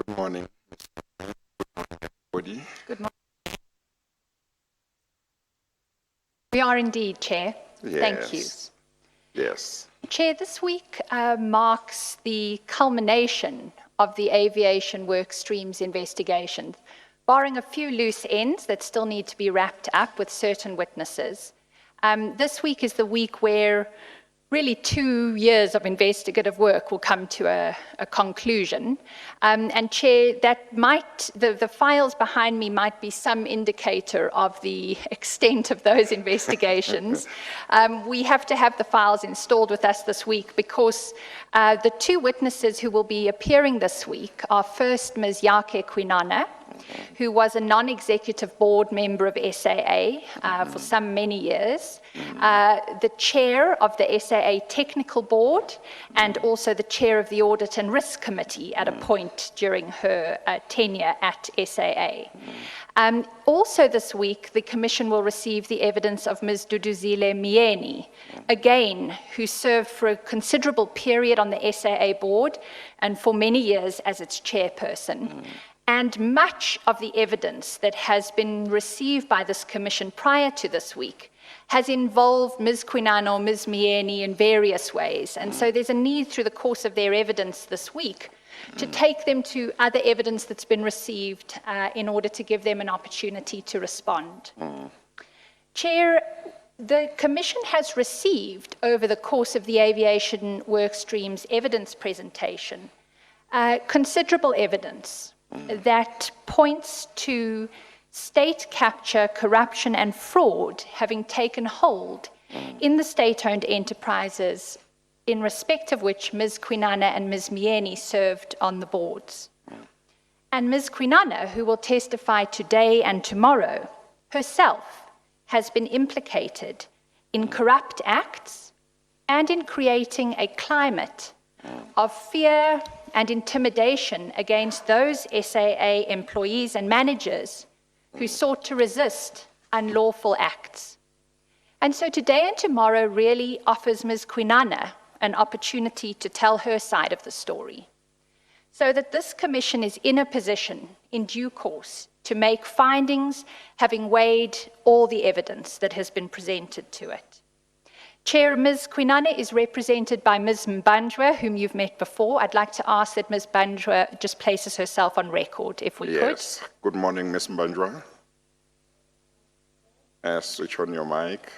Good morning. Everybody. Good morning. We are indeed, Chair. Thank you. Yes. Chair, this week marks the culmination of the aviation work streams investigation, barring a few loose ends that still need to be wrapped up with certain witnesses. This week is the week where really 2 years of investigative work will come to a conclusion. And Chair, that the files behind me might be some indicator of the extent of those investigations. We have to have the files installed with us this week because the two witnesses who will be appearing this week are first Ms. Yakhe Kwinana, who was a non-executive board member of SAA for some many years, the chair of the SAA Technical Board, and also the chair of the Audit and Risk Committee at a point during her tenure at SAA. Also this week, the Commission will receive the evidence of Ms. Duduzile Mieni, again, who served for a considerable period on the SAA board and for many years as its chairperson. And much of the evidence that has been received by this Commission prior to this week has involved Ms. Kwinana or Ms. Mieni in various ways. And so there's a need through the course of their evidence this week to take them to other evidence that's been received in order to give them an opportunity to respond. Chair, the Commission has received over the course of the aviation work stream's evidence presentation considerable evidence that points to state capture, corruption and fraud having taken hold in the state-owned enterprises in respect of which Ms. Kwinana and Ms. Mieni served on the boards. And Ms. Kwinana, who will testify today and tomorrow, herself has been implicated in corrupt acts and in creating a climate of fear and intimidation against those SAA employees and managers who sought to resist unlawful acts. And so today and tomorrow really offers Ms. Kwinana an opportunity to tell her side of the story, so that this Commission is in a position, in due course, to make findings having weighed all the evidence that has been presented to it. Chair, Ms. Kwinana is represented by Ms. Mbanjwa, whom you've met before. I'd like to ask that Ms. Mbanjwa just places herself on record, if we could. Yes. Good morning, Ms. Mbanjwa. Switch on your mic.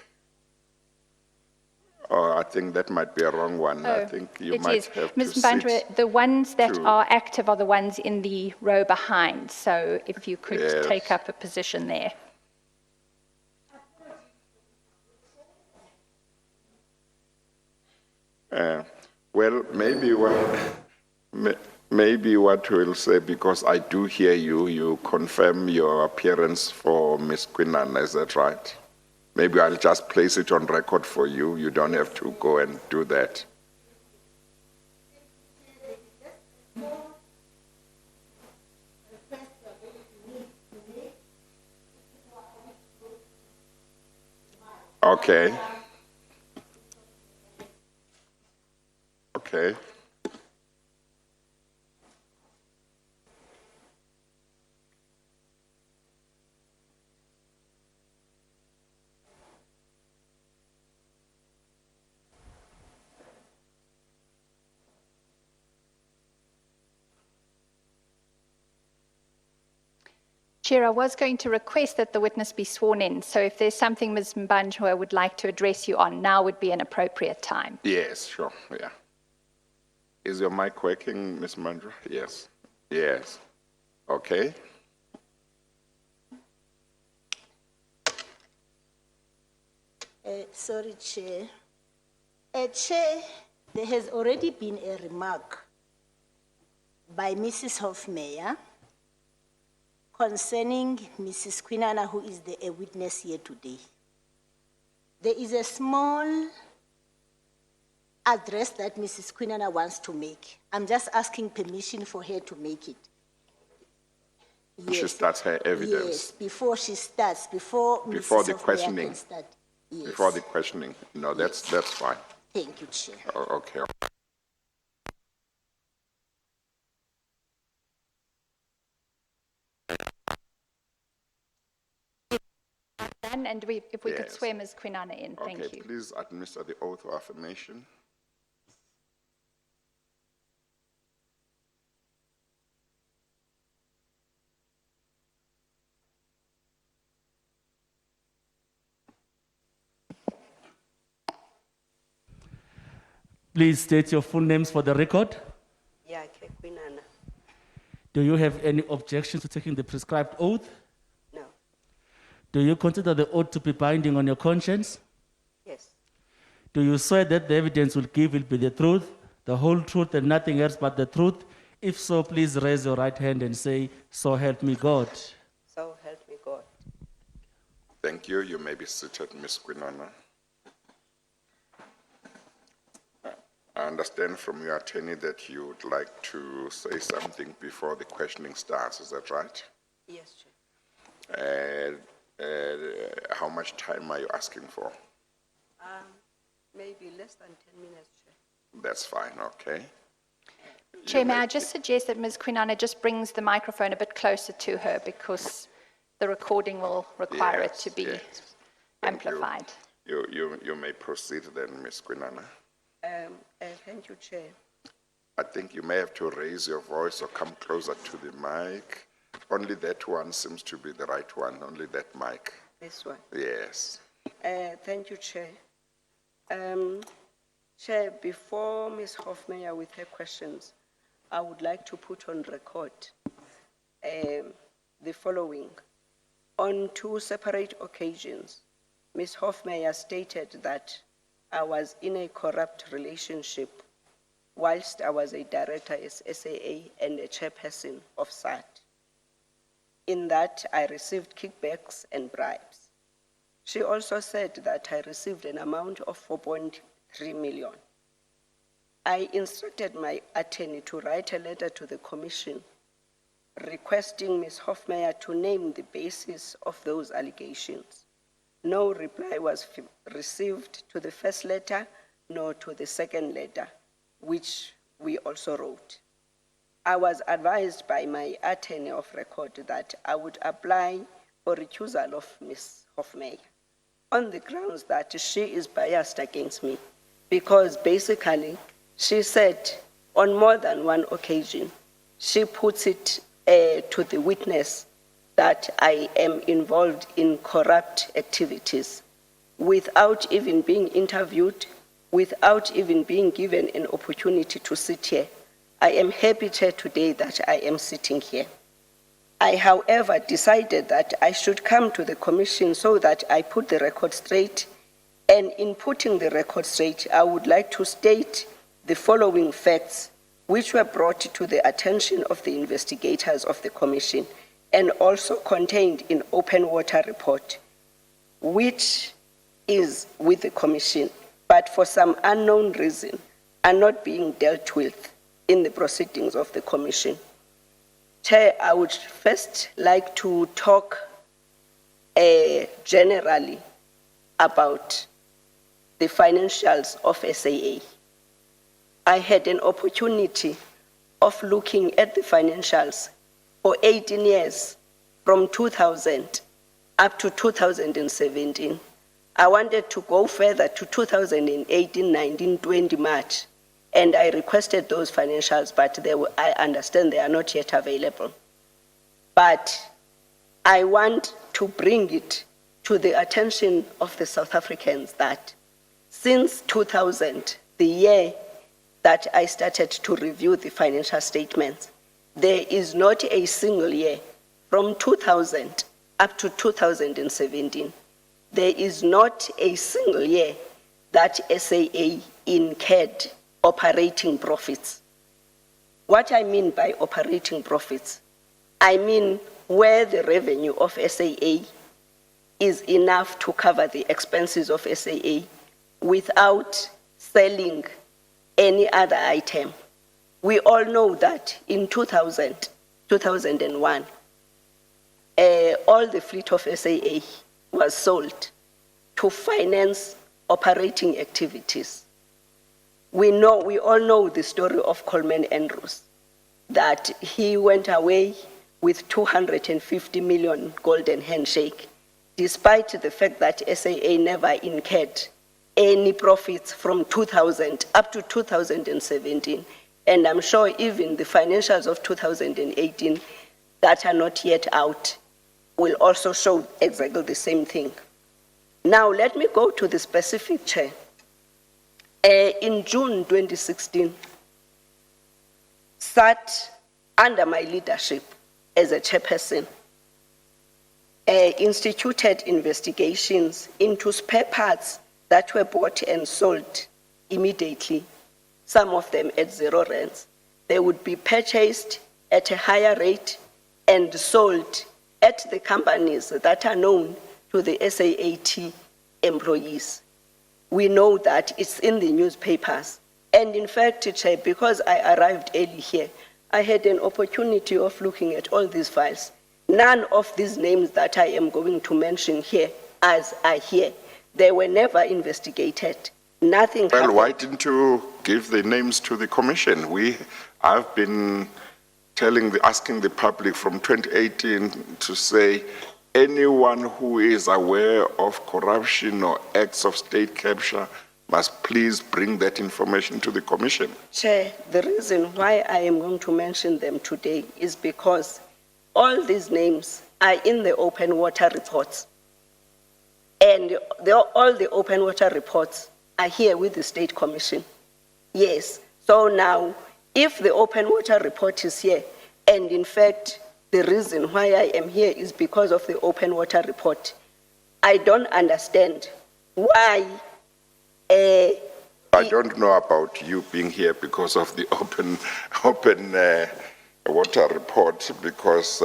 Oh, I think that might be a wrong one. I think you might have Ms. to Mbanjwa, sit the ones that are active are the ones in the row behind. So if you could take up a position there. Well, maybe what we'll say, because I do hear you confirm your appearance for Ms. Kwinana, is that right? Maybe I'll just place it on record for you. You don't have to go and do that. Okay. Okay. Chair, I was going to request that the witness be sworn in, so if there's something Ms. Mbanjwa would like to address you on, now would be an appropriate time. Yes, sure, yeah. Is your mic working, Ms. Mbanjwa? Yes. Yes. Okay. Sorry, Chair. Chair, there has already been a remark by Mrs. Hofmeyer concerning Mrs. Kwinana, who is a witness here today. There is a small address that Mrs. Kwinana wants to make. I'm just asking permission for her to make it. Yes. She starts her evidence. Yes, before she starts, before the questioning. Start. Yes. Before the questioning. No, that's fine. Thank you, Chair. Okay. And if we could Yes. swear Ms. Kwinana in, thank Okay, you. please administer the oath of affirmation. Please state your full names for the record. Yakhe Kwinana. Do you have any objections to taking the prescribed oath? No. Do you consider the oath to be binding on your conscience? Yes. Do you swear that the evidence will give will be the truth, the whole truth, and nothing else but the truth? If so, please raise your right hand and say, "So help me God." So help me God. Thank you. You may be seated, Ms. Kwinana. I understand from your attorney that you would like to say something before the questioning starts. Is that right? Yes, Chair. How much time are you asking for? Maybe less than 10 minutes, Chair. That's fine, okay? Chair, may I just suggest that Ms. Kwinana just brings the microphone a bit closer to her because the recording will require it to be Yes. Thank you. amplified. You may proceed then, Ms. Kwinana. Thank you, Chair. I think you may have to raise your voice or come closer to the mic. Only that one seems to be the right one, only that mic. This one. Yes. Thank you, Chair. Chair, before Ms. Hofmeyer with her questions, I would like to put on record the following. On 2 separate occasions, Ms. Hofmeyer stated that I was in a corrupt relationship whilst I was a director at SAA and a chairperson of SAAT. In that, I received kickbacks and bribes. She also said that I received an amount of 4.3 million. I instructed my attorney to write a letter to the commission requesting Ms. Hofmeyer to name the basis of those allegations. No reply was received to the first letter nor to the second letter, which we also wrote. I was advised by my attorney of record that I would apply for recusal of Ms. Hofmeyer on the grounds that she is biased against me, because basically she said on more than one occasion, she puts it to the witness that I am involved in corrupt activities without even being interviewed, without even being given an opportunity to sit here. I am happy, Chair, today that I am sitting here. I, however, decided that I should come to the commission so that I put the record straight, and in putting the record straight, I would like to state the following facts which were brought to the attention of the investigators of the commission and also contained in open water report, which is with the commission, but for some unknown reason are not being dealt with in the proceedings of the commission. Chair, I would first like to talk generally about the financials of SAA. I had an opportunity of looking at the financials for 18 years, from 2000 up to 2017. I wanted to go further to 2018, 19, 20 March, and I requested those financials, but I understand they are not yet available. But I want to bring it to the attention of the South Africans that since 2000, the year that I started to review the financial statements, there is not a single year from 2000 up to 2017. There is not a single year that SAA incurred operating profits. What I mean by operating profits, I mean where the revenue of SAA is enough to cover the expenses of SAA without selling any other item. We all know that in 2001, all the fleet of SAA was sold to finance operating activities. We all know the story of Coleman Andrews, that he went away with 250 million golden handshake despite the fact that SAA never incurred any profits from 2000 up to 2017. And I'm sure even the financials of 2018 that are not yet out will also show exactly the same thing. Now, let me go to the specific, Chair. In June 2016, SAAT, under my leadership as a chairperson, instituted investigations into spare parts that were bought and sold immediately, some of them at 0 rands. They would be purchased at a higher rate and sold at the companies that are known to the SAAT employees. We know that it's in the newspapers. And in fact, Chair, because I arrived early here, I had an opportunity of looking at all these files. None of these names that I am going to mention here as are here. They were never investigated. Nothing Well, happened. why didn't you give the names to the commission? I've been asking the public from 2018 to say anyone who is aware of corruption or acts of state capture must please bring that information to the commission. Chair, the reason why I am going to mention them today is because all these names are in the open water reports. And all the open water reports are here with the State Commission. Yes. So now, if the open water report is here, and in fact, the reason why I am here is because of the open water report, I don't understand why. I don't know about you being here because of the open water report, because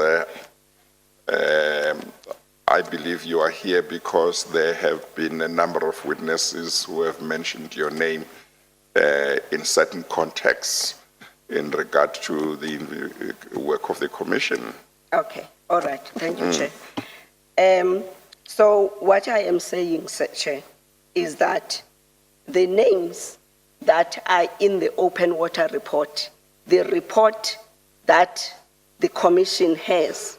I believe you are here because there have been a number of witnesses who have mentioned your name in certain contexts in regard to the work of the commission. Okay, all right, thank you, Chair. So what I am saying, Chair, is that the names that are in the open water report, the report that the commission has,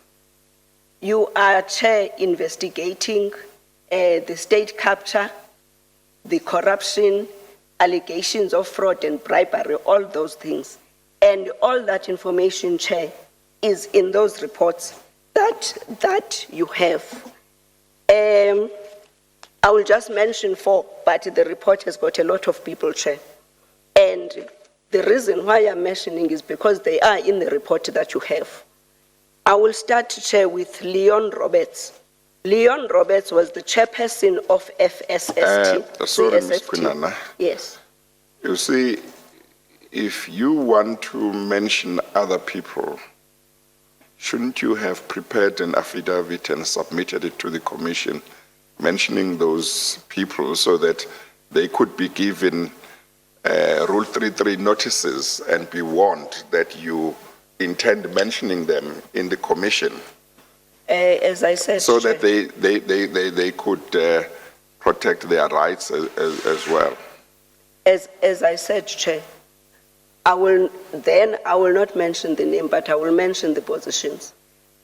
you are, Chair, investigating the state capture, the corruption, allegations of fraud and bribery, all those things. And all that information, Chair, is in those reports that you have. I will just mention 4, but the report has got a lot of people, Chair. And the reason why I'm mentioning is because they are in the report that you have. I will start, Chair, with Leon Roberts. Leon Roberts was the chairperson of FSST. Sorry, Ms. CSFT. Kwinana. Yes. You see, if you want to mention other people, shouldn't you have prepared an affidavit and submitted it to the commission, mentioning those people so that they could be given Rule 33 notices and be warned that you intend mentioning them in the commission, As I said, so Chair, that they could protect their rights as well? as I said, Chair, I will not mention the name, but I will mention the positions.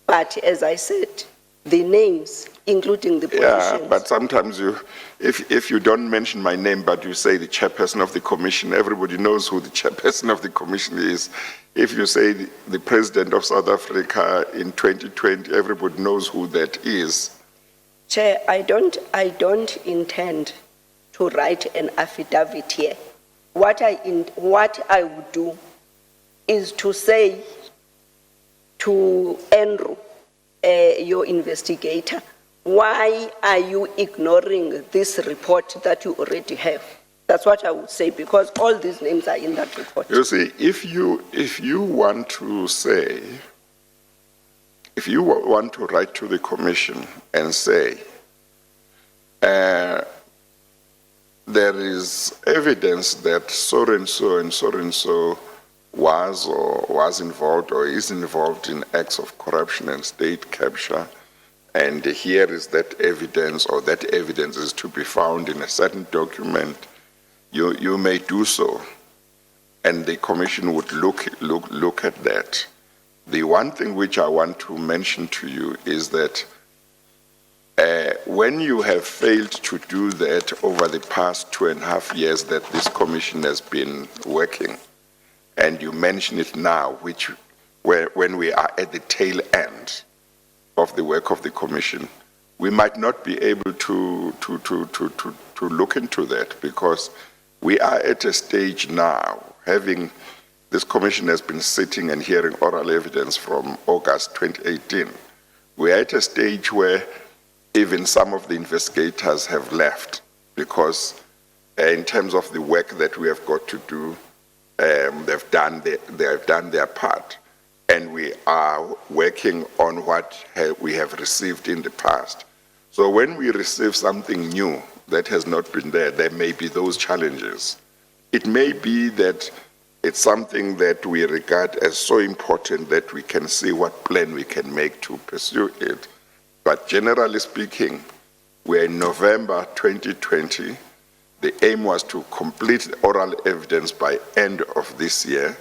But as I said, the names, including the positions. Yeah, but sometimes if you don't mention my name, but you say the chairperson of the commission, everybody knows who the chairperson of the commission is. If you say the president of South Africa in 2020, everybody knows who that is. Chair, I don't intend to write an affidavit here. What I would do is to say to Andrew, your investigator, why are you ignoring this report that you already have? That's what I would say, because all these names are in that report. You see, if you want to say, if you want to write to the commission and say, there is evidence that so-and-so and so-and-so was involved or is involved in acts of corruption and state capture, and here is that evidence, or that evidence is to be found in a certain document, you may do so, and the commission would look at that. The one thing which I want to mention to you is that When you have failed to do that over the past 2.5 years that this commission has been working, and you mention it now, when we are at the tail end of the work of the commission, we might not be able to look into that, because we are at a stage now, this commission has been sitting and hearing oral evidence from August 2018. We are at a stage where even some of the investigators have left, because in terms of the work that we have got to do, they have done their part, and we are working on what we have received in the past. So when we receive something new that has not been there, there may be those challenges. It may be that it's something that we regard as so important that we can see what plan we can make to pursue it. But generally speaking, we're in November 2020. The aim was to complete the oral evidence by end of this year,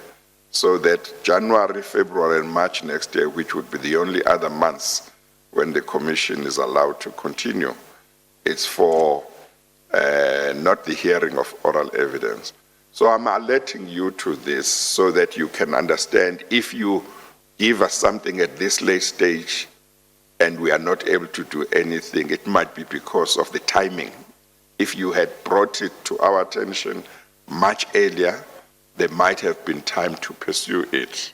so that January, February, and March next year, which would be the only other months when the commission is allowed to continue, it's for not the hearing of oral evidence. So I'm alerting you to this so that you can understand, if you give us something at this late stage and we are not able to do anything, it might be because of the timing. If you had brought it to our attention much earlier, there might have been time to pursue it.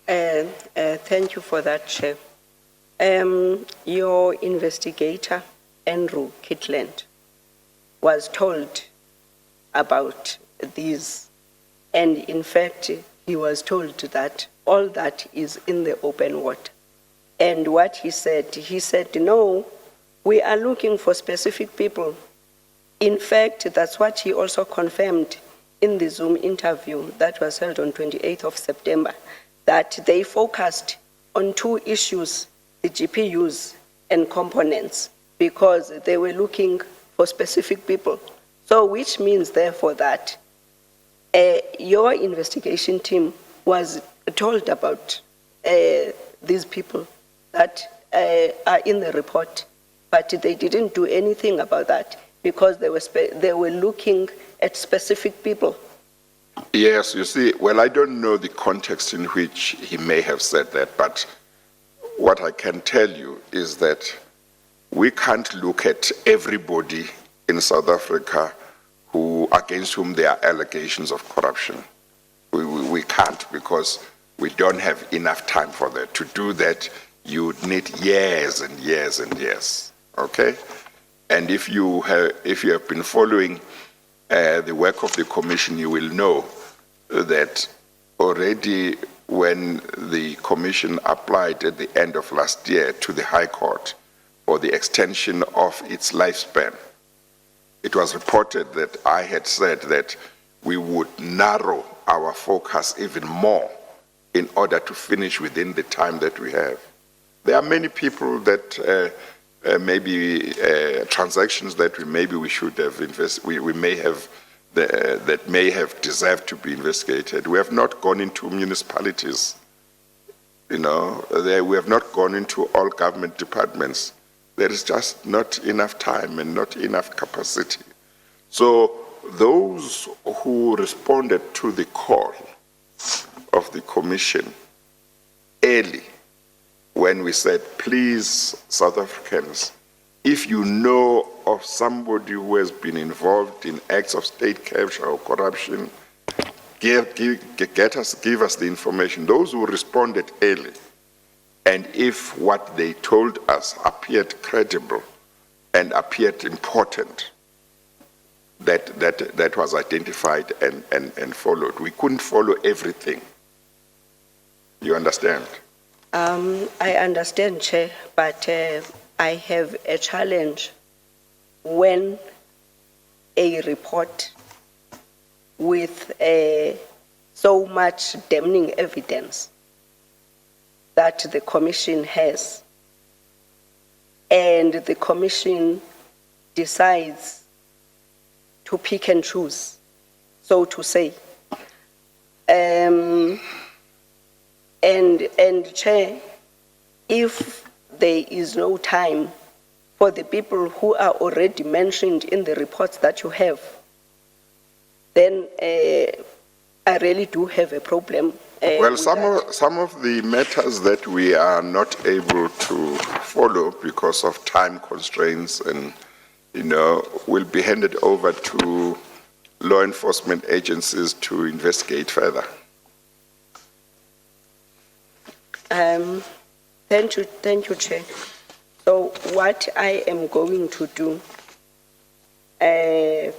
Thank you for that, Chair. Your investigator, Andrew Kitland, was told about these, and in fact, he was told that all that is in the open water. And what he said, no, we are looking for specific people. In fact, that's what he also confirmed in the Zoom interview that was held on 28th of September, that they focused on 2 issues, the GPUs and components, because they were looking for specific people. So which means therefore that your investigation team was told about these people that are in the report, but they didn't do anything about that because they were looking at specific people. Yes, you see, well, I don't know the context in which he may have said that, but what I can tell you is that we can't look at everybody in South Africa against whom there are allegations of corruption. We can't, because we don't have enough time for that. To do that, you would need years and years and years, okay? And if you have been following the work of the commission, you will know that already when the commission applied at the end of last year to the High Court for the extension of its lifespan, it was reported that I had said that we would narrow our focus even more in order to finish within the time that we have. There are many people that maybe transactions that we should have that may have deserved to be investigated. We have not gone into municipalities, we have not gone into all government departments. There is just not enough time and not enough capacity. So those who responded to the call of the commission early, when we said, please, South Africans, if you know of somebody who has been involved in acts of state capture or corruption, give us the information. Those who responded early, and if what they told us appeared credible and appeared important, that was identified and followed. We couldn't follow everything. You understand? I understand, Chair, but I have a challenge when a report with so much damning evidence that the commission has, and the commission decides to pick and choose, so to say. And Chair, if there is no time for the people who are already mentioned in the reports that you have, then I really do have a problem. Well, with some that. some of the matters that we are not able to follow because of time constraints and, will be handed over to law enforcement agencies to investigate further. Thank you, Chair. So what I am going to do,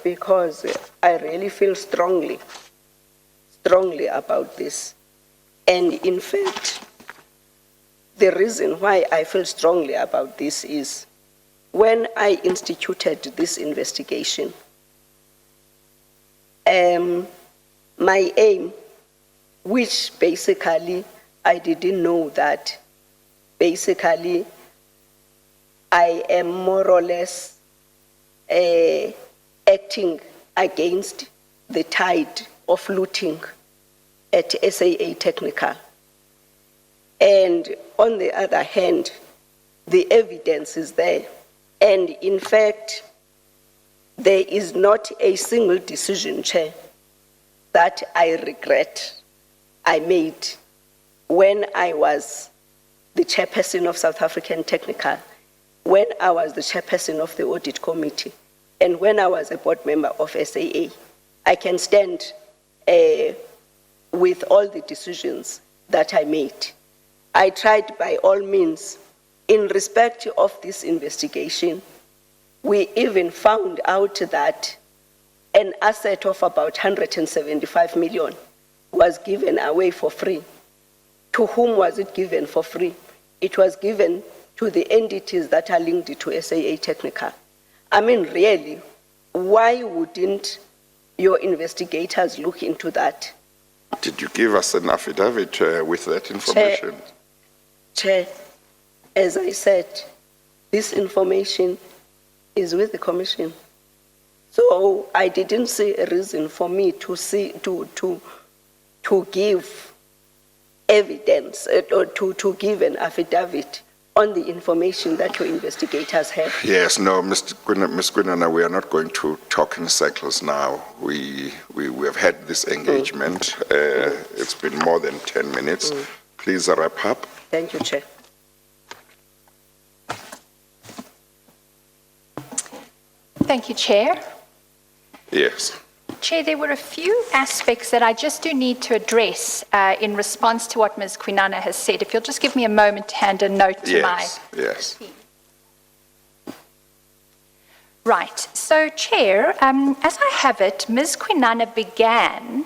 because I really feel strongly about this. And in fact, the reason why I feel strongly about this is when I instituted this investigation, my aim, which basically I didn't know that basically I am more or less acting against the tide of looting at SAA Technical. And on the other hand, the evidence is there. And in fact, there is not a single decision, Chair, that I regret I made when I was the chairperson of South African Technical, when I was the chairperson of the audit committee, and when I was a board member of SAA. I can stand with all the decisions that I made. I tried by all means, in respect of this investigation, we even found out that an asset of about 175 million was given away for free. To whom was it given for free? It was given to the entities that are linked to SAA Technical. I mean, really, why wouldn't your investigators look into that? Did you give us an affidavit with that information? Chair, as I said, this information is with the Commission. So I didn't see a reason for me to give evidence or to give an affidavit on the information that your investigators have. Yes, no, Ms. Kwinana, we are not going to talk in circles now. We have had this engagement. It's been more than 10 minutes. Please wrap up. Thank you, Chair. Thank you, Chair. Yes. Chair, there were a few aspects that I just do need to address in response to what Ms. Kwinana has said. If you'll just give me a moment to hand a note to Yes. Right. So, Chair, as I have it, Ms. Kwinana began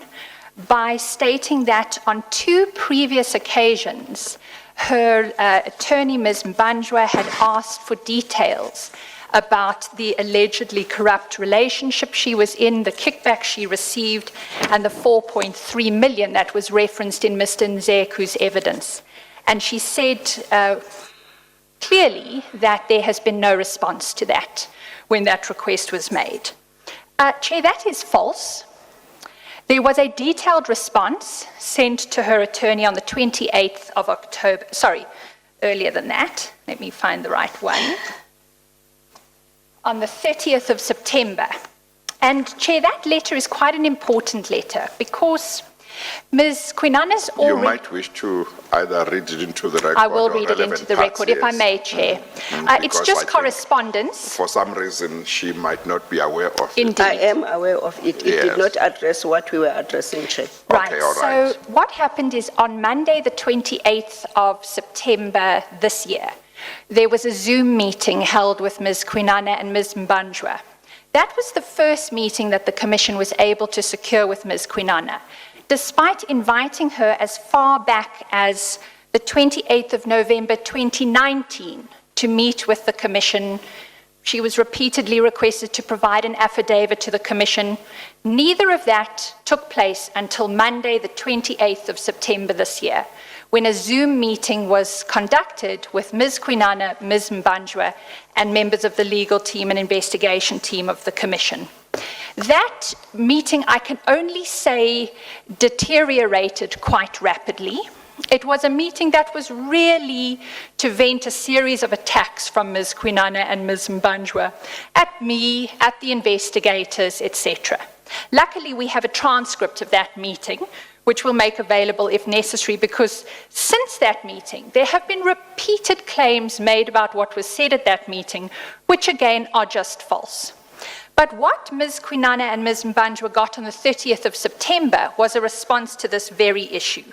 by stating that on 2 previous occasions, her attorney, Ms. Mbanjwa, had asked for details about the allegedly corrupt relationship she was in, the kickback she received, and the 4.3 million that was referenced in Mr. Nzeku's evidence. And she said clearly that there has been no response to that when that request was made. Chair, that is false. There was a detailed response sent to her attorney on the 28th of October, earlier than that. Let me find the right one. On the 30th of September. And Chair, that letter is quite an important letter because Ms. Kwinana's already... You might wish to either read it into the record. I will read it into the record, if I may, Chair. It's Because just I think correspondence. For some reason, she might not be aware of it. Indeed. I am aware of it. It Yes. did not address what we were addressing, Chair. Right, Okay, all right. so what happened is on Monday, the 28th of September this year, there was a Zoom meeting held with Ms. Kwinana and Ms. Mbanjwa. That was the first meeting that the Commission was able to secure with Ms. Kwinana, despite inviting her as far back as the 28th of November 2019 to meet with the Commission. She was repeatedly requested to provide an affidavit to the Commission. Neither of that took place until Monday, the 28th of September this year, when a Zoom meeting was conducted with Ms. Kwinana, Ms. Mbanjwa, and members of the legal team and investigation team of the Commission. That meeting, I can only say, deteriorated quite rapidly. It was a meeting that was really to vent a series of attacks from Ms. Kwinana and Ms. Mbanjwa at me, at the investigators, etc. Luckily, we have a transcript of that meeting, which we'll make available if necessary, because since that meeting, there have been repeated claims made about what was said at that meeting, which again are just false. But what Ms. Kwinana and Ms. Mbanjwa got on the 30th of September was a response to this very issue.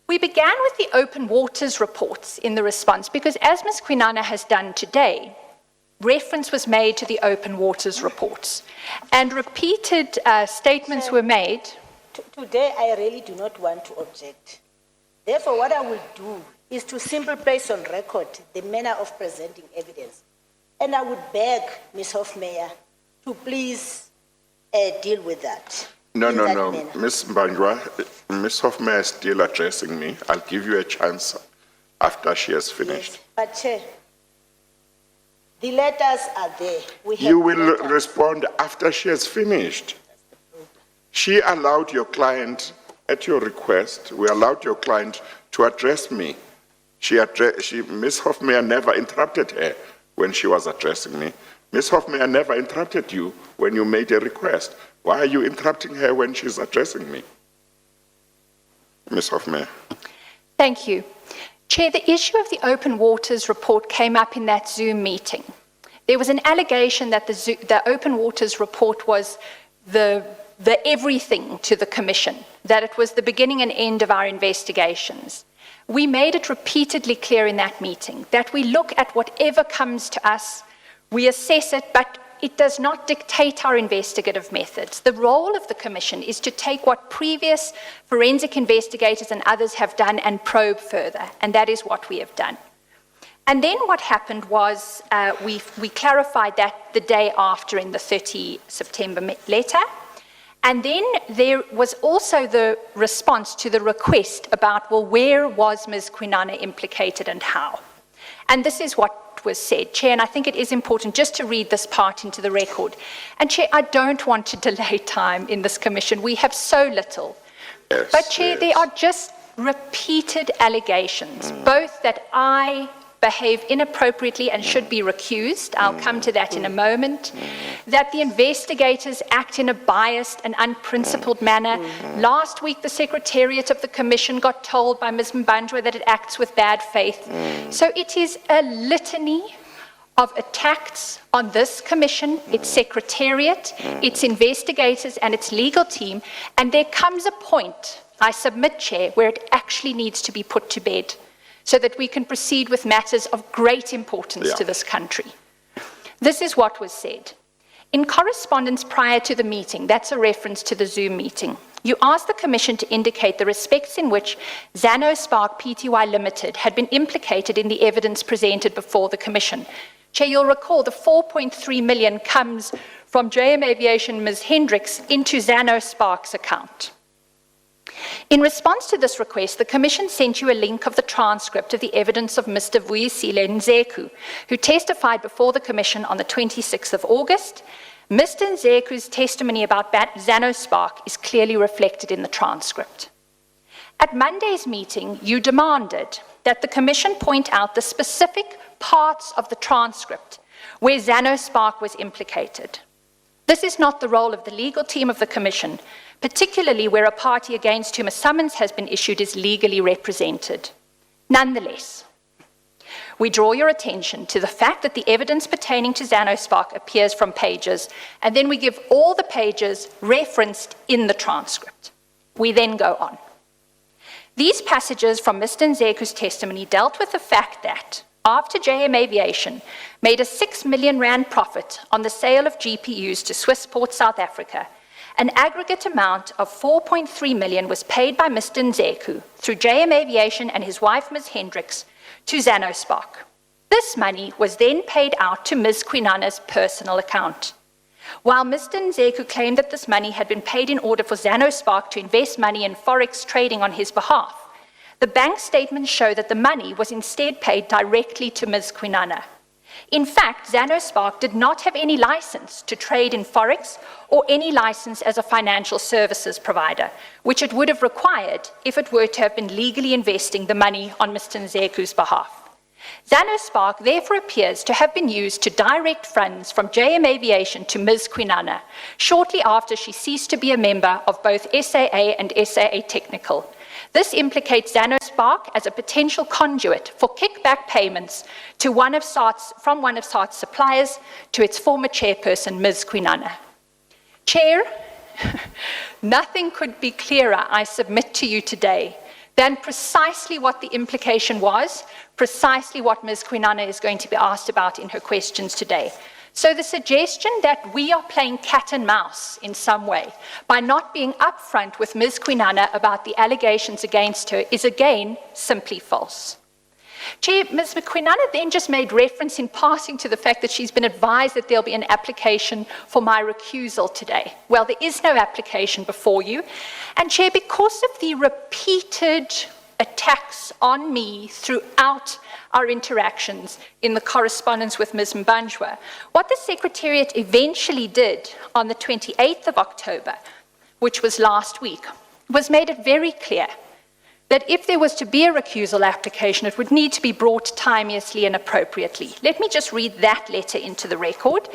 We began with the open waters reports in the response because, as Ms. Kwinana has done today, reference was made to the open waters reports and repeated statements were made. Today, I really do not want to object. Therefore, what I will do is to simply place on record the manner of presenting evidence. And I would beg Ms. Hofmeyer to please deal with that. No, in no, that no. manner. Ms. Mbanjwa, Ms. Hofmeyer is still addressing me. I'll give you a chance after she has finished. Yes, but Chair, the letters are there. We have You will letters. respond after she has finished. She allowed your client, at your request, we allowed your client to address me. Ms. Hofmeyer never interrupted her when she was addressing me. Ms. Hofmeyer never interrupted you when you made a request. Why are you interrupting her when she's addressing me? Ms. Hofmeyer. Thank you. Chair, the issue of the open waters report came up in that Zoom meeting. There was an allegation that the open waters report was the everything to the Commission, that it was the beginning and end of our investigations. We made it repeatedly clear in that meeting that we look at whatever comes to us, we assess it, but it does not dictate our investigative methods. The role of the Commission is to take what previous forensic investigators and others have done and probe further, and that is what we have done. And then what happened was we clarified that the day after in the 30 September letter. And then there was also the response to the request about, well, where was Ms. Kwinana implicated and how? And this is what was said, Chair, and I think it is important just to read this part into the record. And Chair, I don't want to delay time in this commission. We have so little. Yes, But Chair, yes. there are just repeated allegations, both that I behave inappropriately and should be recused, I'll come to that in a moment, that the investigators act in a biased and unprincipled manner. Last week, the Secretariat of the Commission got told by Ms. Mbanjwa that it acts with bad faith. So it is a litany of attacks on this Commission, its Secretariat, its investigators and its legal team, and there comes a point, I submit, Chair, where it actually needs to be put to bed, so that we can proceed with matters of great importance to this country. This is what was said. In correspondence prior to the meeting, that's a reference to the Zoom meeting, you asked the Commission to indicate the respects in which Zanospark Pty Limited had been implicated in the evidence presented before the Commission. Chair, you'll recall the 4.3 million comes from JM Aviation Ms. Hendricks into Zanospark's account. In response to this request, the Commission sent you a link of the transcript of the evidence of Mr. Vuyisile Nzeku, who testified before the Commission on the 26th of August. Mr. Nzeku's testimony about Zanospark is clearly reflected in the transcript. At Monday's meeting, you demanded that the Commission point out the specific parts of the transcript where Zanospark was implicated. This is not the role of the legal team of the Commission, particularly where a party against whom a summons has been issued is legally represented. Nonetheless, we draw your attention to the fact that the evidence pertaining to Zanospark appears from pages, and then we give all the pages referenced in the transcript. We then go on. These passages from Mr. Nzeku's testimony dealt with the fact that, after JM Aviation made a 6 million rand profit on the sale of GPUs to Swissport South Africa, an aggregate amount of 4.3 million was paid by Mr. Nzeku through JM Aviation and his wife, Ms. Hendricks, to Zanospark. This money was then paid out to Ms. Kwinana's personal account. While Mr. Nzeku claimed that this money had been paid in order for Zanospark to invest money in forex trading on his behalf, the bank statements show that the money was instead paid directly to Ms. Kwinana. In fact, Zanospark did not have any license to trade in Forex or any license as a financial services provider, which it would have required if it were to have been legally investing the money on Mr. Nzeku's behalf. Zanospark therefore appears to have been used to direct funds from JM Aviation to Ms. Kwinana shortly after she ceased to be a member of both SAA and SAA Technical. This implicates Zanospark as a potential conduit for kickback payments to from one of SAAT's suppliers to its former chairperson, Ms. Kwinana. Chair, nothing could be clearer, I submit to you today, than precisely what the implication was, precisely what Ms. Kwinana is going to be asked about in her questions today. So the suggestion that we are playing cat and mouse in some way by not being upfront with Ms. Kwinana about the allegations against her is again simply false. Chair, Ms. Kwinana then just made reference in passing to the fact that she's been advised that there'll be an application for my recusal today. Well, there is no application before you. And Chair, because of the repeated attacks on me throughout our interactions in the correspondence with Ms. Mbanjwa, what the Secretariat eventually did on the 28th of October, which was last week, was made it very clear that if there was to be a recusal application, it would need to be brought timeously and appropriately. Let me just read that letter into the record.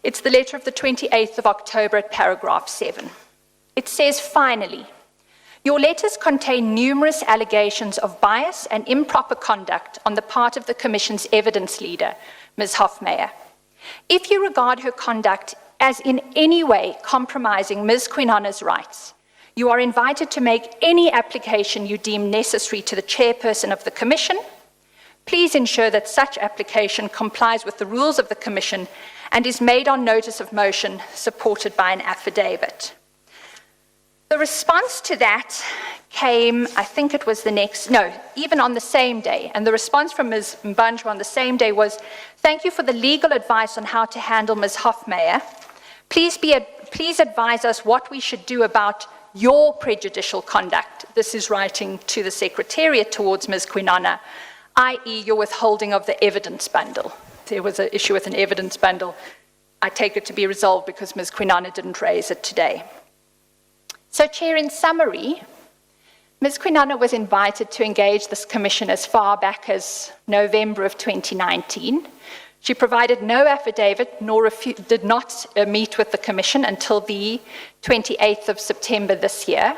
It's the letter of the 28th of October at paragraph 7. It says, finally, your letters contain numerous allegations of bias and improper conduct on the part of the Commission's evidence leader, Ms. Hofmeyr. If you regard her conduct as in any way compromising Ms. Kwinana's rights, you are invited to make any application you deem necessary to the chairperson of the Commission. Please ensure that such application complies with the rules of the Commission and is made on notice of motion supported by an affidavit. The response to that came, I think it was even on the same day, and the response from Ms. Mbanjwa on the same day was, thank you for the legal advice on how to handle Ms. Hofmeyr. Please advise us what we should do about your prejudicial conduct. This is writing to the Secretariat towards Ms. Kwinana, i.e. your withholding of the evidence bundle. There was an issue with an evidence bundle. I take it to be resolved because Ms. Kwinana didn't raise it today. So, Chair, in summary, Ms. Kwinana was invited to engage this Commission as far back as November of 2019. She provided no affidavit nor did not meet with the Commission until the 28th of September this year.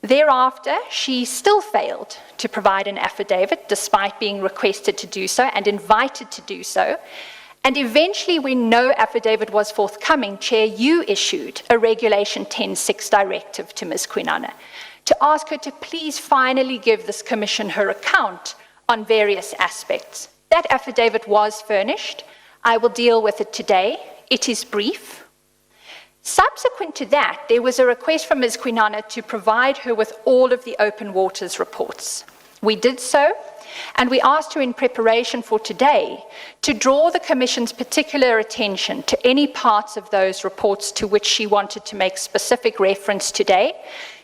Thereafter, she still failed to provide an affidavit despite being requested to do so and invited to do so. And eventually, when no affidavit was forthcoming, Chair, you issued a Regulation 10.6 directive to Ms. Kwinana to ask her to please finally give this Commission her account on various aspects. That affidavit was furnished. I will deal with it today. It is brief. Subsequent to that, there was a request from Ms. Kwinana to provide her with all of the open waters reports. We did so, and we asked her in preparation for today to draw the Commission's particular attention to any parts of those reports to which she wanted to make specific reference today.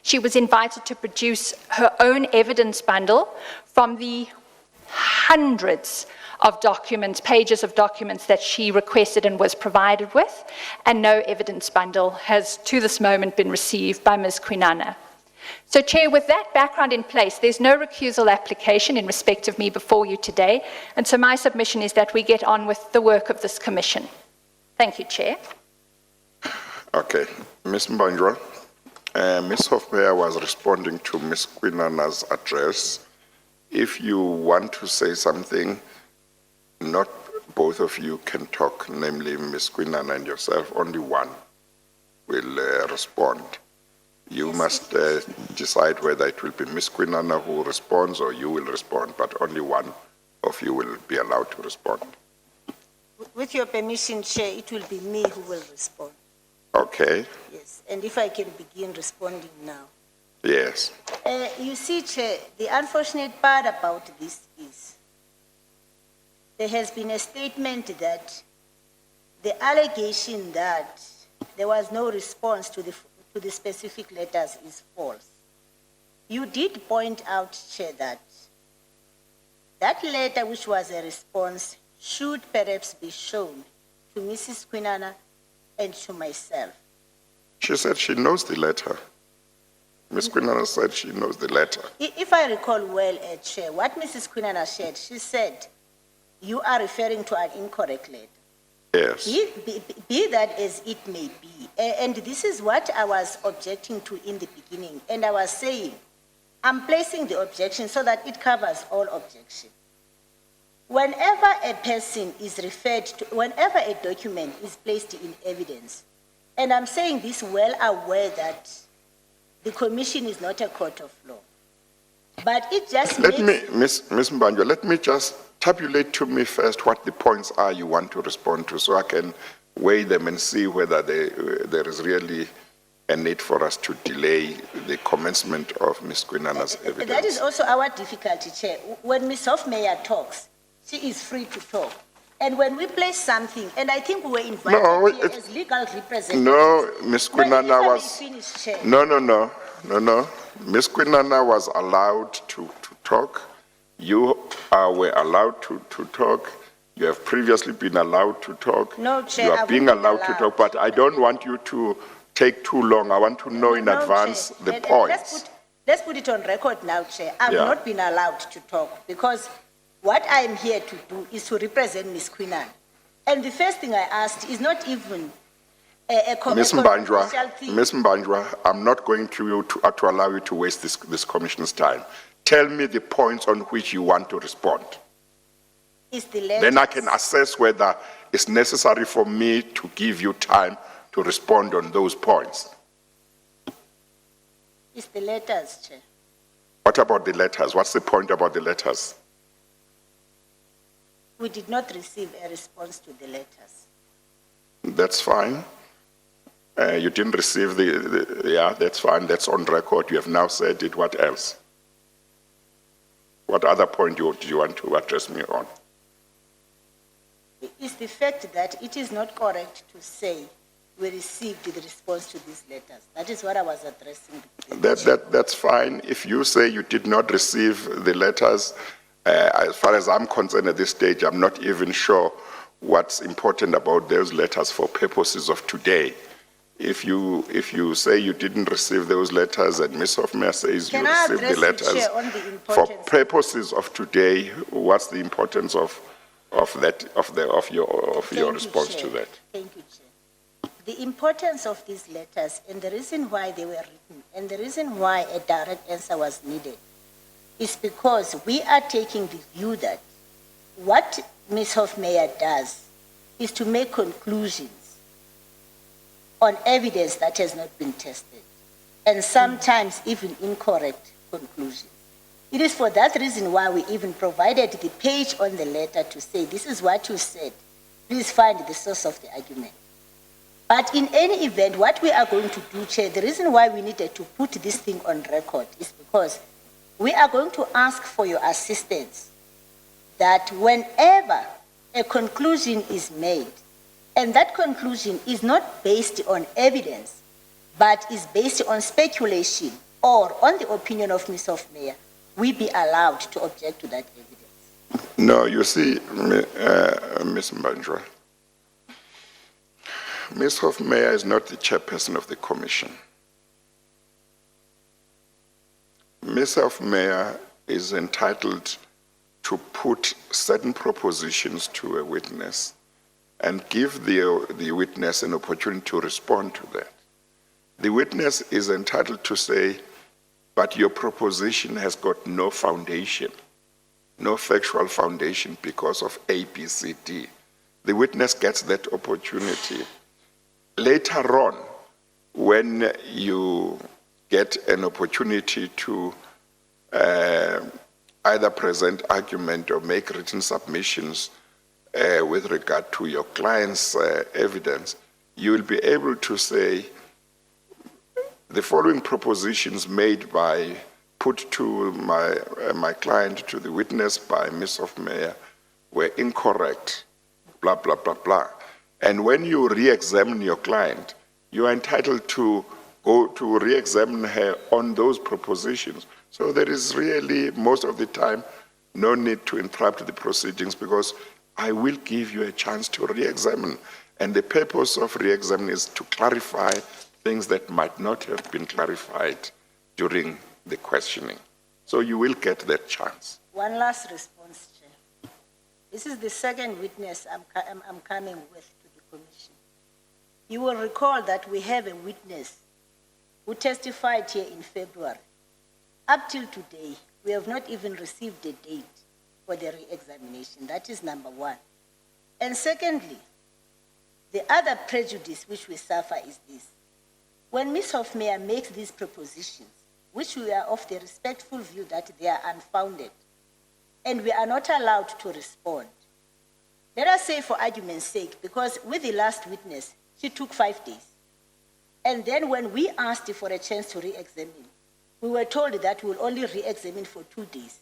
She was invited to produce her own evidence bundle from the hundreds of documents, pages of documents that she requested and was provided with, and no evidence bundle has to this moment been received by Ms. Kwinana. So, Chair, with that background in place, there's no recusal application in respect of me before you today, and so my submission is that we get on with the work of this Commission. Thank you, Chair. Okay. Ms. Mbanjwa, Ms. Hofmeyr was responding to Ms. Kwinana's address. If you want to say something, not both of you can talk, namely Ms. Kwinana and yourself, only one will respond. You must decide whether it will be Ms. Kwinana who responds or you will respond, but only one of you will be allowed to respond. With your permission, Chair, it will be me who will respond. Okay. Yes, and if I can begin responding now. Yes. You see, Chair, the unfortunate part about this is there has been a statement that the allegation that there was no response to the specific letters is false. You did point out, Chair, that that letter, which was a response, should perhaps be shown to Mrs. Kwinana and to myself. She said she knows the letter. Ms. Kwinana said she knows the letter. If I recall well, Chair, what Mrs. Kwinana said, she said, you are referring to an incorrect letter. Yes. Be that as it may be, and this is what I was objecting to in the beginning, and I was saying, I'm placing the objection so that it covers all objections. Whenever a person is referred to, whenever a document is placed in evidence, and I'm saying this well aware that the commission is not a court of law, but it just Let makes... me, Ms. Mbanjwa, let me just tabulate to me first what the points are you want to respond to so I can weigh them and see whether there is really a need for us to delay the commencement of Ms. Kwinana's evidence. That is also our difficulty, Chair. When Ms. Hofmeyer talks, she is free to talk. And when we place something, and I think we were invited here as legal representatives. No, Ms. Well, if Kwinana I may was... finish, Chair. No. Ms. Kwinana was allowed to talk. You were allowed to talk. You have previously been allowed to talk. No, Chair, You I are being wouldn't be allowed to talk, but I don't want you to take too long. I want to know in No, advance Chair. the And points. Let's put it on record now, Chair. I've Yeah. not been allowed to talk because what I am here to do is to represent Ms. Kwinana. And the first thing I asked is not even a Ms. controversial thing. Ms. Mbanjwa, I'm not going to allow you to waste this commission's time. Tell me the points on which you want to respond. Is the letters. Then I can assess whether it's necessary for me to give you time to respond on those points. It's the letters, Chair. What about the letters? What's the point about the letters? We did not receive a response to the letters. That's fine. You didn't receive yeah, that's fine. That's on record. You have now said it. What else? What other point do you want to address me on? It's the fact that it is not correct to say we received the response to these letters. That is what I was addressing. That's fine. If you say you did not receive the letters, as far as I'm concerned at this stage, I'm not even sure what's important about those letters for purposes of today. If you say you didn't receive those letters and Ms. Hofmeyer says you Can I received the address the letters, Chair on the for importance? purposes of today, what's the importance of your Thank you, response to Chair. that? Thank you, Chair. The importance of these letters and the reason why they were written and the reason why a direct answer was needed is because we are taking the view that what Ms. Hofmeyer does is to make conclusions on evidence that has not been tested, and sometimes even incorrect conclusions. It is for that reason why we even provided the page on the letter to say, this is what you said, please find the source of the argument. But in any event, what we are going to do, Chair, the reason why we needed to put this thing on record is because we are going to ask for your assistance that whenever a conclusion is made, and that conclusion is not based on evidence, but is based on speculation or on the opinion of Ms. Hofmeyer, we be allowed to object to that evidence. No, you see, Ms. Mbanjwa, Ms. Hofmeyer is not the chairperson of the commission. Ms. Hofmeyer is entitled to put certain propositions to a witness and give the witness an opportunity to respond to that. The witness is entitled to say, but your proposition has got no foundation, no factual foundation because of A, B, C, D. The witness gets that opportunity. Later on, when you get an opportunity to either present argument or make written submissions with regard to your client's evidence, you will be able to say the following propositions put to my client, to the witness by Ms. Hofmeyer were incorrect, blah, blah, blah, blah. And when you re-examine your client, you are entitled to go to re-examine her on those propositions. So there is really, most of the time, no need to interrupt the proceedings because I will give you a chance to re-examine. And the purpose of re-examine is to clarify things that might not have been clarified during the questioning. So you will get that chance. One last response, Chair. This is the second witness I'm coming with to the commission. You will recall that we have a witness who testified here in February. Up till today, we have not even received a date for the re-examination. That is number one. And secondly, the other prejudice which we suffer is this. When Ms. Hofmeyer makes these propositions, which we are of the respectful view that they are unfounded, and we are not allowed to respond. Let us say for argument's sake, because with the last witness, she took 5 days. And then when we asked for a chance to re-examine, we were told that we will only re-examine for 2 days.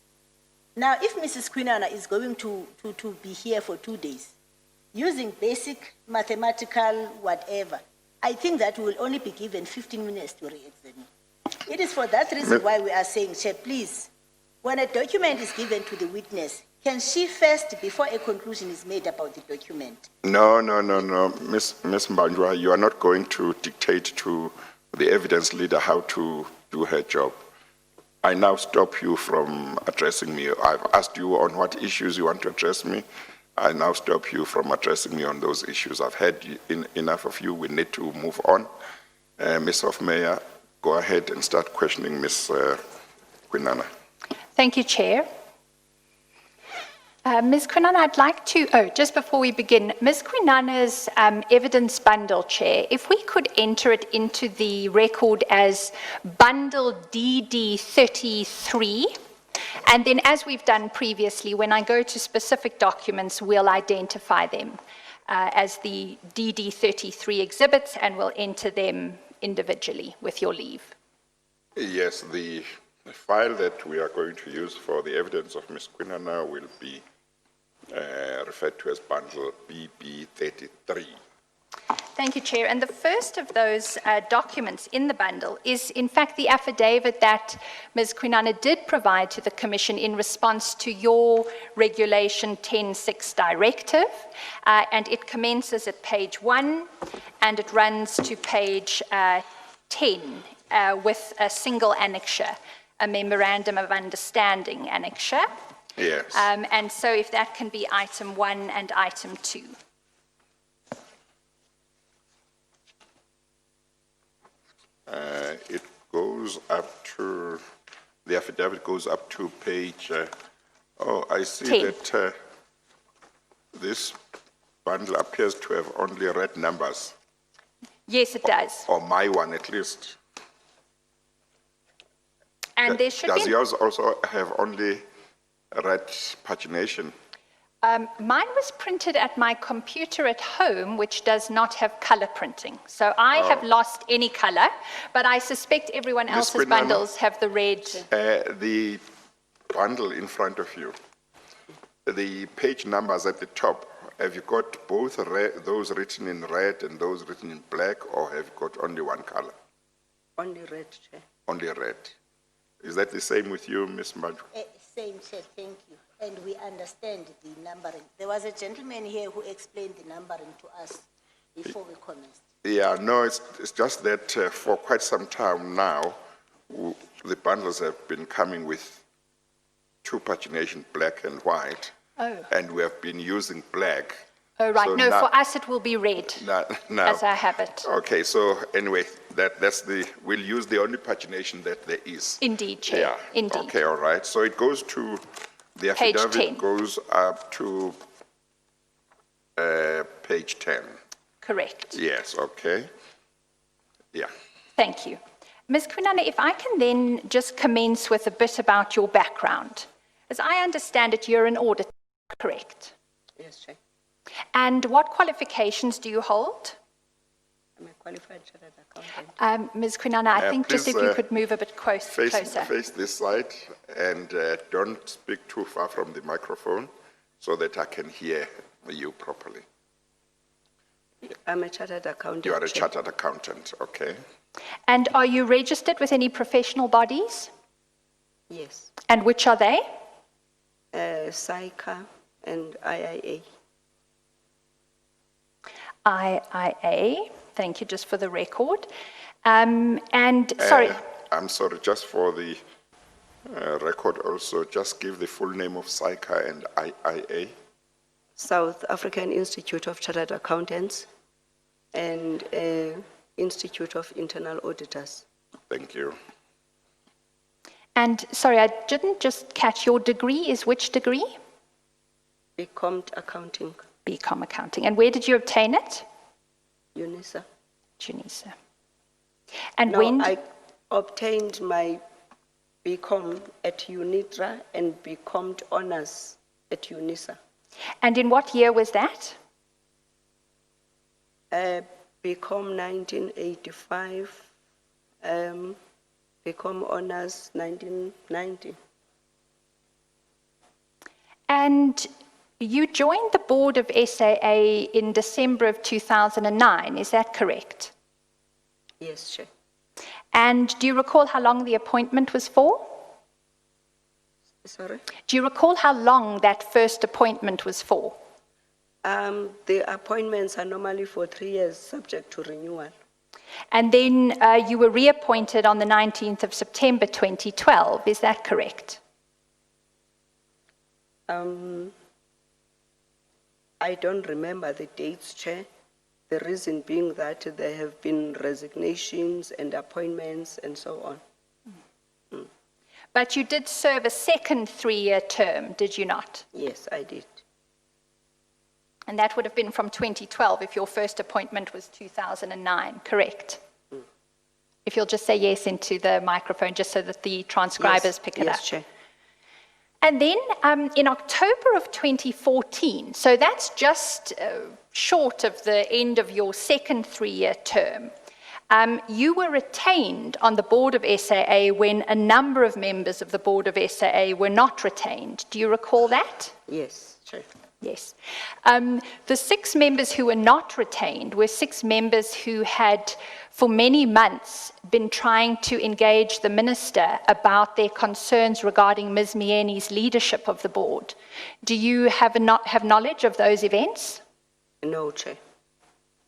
Now, if Mrs. Kwinana is going to be here for 2 days, using basic mathematical whatever, I think that we will only be given 15 minutes to re-examine. It is for that reason why we are saying, Chair, please, when a document is given to the witness, can she first, before a conclusion is made about the document? No. Ms. Mbanjwa, you are not going to dictate to the evidence leader how to do her job. I now stop you from addressing me. I've asked you on what issues you want to address me. I now stop you from addressing me on those issues. I've had enough of you. We need to move on. Ms. Hofmeyer, go ahead and start questioning Ms. Kwinana. Thank you, Chair. Ms. Kwinana, I'd like to, just before we begin, Ms. Kwinana's evidence bundle, Chair, if we could enter it into the record as bundle DD33, and then as we've done previously, when I go to specific documents, we'll identify them as the DD33 exhibits, and we'll enter them individually, with your leave. Yes, the file that we are going to use for the evidence of Ms. Kwinana will be referred to as bundle BB33. Thank you, Chair. And the first of those documents in the bundle is, in fact, the affidavit that Ms. Kwinana did provide to the Commission in response to your Regulation 10.6 directive. And it commences at page 1 and it runs to page 10 with a single annexure, a Memorandum of Understanding annexure. Yes. And so if that can be item 1 and item 2. It goes up to, the affidavit goes up to page, I see 10. that this bundle appears to have only red numbers, Yes, it does. or my one at least. And there should Does be... yours also have only red pagination? Mine was printed at my computer at home, which does not have color printing. So I have lost any color, but I suspect everyone Ms. else's Kwinana, bundles have the red. The bundle in front of you, the page numbers at the top, have you got both those written in red and those written in black, or have you got only one color? Only red, Chair. Only red. Is that the same with you, Ms. Mbanjwa? Same, Chair, thank you. And we understand the numbering. There was a gentleman here who explained the numbering to us before we commenced. Yeah, no, it's just that for quite some time now, the bundles have been coming with two pagination, black and white. Oh. And we have been using black. Oh, right. So No, now- for us it will be red, now- as I have it. Okay, so anyway, that's we'll use the only pagination that there is. Indeed, Chair. Yeah. Indeed. Okay, all right. So it goes to, the Page affidavit 10. goes up to page 10. Correct. Yes, okay. Yeah. Thank you. Ms. Kwinana, if I can then just commence with a bit about your background. As I understand it, you're an auditor, correct? Yes, Chair. And what qualifications do you hold? I'm a qualified chartered accountant. Ms. Kwinana, I think just please, if you could move a bit closer. Face this side and don't speak too far from the microphone so that I can hear you properly. I'm a chartered accountant. You are a Chair. chartered accountant, okay? And are you registered with any professional bodies? Yes. And which are they? SAICA and IIA. IIA. Thank you, just for the record. Sorry, I'm sorry, just for the record also, just give the full name of SAICA and IIA. South African Institute of Chartered Accountants and Institute of Internal Auditors. Thank you. and sorry, I didn't just catch your degree is which degree? BCom Accounting, BCom Accounting. And where did you obtain it? UNISA. Tunisia. And No, when? I obtained my BCom at UNITRA and BCom honors at UNISA. And in what year was that? BCom 1985, BCom honors 1990. And you joined the board of SAA in December of 2009, is that correct? Yes, Chair. And do you recall how long the appointment was for? Sorry? Do you recall how long that first appointment was for? The appointments are normally for 3 years, subject to renewal. And then you were reappointed on the 19th of September 2012, is that correct? I don't remember the dates, Chair. The reason being that there have been resignations and appointments and so on. But you did serve a second 3-year term, did you not? Yes, I did. And that would have been from 2012 if your first appointment was 2009, correct? If you'll just say yes into the microphone just so that the transcribers pick it up. Yes, Chair. And then in October of 2014, so that's just short of the end of your second 3-year term, you were retained on the board of SAA when a number of members of the board of SAA were not retained. Do you recall that? Yes, Chair. Yes. The 6 members who were not retained were 6 members who had, for many months, been trying to engage the minister about their concerns regarding Ms. Mieni's leadership of the board. Do you have knowledge of those events? No, Chair.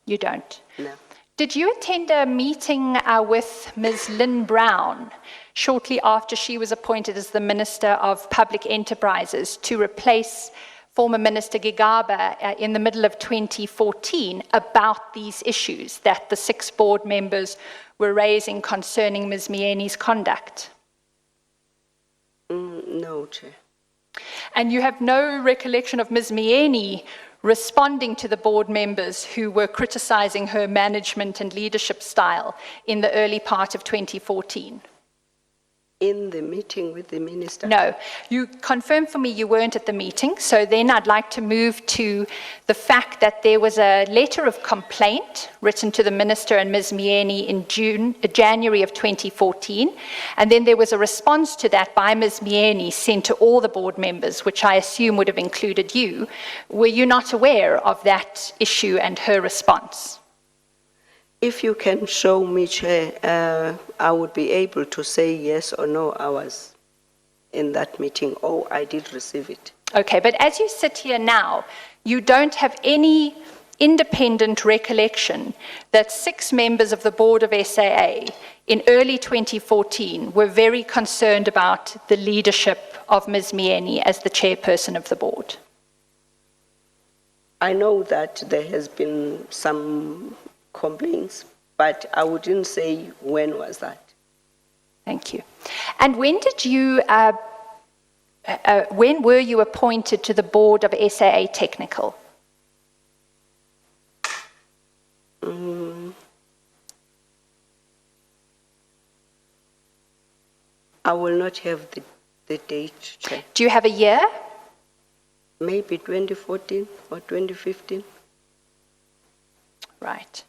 You don't? No. Did you attend a meeting with Ms. Lynn Brown shortly after she was appointed as the Minister of Public Enterprises to replace former Minister Gigaba in the middle of 2014 about these issues that the 6 board members were raising concerning Ms. Mieni's conduct? No, Chair. And you have no recollection of Ms. Mieni responding to the board members who were criticizing her management and leadership style in the early part of 2014? In the meeting with the minister? No. You confirmed for me you weren't at the meeting, so then I'd like to move to the fact that there was a letter of complaint written to the minister and Ms. Mieni in January of 2014, and then there was a response to that by Ms. Mieni sent to all the board members, which I assume would have included you. Were you not aware of that issue and her response? If you can show me, Chair, I would be able to say yes or no, I was in that meeting, or I did receive it. Okay, but as you sit here now, you don't have any independent recollection that 6 members of the board of SAA in early 2014 were very concerned about the leadership of Ms. Mieni as the chairperson of the board? I know that there has been some complaints, but I wouldn't say when was that. Thank you. And when did you, when were you appointed to the board of SAA Technical? I will not have the date, Chair. Do you have a year? Maybe 2014 or 2015. Right.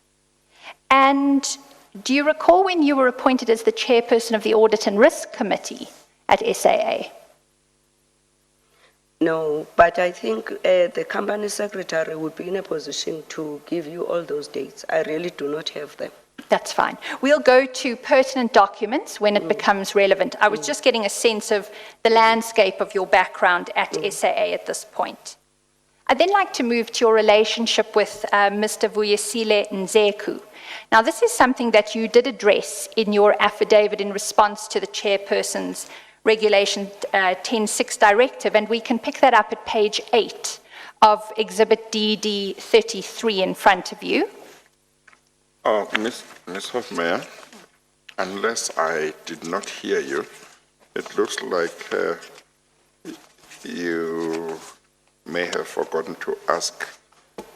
And do you recall when you were appointed as the chairperson of the Audit and Risk Committee at SAA? No, but I think the company secretary would be in a position to give you all those dates. I really do not have them. That's fine. We'll go to pertinent documents when it becomes relevant. I was just getting a sense of the landscape of your background at SAA at this point. I'd then like to move to your relationship with Mr. Vuyisile Nzeku. Now, this is something that you did address in your affidavit in response to the chairperson's Regulation 10.6 directive, and we can pick that up at page 8 of Exhibit DD 33 in front of you. Oh, Ms. Hofmeyer, unless I did not hear you, it looks like you may have forgotten to ask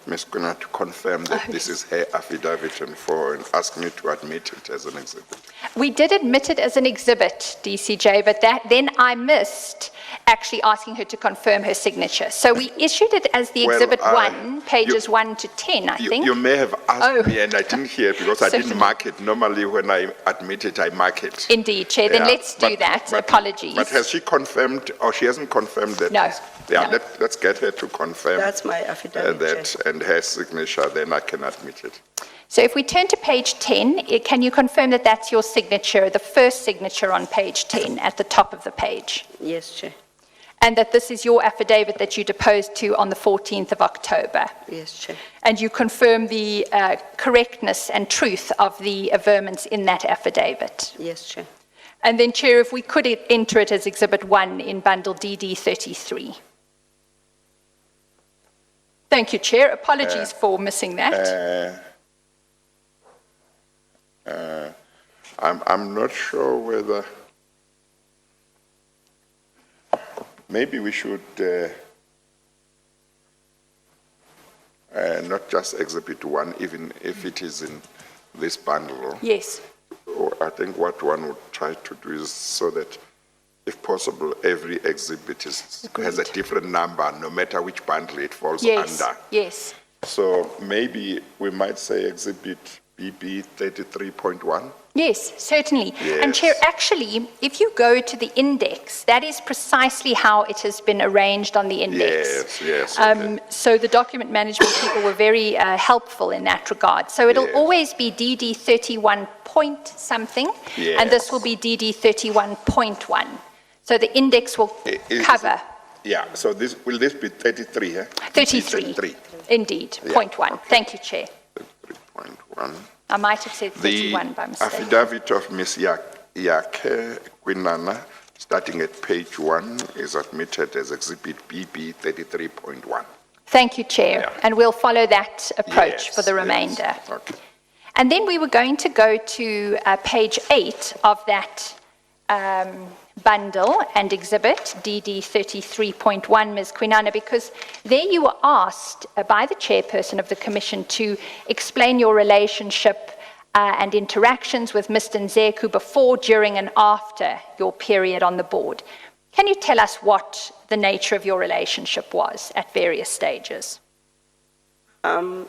Ms. Kwinana to confirm that this is her affidavit and ask me to admit it as an exhibit. We did admit it as an exhibit, DCJ, but then I missed actually asking her to confirm her signature. So we issued it as the Well, Exhibit 1, pages 1 to 10, I think. You may have asked Oh. me and I didn't hear because I Certainly. didn't mark it. Normally when I admit it, I mark it. Indeed, Chair. Then Yeah, let's do but- that. but- Apologies. But has she confirmed, or she hasn't confirmed that? No, Yeah, no. let's get her to confirm That's my affidavit, that Chair. and her signature, then I can admit it. So if we turn to page 10, can you confirm that that's your signature, the first signature on page 10 at the top of the page? Yes, Chair. And that this is your affidavit that you deposed to on the 14th of October? Yes, Chair. And you confirm the correctness and truth of the averments in that affidavit? Yes, Chair. And then, Chair, if we could enter it as Exhibit 1 in Bundle DD 33. Thank you, Chair. Apologies for missing that. I'm not sure whether, maybe we should not just Exhibit 1, even if it is in this bundle. Yes. Or I think what one would try to do is so that, if possible, every exhibit has a different number, no matter which bundle it falls Yes. under. Yes. So maybe we might say Exhibit BB 33.1. Yes, certainly. And Yes. Chair, actually, if you go to the index, that is precisely how it has been arranged on the index. Yes, okay. So the document management people were very helpful in that regard. So it'll Yes. always be DD 31 point something, and this will be DD 31.1. So the index will cover Yeah, so will this be 33, eh? 33. 33. Indeed, Yeah, point 1. okay. Thank you, Chair. 33.1. I might have said The 31 by mistake. affidavit of Ms. Yakhe Kwinana, starting at page 1, is admitted as Exhibit BB 33.1. Thank you, Chair. Yeah. And we'll follow that approach Yes, for the yes. remainder. Okay. And then we were going to go to page 8 of that bundle and exhibit, DD 33.1, Ms. Kwinana, because there you were asked by the chairperson of the commission to explain your relationship and interactions with Mr. Nzeku before, during, and after your period on the board. Can you tell us what the nature of your relationship was at various stages?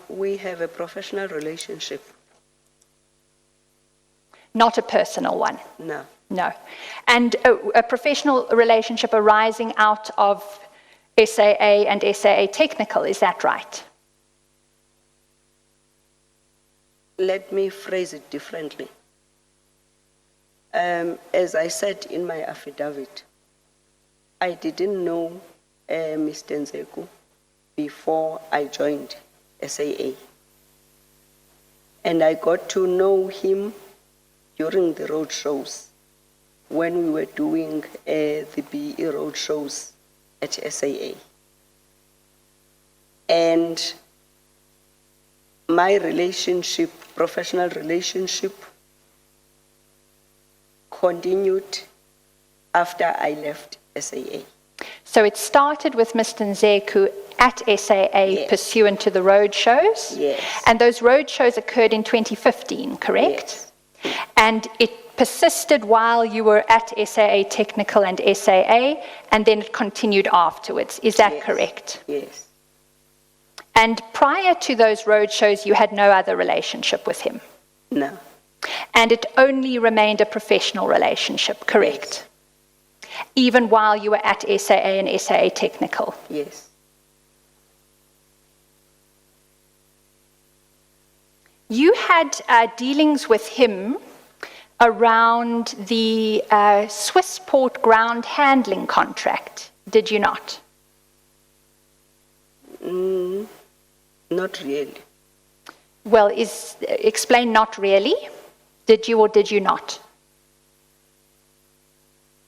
We have a professional relationship. Not a personal one? No. No. And a professional relationship arising out of SAA and SAA Technical, is that right? Let me phrase it differently. As I said in my affidavit, I didn't know Mr. Nzeku before I joined SAA. And I got to know him during the road shows when we were doing the BE road shows at SAA. And my relationship, professional relationship, continued after I left SAA. So it started with Mr. Nzeku at SAA Yes. pursuant to the road shows? Yes. And those road shows occurred in 2015, correct? Yes. And it persisted while you were at SAA Technical and SAA, and then it continued afterwards. Is that Yes. correct? Yes. And prior to those road shows, you had no other relationship with him? No. And it only remained a professional relationship, correct? Even while you were at SAA and SAA Technical? Yes. You had dealings with him around the Swissport ground handling contract, did you not? Not really. Well, explain not really. Did you or did you not?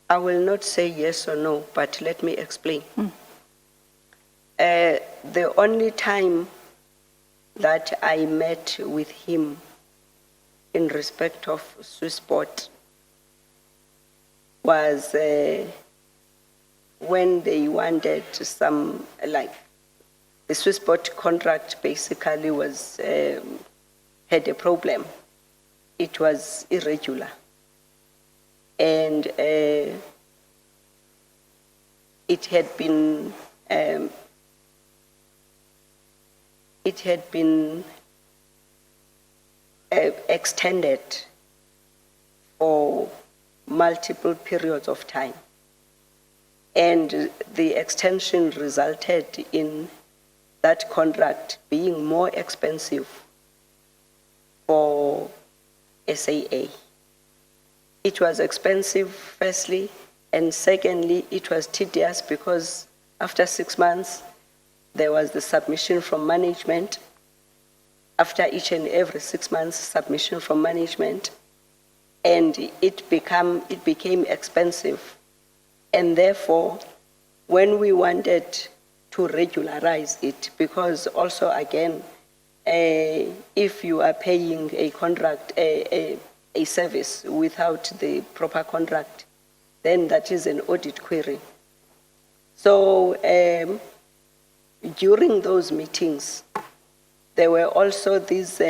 I will not say yes or no, but let me explain. The only time that I met with him in respect of Swissport was when they wanted some, like, the Swissport contract basically was, had a problem. It was irregular. And it had been extended for multiple periods of time. And the extension resulted in that contract being more expensive for SAA. It was expensive, firstly, and secondly, it was tedious because after 6 months, there was the submission from management. After each and every 6 months, submission from management, and it became expensive. And therefore, when we wanted to regularize it, because also again, if you are paying a contract, a service without the proper contract, then that is an audit query. So during those meetings, there were also these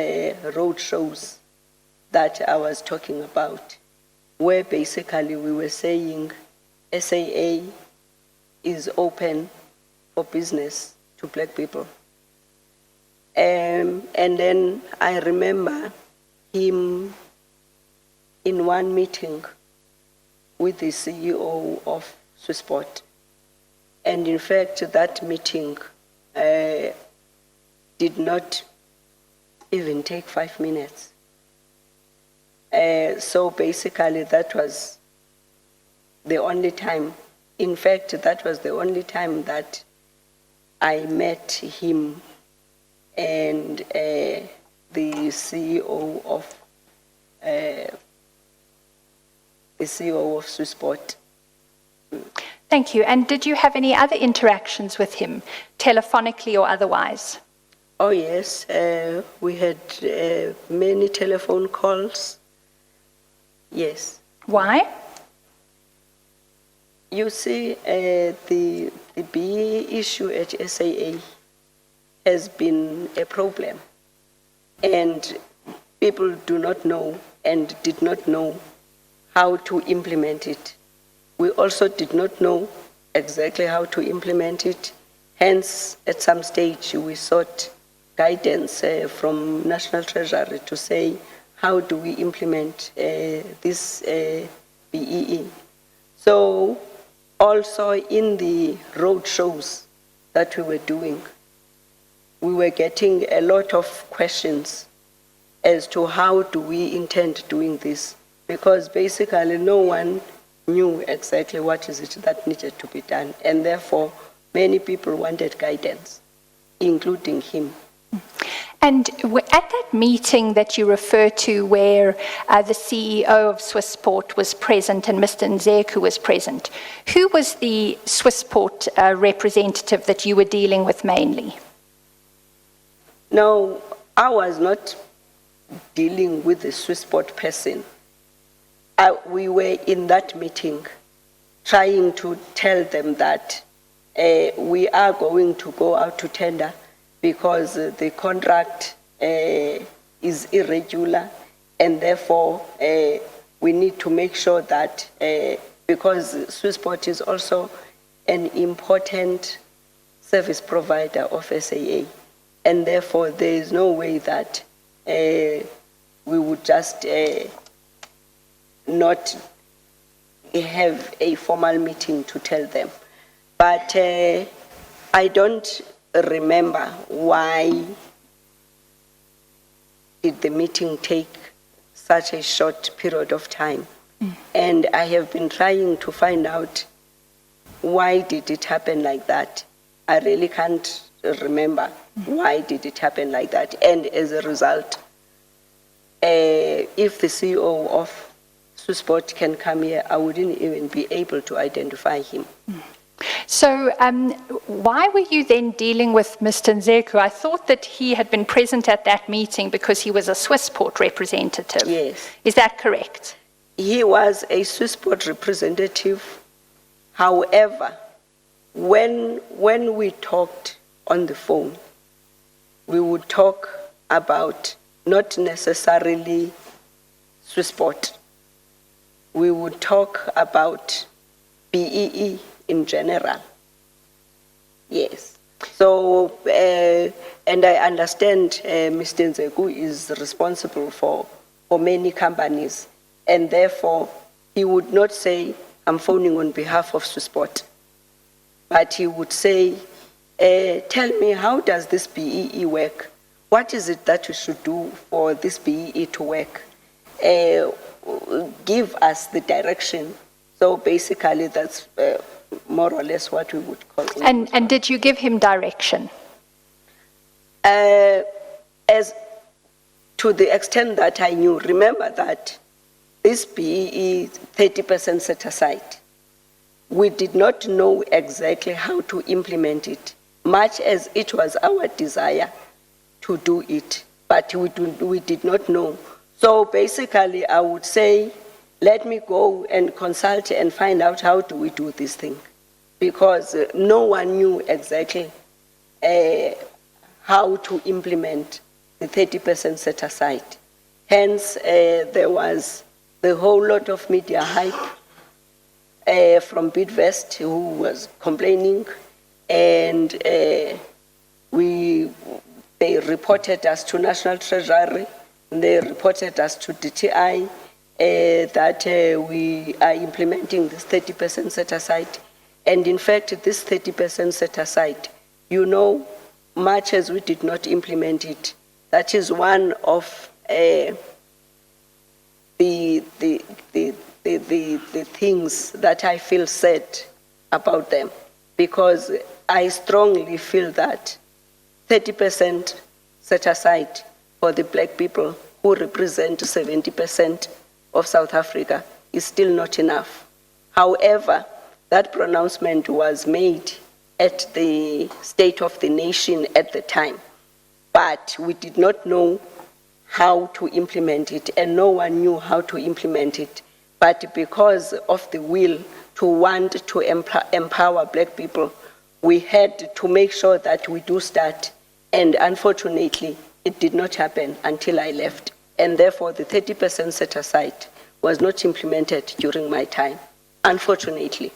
road shows that I was talking about, where basically we were saying SAA is open for business to black people. And then I remember him in one meeting with the CEO of Swissport. And in fact, that meeting did not even take 5 minutes. So basically, that was the only time, in fact, that was the only time that I met him and the CEO of Swissport. Thank you. And did you have any other interactions with him, telephonically or otherwise? Oh yes, we had many telephone calls. Yes. Why? You see, the BE issue at SAA has been a problem, and people do not know and did not know how to implement it. We also did not know exactly how to implement it. Hence, at some stage, we sought guidance from National Treasury to say, how do we implement this BEE? So, also in the road shows that we were doing, we were getting a lot of questions as to how do we intend doing this, because basically no one knew exactly what is it that needed to be done, and therefore many people wanted guidance, including him. And at that meeting that you refer to where the CEO of Swissport was present and Mr. Nzeku was present, who was the Swissport representative that you were dealing with mainly? No, I was not dealing with the Swissport person. We were in that meeting trying to tell them that we are going to go out to tender because the contract is irregular, and therefore we need to make sure that, because Swissport is also an important service provider of SAA, and therefore there is no way that we would just not have a formal meeting to tell them. But I don't remember why did the meeting take such a short period of time. And I have been trying to find out why did it happen like that. I really can't remember why did it happen like that. And as a result, if the CEO of Swissport can come here, I wouldn't even be able to identify him. So why were you then dealing with Mr. Nzeku? I thought that he had been present at that meeting because he was a Swissport representative. Yes. Is that correct? He was a Swissport representative. However, when we talked on the phone, we would talk about not necessarily Swissport. We would talk about BEE in general. Yes. So, and I understand Mr. Nzeku is responsible for many companies, and therefore he would not say, I'm phoning on behalf of Swissport, but he would say, tell me, how does this BEE work? What is it that we should do for this BEE to work? Give us the direction. So basically that's more or less what we would call it. And did you give him direction? As to the extent that I knew, remember that this BEE 30% set aside, we did not know exactly how to implement it, much as it was our desire to do it, but we did not know. So basically I would say, let me go and consult and find out how do we do this thing, because no one knew exactly how to implement the 30% set aside. Hence, there was the whole lot of media hype from Bidvest, who was complaining, and they reported us to National Treasury, and they reported us to DTI that we are implementing this 30% set aside. And in fact, this 30% set aside, you know, much as we did not implement it, that is one of the things that I feel sad about them, because I strongly feel that 30% set aside for the black people who represent 70% of South Africa is still not enough. However, that pronouncement was made at the State of the Nation at the time, but we did not know how to implement it, and no one knew how to implement it. But because of the will to want to empower black people, we had to make sure that we do start, and unfortunately, it did not happen until I left. And therefore, the 30% set aside was not implemented during my time, unfortunately.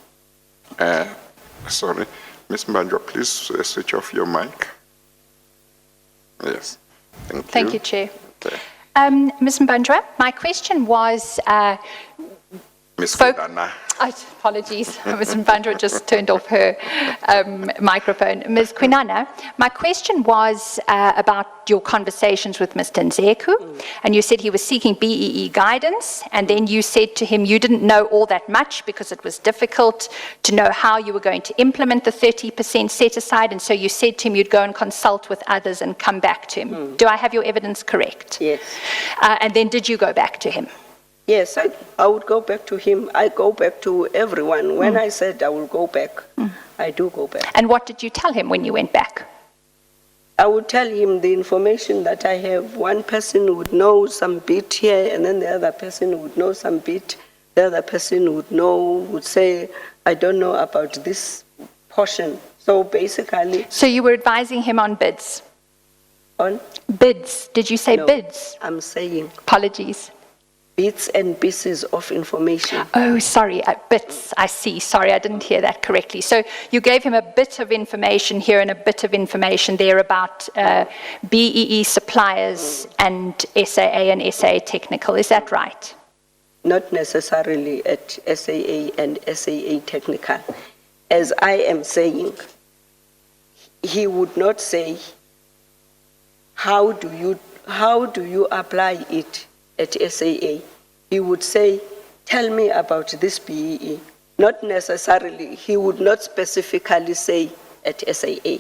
Sorry, Ms. Mbanjwa, please switch off your mic. Yes, thank you. Thank you, Chair. Okay. Ms. Mbanjwa, my question was... Ms. Kwinana. Apologies, Ms. Mbanjwa just turned off her microphone. Ms. Kwinana, my question was about your conversations with Mr. Nzeku, and you said he was seeking BEE guidance, and then you said to him you didn't know all that much because it was difficult to know how you were going to implement the 30% set aside, and so you said to him you'd go and consult with others and come back to him. Do I have your evidence correct? Yes. And then did you go back to him? Yes, I would go back to him. I go back to everyone. When I said I will go back, I do go back. And what did you tell him when you went back? I would tell him the information that I have. One person would know some bit here, and then the other person would know some bit. The other person would say, I don't know about this portion. So basically... So you were advising him on bids? On? Bids. Did you say No, bids? I'm saying... Apologies. Bits and pieces of information. Oh, sorry, bits, I see. Sorry, I didn't hear that correctly. So you gave him a bit of information here and a bit of information there about BEE suppliers and SAA and SAA Technical. Is that right? Not necessarily at SAA and SAA Technical. As I am saying, he would not say, how do you apply it at SAA? He would say, tell me about this BEE. Not necessarily, he would not specifically say at SAA.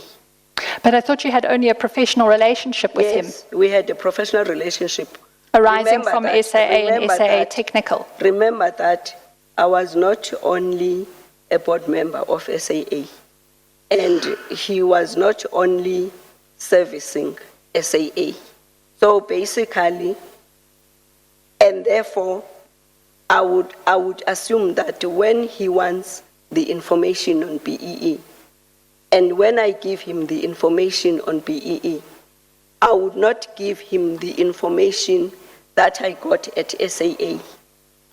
But I thought you had only a professional relationship with him, Yes, we had a professional relationship. arising Remember from that- SAA and remember SAA that- Technical. Remember that I was not only a board member of SAA, and he was not only servicing SAA. So basically, and therefore, I would assume that when he wants the information on BEE, and when I give him the information on BEE, I would not give him the information that I got at SAA.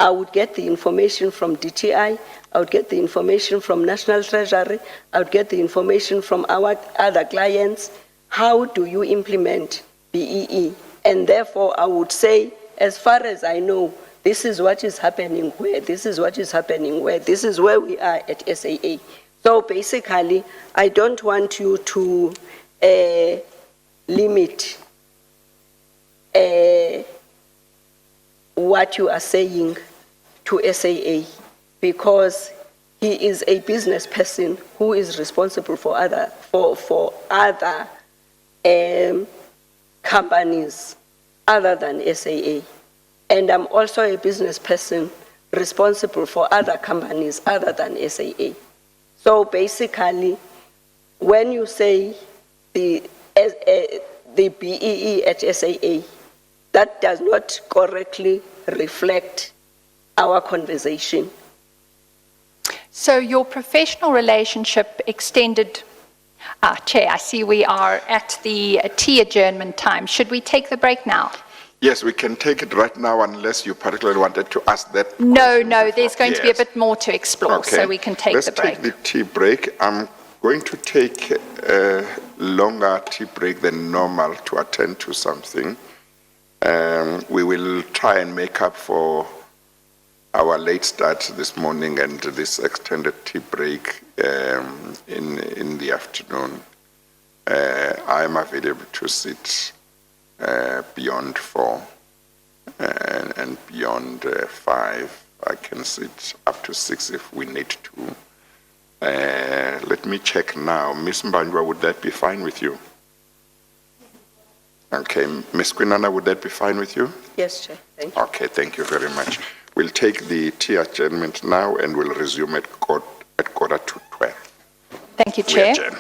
I would get the information from DTI, I would get the information from National Treasury, I would get the information from our other clients. How do you implement BEE? And therefore, I would say, as far as I know, this is what is happening where, this is what is happening where, this is where we are at SAA. So basically, I don't want you to limit what you are saying to SAA, because he is a business person who is responsible for other companies other than SAA. And I'm also a business person responsible for other companies other than SAA. So basically, when you say the BEE at SAA, that does not correctly reflect our conversation. So your professional relationship extended, Chair, I see we are at the tea adjournment time. Should we take the break now? Yes, we can take it right now unless you particularly wanted to ask that. No, question no, before. there's going to be a Yes. bit more to explore, so we can take the break. Let's take the tea break. I'm going to take a longer tea break than normal to attend to something. We will try and make up for our late start this morning and this extended tea break in the afternoon. I'm available to sit beyond 4 and beyond 5. I can sit up to 6 if we need to. Let me check now. Ms. Mbanjwa, would that be fine with you? Okay, Ms. Kwinana, would that be fine with you? Yes, Chair. Thank you. Okay, thank you very much. We'll take the tea adjournment now and we'll resume at quarter to 12. Thank you, We Chair. adjourn.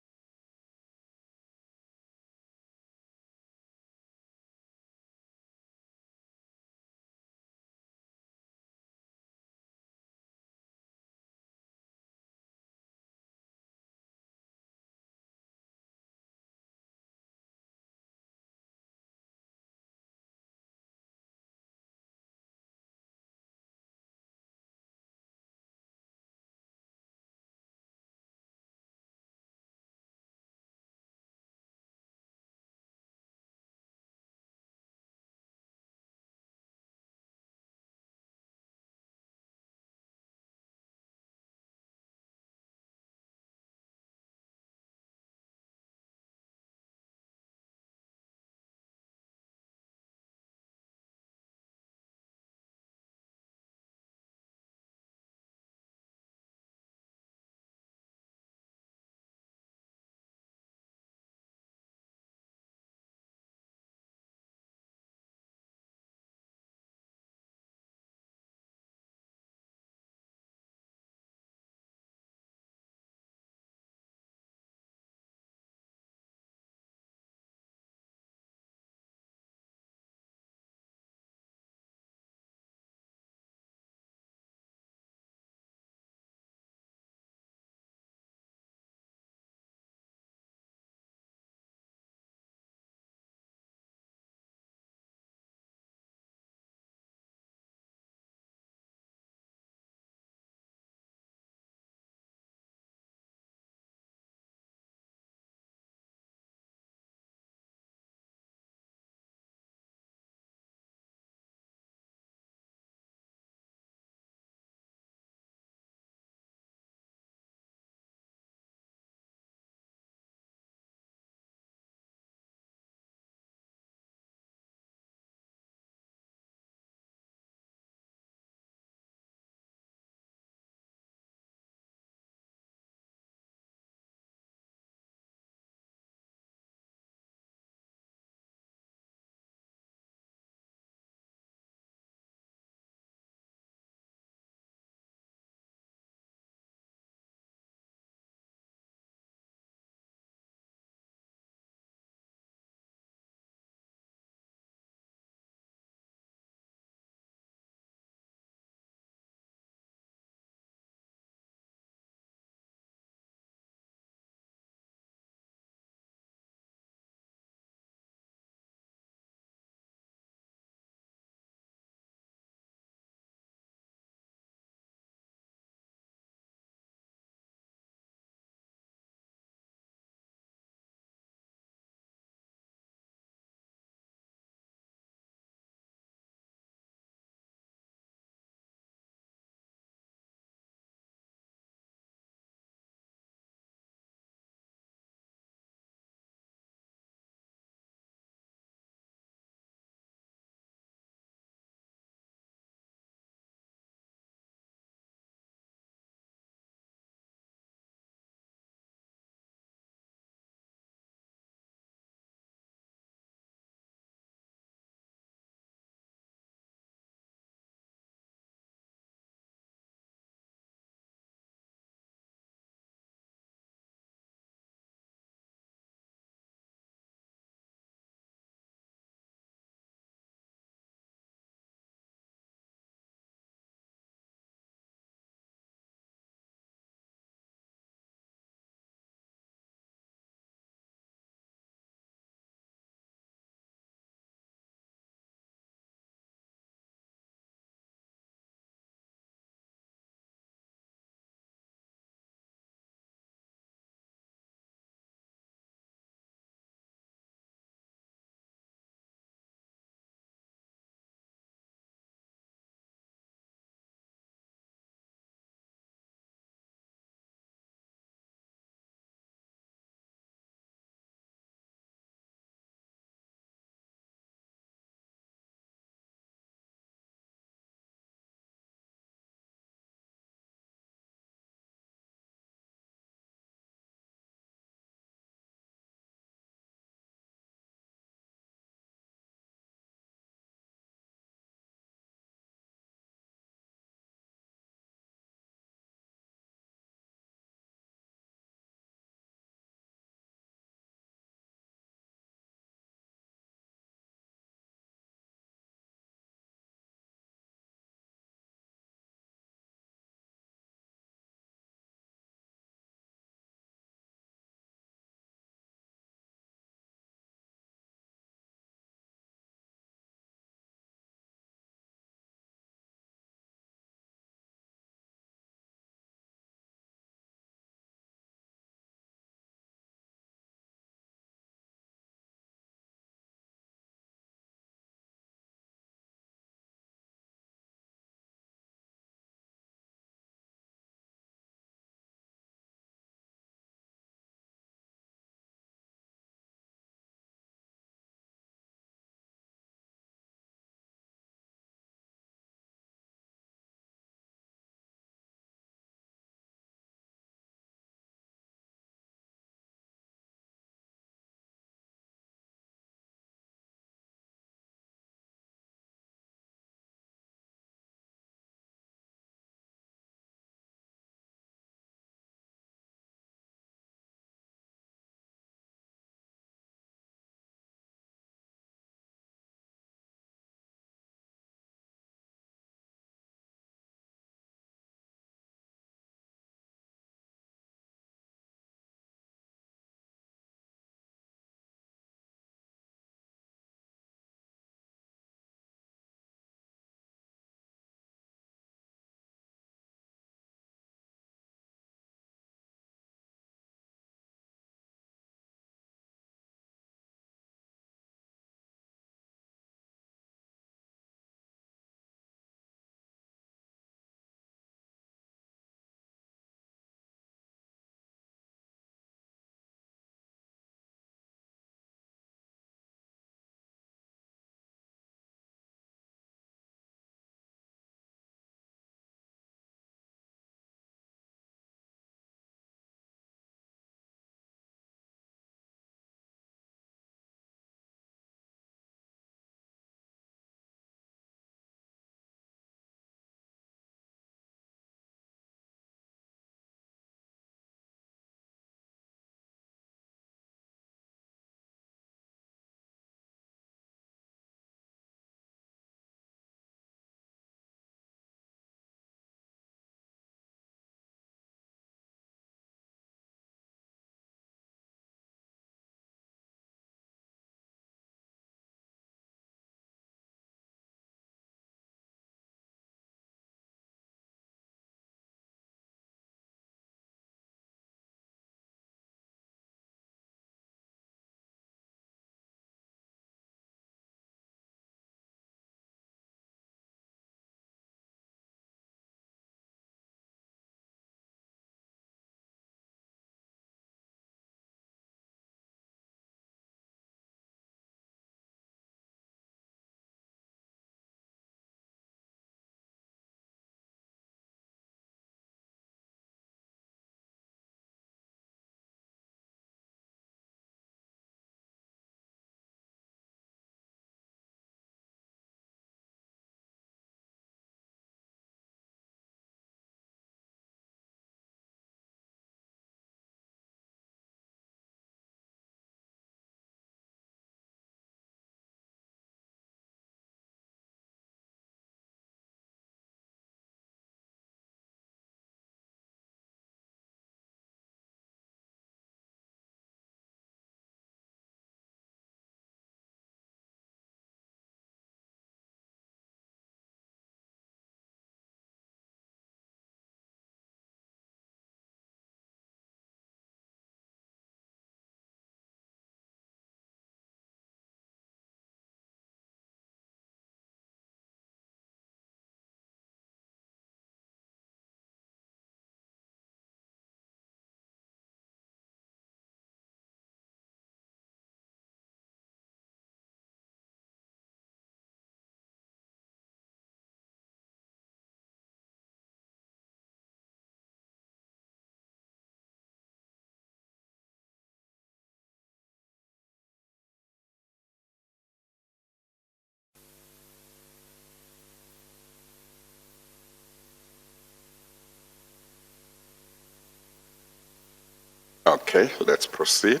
Okay, let's proceed.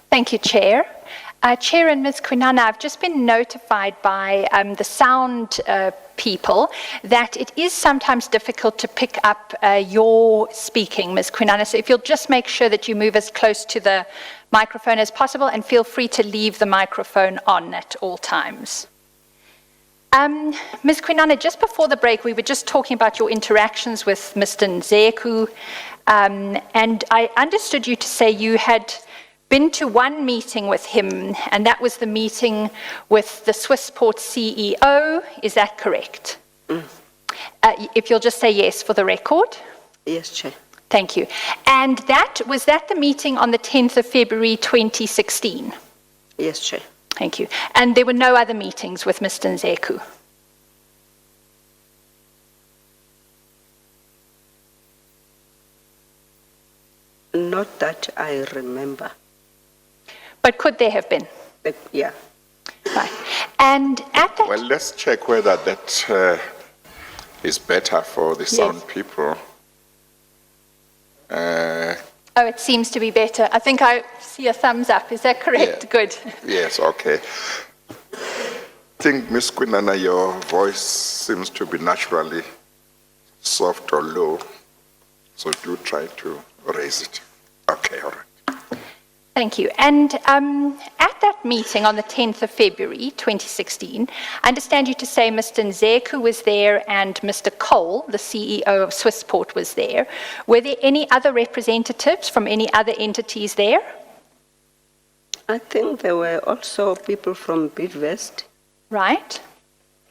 Thank you, Chair. Chair and Ms. Kwinana, I've just been notified by the sound people that it is sometimes difficult to pick up your speaking, Ms. Kwinana. So if you'll just make sure that you move as close to the microphone as possible, and feel free to leave the microphone on at all times. Ms. Kwinana, just before the break, we were just talking about your interactions with Mr. Nzeku, and I understood you to say you had been to one meeting with him, and that was the meeting with the Swissport CEO. Is that correct? If you'll just say yes for the record. Yes, Chair. Thank you. And was that the meeting on the 10th of February 2016? Yes, Chair. Thank you. And there were no other meetings with Mr. Nzeku? Not that I remember. But could there have been? Yeah. Right. And at that... Well, let's check whether that is better for the sound people. Oh, it seems to be better. I think I see a thumbs up. Is that correct? Yeah. Good. Yes, okay. I think, Ms. Kwinana, your voice seems to be naturally soft or low, so do try to raise it. Okay, all right. Thank you. And at that meeting on the 10th of February 2016, I understand you to say Mr. Nzeku was there and Mr. Cole, the CEO of Swissport, was there. Were there any other representatives from any other entities there? I think there were also people from Bidvest. Right.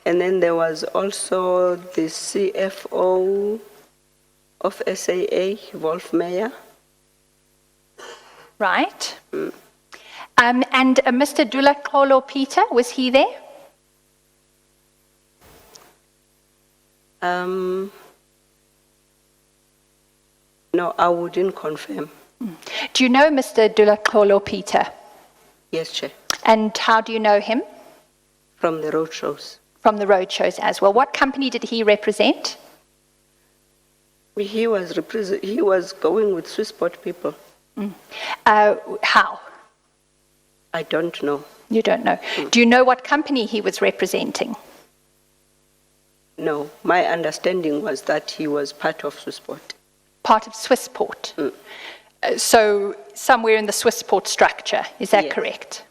And then there was also the CFO of SAA, Wolf Meyer. Right. And Mr. Dulaxolo Peter, was he there? No, I wouldn't confirm. Do you know Mr. Dulaxolo Peter? Yes, Chair. And how do you know him? From the road shows. From the road shows as well. What company did he represent? He was going with Swissport people. How? I don't know. You don't know. Do you know what company he was representing? No, my understanding was that he was part of Swissport. Part of Swissport. So somewhere in the Swissport structure, is that Yes. correct?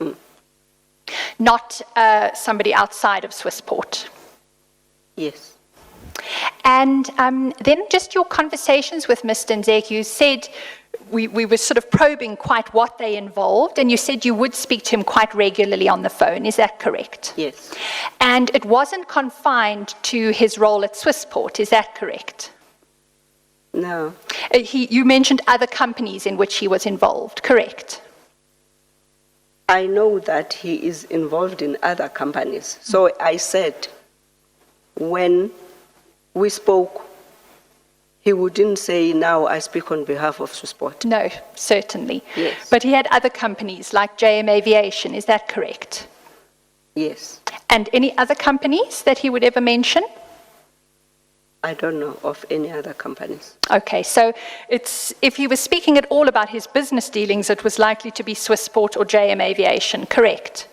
Not somebody outside of Swissport. Yes. And then just your conversations with Mr. Nzeku, you said we were sort of probing quite what they involved, and you said you would speak to him quite regularly on the phone. Is that correct? Yes. And it wasn't confined to his role at Swissport. Is that correct? No. You mentioned other companies in which he was involved, correct? I know that he is involved in other companies. So I said, when we spoke, he wouldn't say, now I speak on behalf of Swissport. No, certainly. Yes. But he had other companies like JM Aviation, is that correct? Yes. And any other companies that he would ever mention? I don't know of any other companies. Okay, so if he was speaking at all about his business dealings, it was likely to be Swissport or JM Aviation, correct?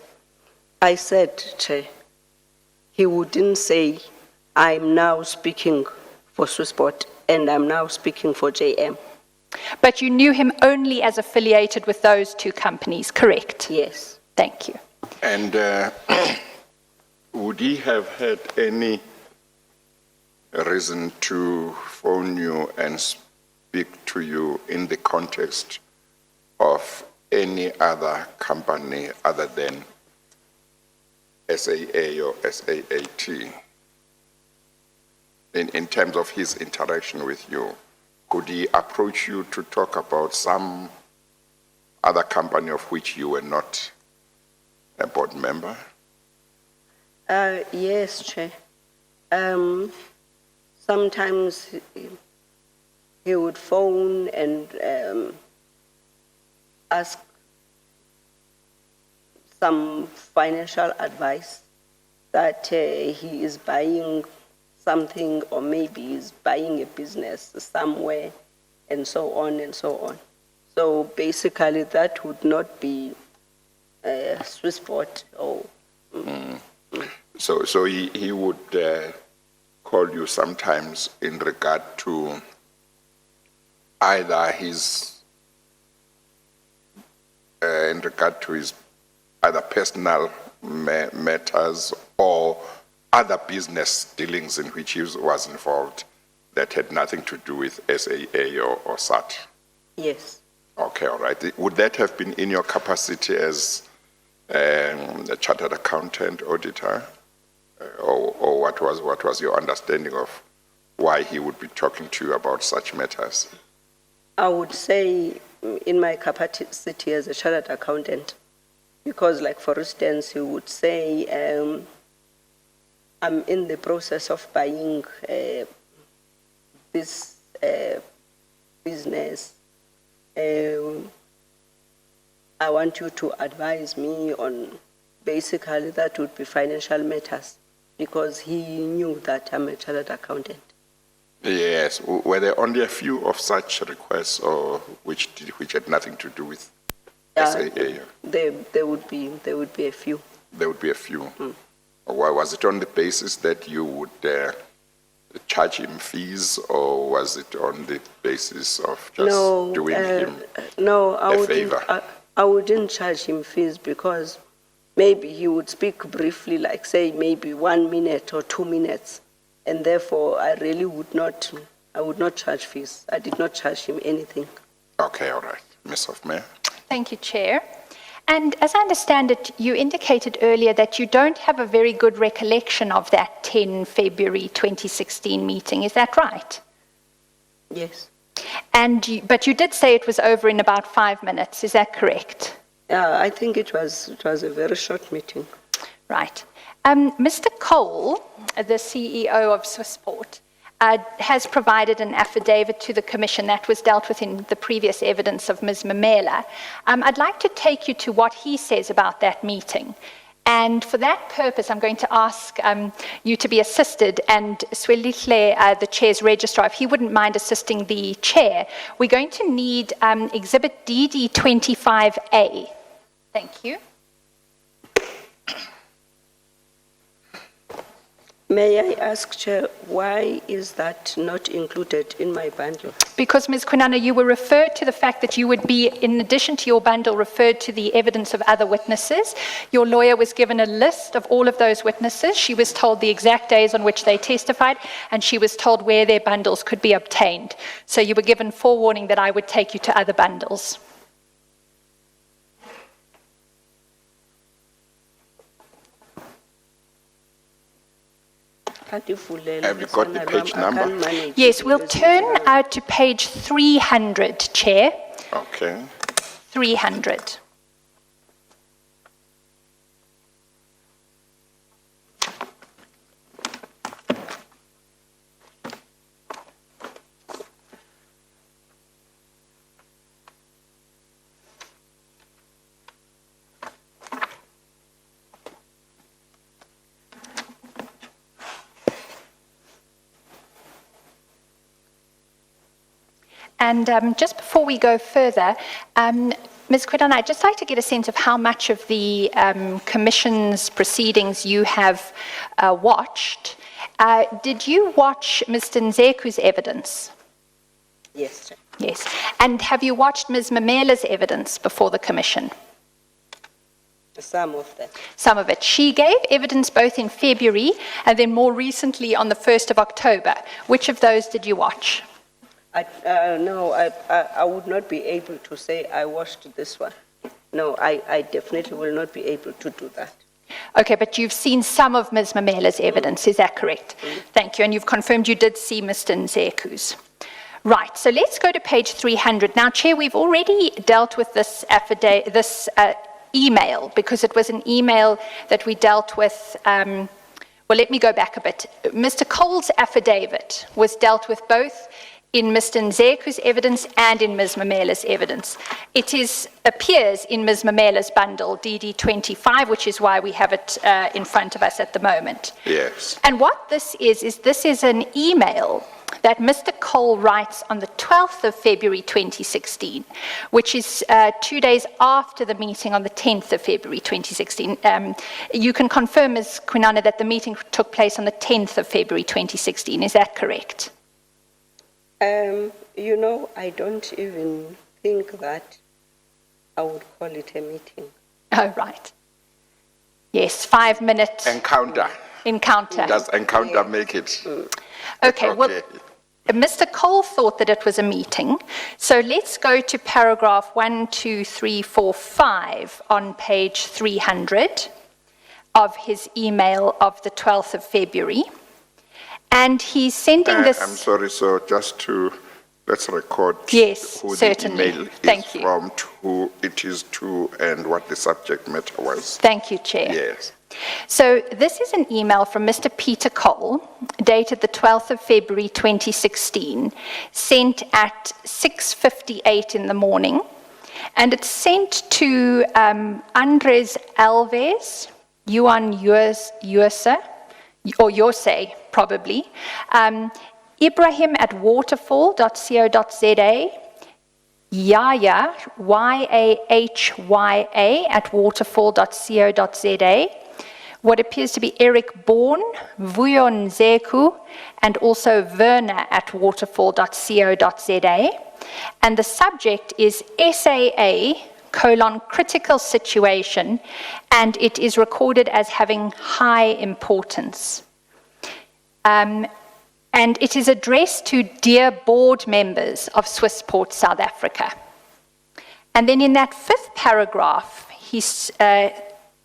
I said, Chair, he wouldn't say, I'm now speaking for Swissport and I'm now speaking for JM. But you knew him only as affiliated with those two companies, correct? Yes. Thank you. And would he have had any reason to phone you and speak to you in the context of any other company other than SAA or SAAT? In terms of his interaction with you, could he approach you to talk about some other company of which you were not a board member? Yes, Chair. Sometimes he would phone and ask some financial advice that he is buying something or maybe he's buying a business somewhere and so on and so on. So basically, that would not be Swissport or So he would call you sometimes in regard to either his either personal matters or other business dealings in which he was involved that had nothing to do with SAA or SAAT. yes. Okay, all right. Would that have been in your capacity as a chartered accountant, auditor, or what was your understanding of why he would be talking to you about such matters? I would say in my capacity as a chartered accountant, because like for instance, he would say, I'm in the process of buying this business. I want you to advise me on, basically that would be financial matters, because he knew that I'm a chartered accountant. Yes. Were there only a few of such requests, or which had nothing to do with SAA? There would be a few. There would be a few. Or was it on the basis that you would charge him fees, or was it on the basis of just doing him a favor? I wouldn't charge him fees, because maybe he would speak briefly, like say maybe 1 minute or 2 minutes, and therefore I really would not charge fees. I did not charge him anything. Okay, all right. Ms. Hofmeyer. Thank you, Chair. And as I understand it, you indicated earlier that you don't have a very good recollection of that 10 February 2016 meeting. Is that right? Yes. But you did say it was over in about 5 minutes. Is that correct? I think it was a very short meeting. Right. Mr. Cole, the CEO of Swissport, has provided an affidavit to the Commission that was dealt with in the previous evidence of Ms. Mamela. I'd like to take you to what he says about that meeting. And for that purpose, I'm going to ask you to be assisted, and Swelihle, the Chair's registrar, if he wouldn't mind assisting the Chair. We're going to need Exhibit DD25A. Thank you. May I ask, Chair, why is that not included in my bundle? Because, Ms. Kwinana, you were referred to the fact that you would be, in addition to your bundle, referred to the evidence of other witnesses. Your lawyer was given a list of all of those witnesses. She was told the exact days on which they testified, and she was told where their bundles could be obtained. So you were given forewarning that I would take you to other bundles. Have you got the page number? Yes, we'll turn out to page 300, Chair. Okay. 300. And just before we go further, Ms. Kwinana, I'd just like to get a sense of how much of the Commission's proceedings you have watched. Did you watch Mr. Nzeku's evidence? Yes, Chair. Yes. And have you watched Ms. Mamela's evidence before the Commission? Some of them. Some of it. She gave evidence both in February and then more recently on the 1st of October. Which of those did you watch? No, I would not be able to say I watched this one. No, I definitely will not be able to do that. Okay, but you've seen some of Ms. Mamela's evidence, is that correct? Thank you, and you've confirmed you did see Mr. Nzeku's. Right, so let's go to page 300. Now, Chair, we've already dealt with this affidavit, this email, because it was an email that we dealt with. Well, let me go back a bit. Mr. Cole's affidavit was dealt with both in Mr. Nzeku's evidence and in Ms. Mamela's evidence. It appears in Ms. Mamela's bundle, DD25, which is why we have it in front of us at the moment. Yes. And what this is this is an email that Mr. Cole writes on the 12th of February 2016, which is 2 days after the meeting on the 10th of February 2016. You can confirm, Ms. Kwinana, that the meeting took place on the 10th of February 2016. Is that correct? You know, I don't even think that I would call it a meeting. Oh, right. Yes, 5 minute Encounter. encounter. Does encounter make it? Okay, well, Mr. Cole thought that it was a meeting, so let's go to paragraph 1, 2, 3, 4, 5 on page 300 of his email of the 12th of February. And he's sending this... I'm sorry, so just to, let's record Yes, who certainly. the email Thank is you. from, who it is to, and what the subject matter was. Thank you, Chair. Yes. So this is an email from Mr. Peter Cole, dated the 12th of February 2016, sent at 6:58 in the morning, and it's sent to Andres Alves, Yuan Yursa, or Yose, probably, Ibrahim at waterfall.co.za, Yahya, Y-A-H-Y-A, at waterfall.co.za, what appears to be Eric Bourne, Vuyon Zeku, and also Werner at waterfall.co.za. And the subject is SAA, critical situation, and it is recorded as having high importance. And it is addressed to dear board members of Swissport South Africa. And then in that 5th paragraph, he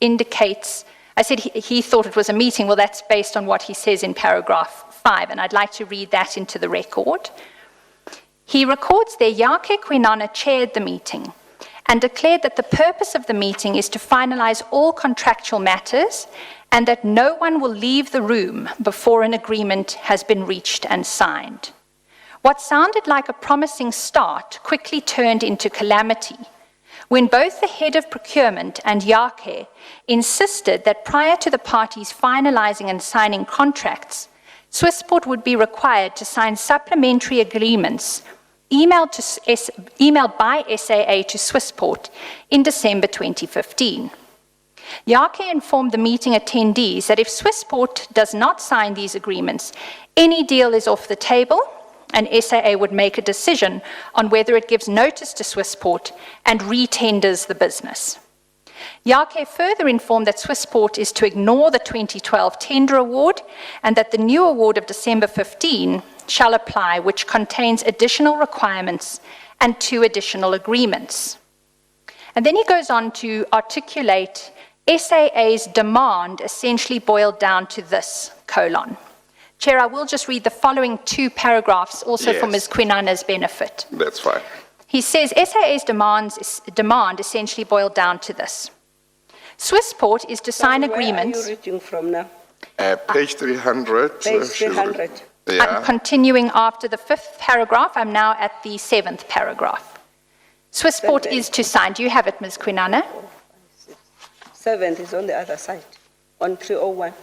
indicates, I said he thought it was a meeting. Well, that's based on what he says in paragraph 5, and I'd like to read that into the record. He records there, Yakhe Kwinana chaired the meeting and declared that the purpose of the meeting is to finalize all contractual matters and that no one will leave the room before an agreement has been reached and signed. What sounded like a promising start quickly turned into calamity when both the head of procurement and Yakhe insisted that prior to the parties finalizing and signing contracts, Swissport would be required to sign supplementary agreements emailed by SAA to Swissport in December 2015. Yakhe informed the meeting attendees that if Swissport does not sign these agreements, any deal is off the table, and SAA would make a decision on whether it gives notice to Swissport and retenders the business. Yakhe further informed that Swissport is to ignore the 2012 tender award and that the new award of December 15 shall apply, which contains additional requirements and 2 additional agreements. And then he goes on to articulate SAA's demand essentially boiled down to this, : Chair, I will just read the following 2 paragraphs also for Ms. Kwinana's benefit. That's fine. He says SAA's demand essentially boiled down to this. Swissport is to sign agreements. Where are you reading from now? Page 300. Page 300. Yeah. I'm continuing after the 5th paragraph. I'm now at the 7th paragraph. Swissport is to sign. Do you have it, Ms. Kwinana? 7th is on the other side, on 301.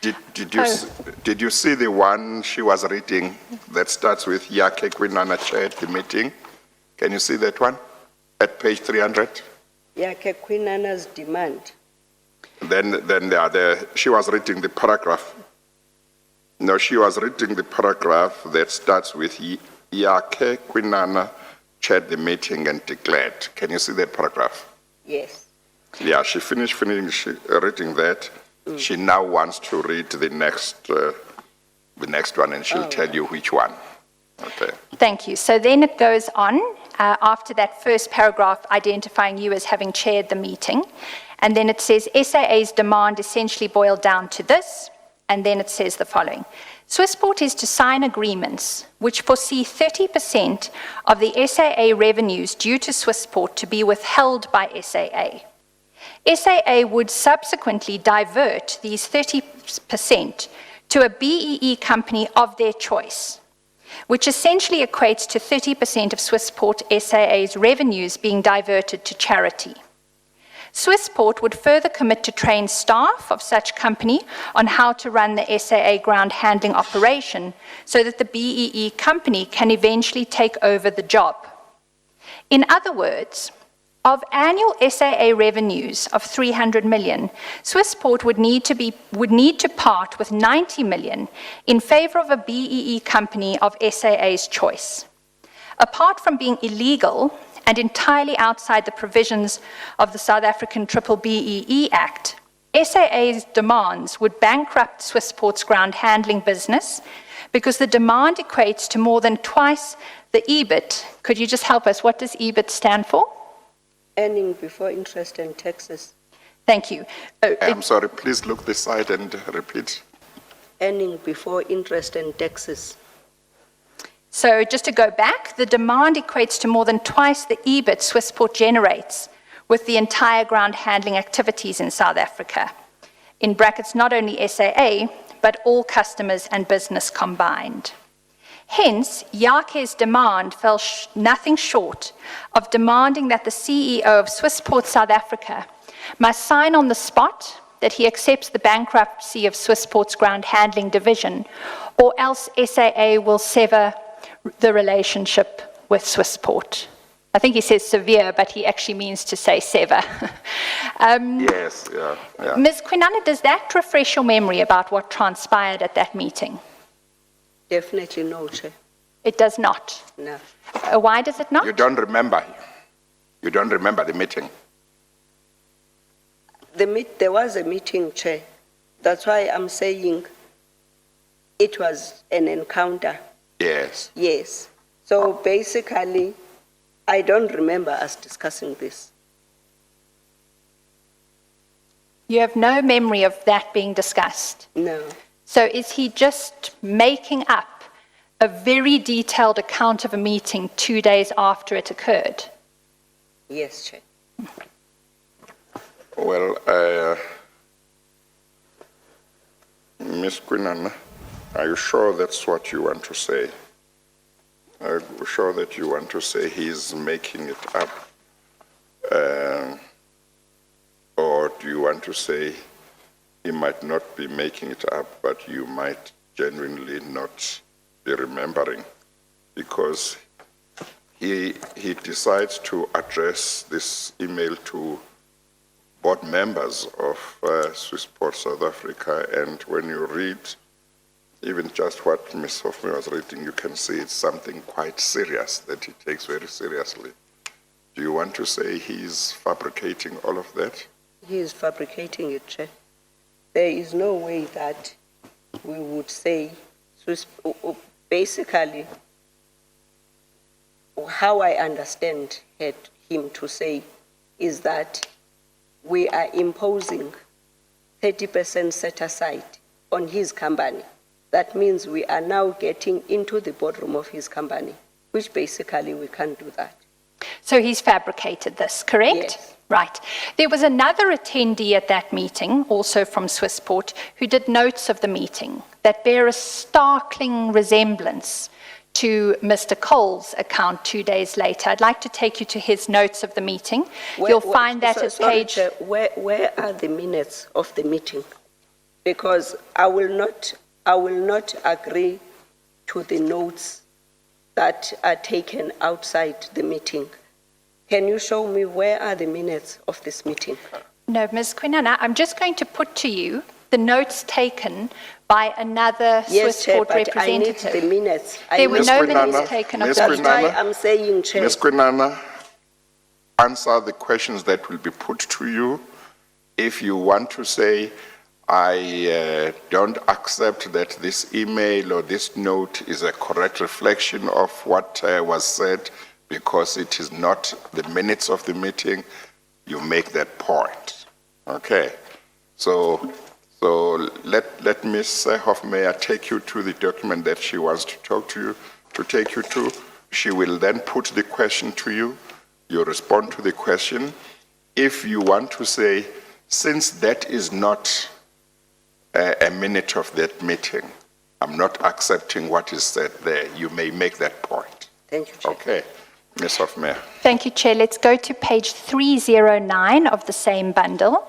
Did you see the one she was reading that starts with Yakhe Kwinana chaired the meeting? Can you see that one at page 300? Yakhe Kwinana's demand. Then she was reading the paragraph. No, she was reading the paragraph that starts with Yakhe Kwinana chaired the meeting and declared. Can you see that paragraph? Yes. Yeah, she finished reading that. She now wants to read the next one, and she'll tell you which one. Okay. Thank you. So then it goes on after that first paragraph identifying you as having chaired the meeting. And then it says SAA's demand essentially boiled down to this. And then it says the following. Swissport is to sign agreements which foresee 30% of the SAA revenues due to Swissport to be withheld by SAA. SAA would subsequently divert these 30% to a BEE company of their choice, which essentially equates to 30% of Swissport SAA's revenues being diverted to charity. Swissport would further commit to train staff of such company on how to run the SAA ground handling operation so that the BEE company can eventually take over the job. In other words, of annual SAA revenues of 300 million, Swissport would need to part with 90 million in favor of a BEE company of SAA's choice. Apart from being illegal and entirely outside the provisions of the South African BBEE Act, SAA's demands would bankrupt Swissport's ground handling business because the demand equates to more than twice the EBIT. Could you just help us? What does EBIT stand for? Earning before interest and taxes. Thank you. I'm sorry, please look this side and repeat. Earning before interest and taxes. So just to go back, the demand equates to more than twice the EBIT Swissport generates with the entire ground handling activities in South Africa. In brackets, not only SAA, but all customers and business combined. Hence, Yakhe's demand fell nothing short of demanding that the CEO of Swissport South Africa must sign on the spot that he accepts the bankruptcy of Swissport's ground handling division, or else SAA will sever the relationship with Swissport. I think he says severe, but he actually means to say sever. Yes, yeah. Ms. Kwinana, does that refresh your memory about what transpired at that meeting? Definitely no, Chair. It does not. No. Why does it not? You don't remember. You don't remember the meeting. There was a meeting, Chair. That's why I'm saying it was an encounter. Yes. Yes. So basically, I don't remember us discussing this. You have no memory of that being discussed? No. So is he just making up a very detailed account of a meeting 2 days after it occurred? Yes, Chair. Well, Ms. Kwinana, are you sure that's what you want to say? Are you sure that you want to say he's making it up? Or do you want to say he might not be making it up, but you might genuinely not be remembering? Because he decides to address this email to board members of Swissport South Africa, and when you read even just what Ms. Hoffman was reading, you can see it's something quite serious that he takes very seriously. Do you want to say he's fabricating all of that? He is fabricating it, Chair. There is no way that we would say, basically, how I understand him to say is that we are imposing 30% set aside on his company. That means we are now getting into the boardroom of his company, which basically we can't do that. So he's fabricated this, correct? Yes. Right. There was another attendee at that meeting, also from Swissport, who did notes of the meeting that bear a startling resemblance to Mr. Cole's account 2 days later. I'd like to take you to his notes of the meeting. You'll find that at page... Sorry, where are the minutes of the meeting? Because I will not agree to the notes that are taken outside the meeting. Can you show me where are the minutes of this meeting? No, Ms. Kwinana, I'm just going to put to you the notes taken by another Yes, Chair, Swissport but representative. I need the minutes. There were Ms. no Kwinana, minutes taken of Ms. that That's meeting. why I'm saying, Chair. Ms. Kwinana, answer the questions that will be put to you. If you want to say, I don't accept that this email or this note is a correct reflection of what was said because it is not the minutes of the meeting, you make that point. Okay. So let Ms. Hofmeyer take you to the document that she wants to take you to. She will then put the question to you. You respond to the question. If you want to say, since that is not a minute of that meeting, I'm not accepting what is said there, you may make that point. Thank you, Chair. Okay. Ms. Hofmeyer. Thank you, Chair. Let's go to page 309 of the same bundle.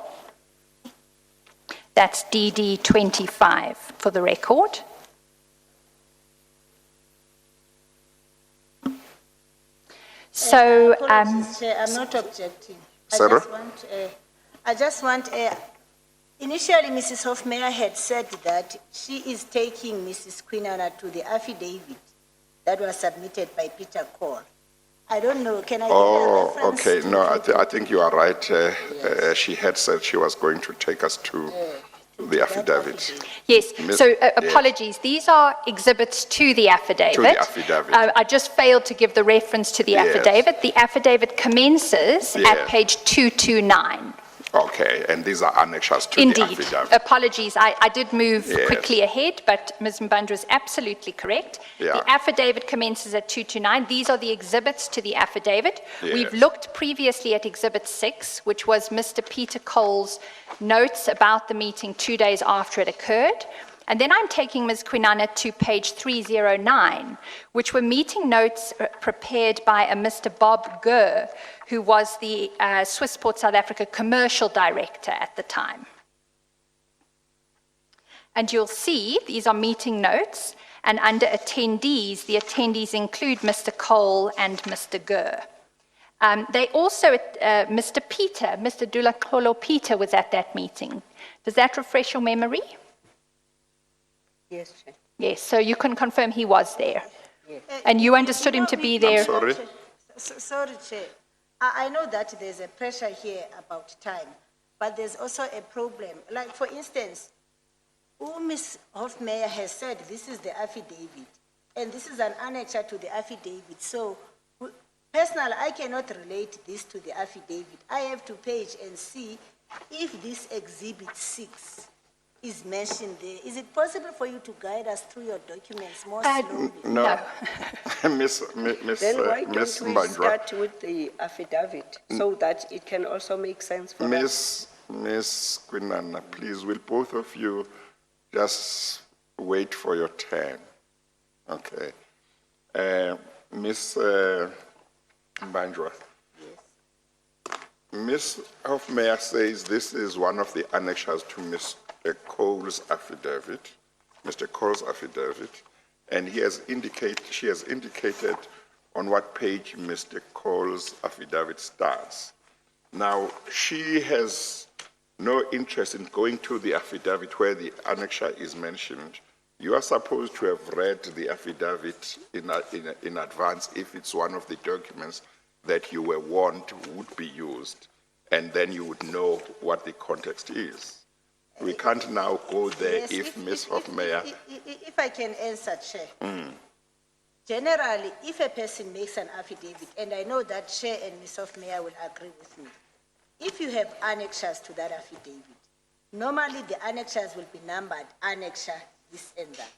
That's DD 25 for the record. So, Apologies, Chair, I'm not objecting. Sarah? I just want, initially Mrs. Hofmeyer had said that she is taking Mrs. Kwinana to the affidavit that was submitted by Peter Cole. I don't know, can I get a Oh, reference? okay. to- No, I think you are right. She had said she was going to take us to the affidavit. yes, Miss- so yes. apologies. These are exhibits to the affidavit. To the affidavit. I just failed to give the reference to the Yes. affidavit. The affidavit commences Yes. at page 229. Okay, and these are annexures to the Indeed. affidavit. Apologies, I did move Yes. quickly ahead, but Ms. Mbandra is absolutely correct. Yeah. The affidavit commences at 229. These are the exhibits to the affidavit. We've Yes. looked previously at Exhibit 6, which was Mr. Peter Cole's notes about the meeting 2 days after it occurred. And then I'm taking Ms. Kwinana to page 309, which were meeting notes prepared by a Mr. Bob Gurr, who was the Swissport South Africa commercial director at the time. And you'll see these are meeting notes, and under attendees, the attendees include Mr. Cole and Mr. Gurr. They also, Mr. Dulakholo Peter was at that meeting. Does that refresh your memory? Yes, Chair. Yes, so you can confirm he was there. Yes. And you understood him to be there? sorry? Sorry, Chair. I know that there's a pressure here about time, but there's also a problem. Like, for instance, Ms. Hofmeyer has said this is the affidavit, and this is an annexure to the affidavit. So, personally, I cannot relate this to the affidavit. I have to page and see if this Exhibit 6 is mentioned there. Is it possible for you to guide us through your documents more slowly? No. Miss Then why Miss don't we Mbandra. start with the affidavit so that it can also make sense for us? Miss Kwinana, please, will both of you just wait for your turn? Okay. Miss Mbandra. Ms. Hofmeyer says this is one of the annexures to Mr. Cole's affidavit, Mr. Cole's affidavit, and she has indicated on what page Mr. Cole's affidavit starts. Now, she has no interest in going to the affidavit where the annexure is mentioned. You are supposed to have read the affidavit in advance if it's one of the documents that you were warned would be used, and then you would know what the context is. We can't now go there Yes, if Ms. Hofmeyer... If I can answer, Chair. Generally, if a person makes an affidavit, and I know that Chair and Ms. Hofmeyer will agree with me, if you have annexures to that affidavit, normally the annexures will be numbered, annexure, this and that.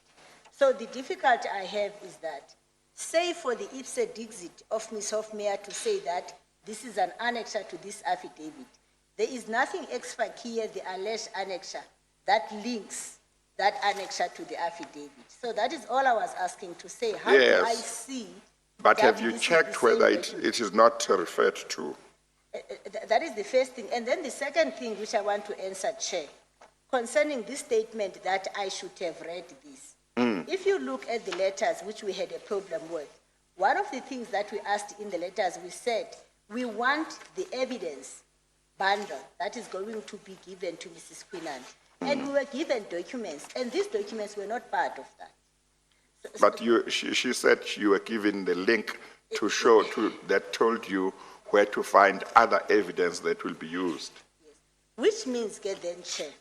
So the difficulty I have is that, say for the ipse dixit of Ms. Hofmeyer to say that this is an annexure to this affidavit, there is nothing extra here, the alleged annexure, that links that annexure to the affidavit. So that is all I was asking to say. How do I Yes. see? But that have you this is the checked same whether document? it is not referred to? That is the first thing. And then the second thing which I want to answer, Chair, concerning this statement that I should have read this. If you look at the letters which we had a problem with, one of the things that we asked in the letters, we said, we want the evidence bundle that is going to be given to Mrs. Kwinana. And we were given documents, and these documents were not part of that. But she said you were given the link to show that told you where to find other evidence that will be used. Which means, get then, Chair,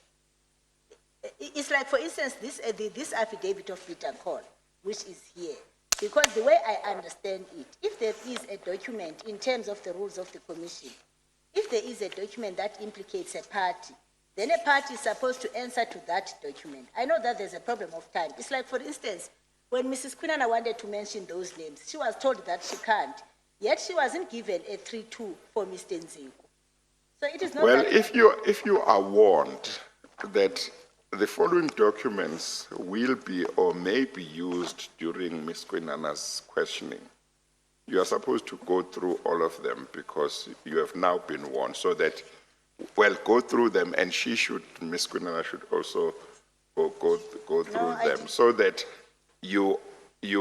it's like, for instance, this affidavit of Peter Cole, which is here. Because the way I understand it, if there is a document in terms of the rules of the commission, if there is a document that implicates a party, then a party is supposed to answer to that document. I know that there's a problem of time. It's like, for instance, when Mrs. Kwinana wanted to mention those names, she was told that she can't, yet she wasn't given a 3-2 for Mr. Nziku. So it is not Well, that- if you are warned that the following documents will be or may be used during Ms. Kwinana's questioning, you are supposed to go through all of them because you have now been warned, so that, well, go through them, and Ms. Kwinana should also go through I them, so that you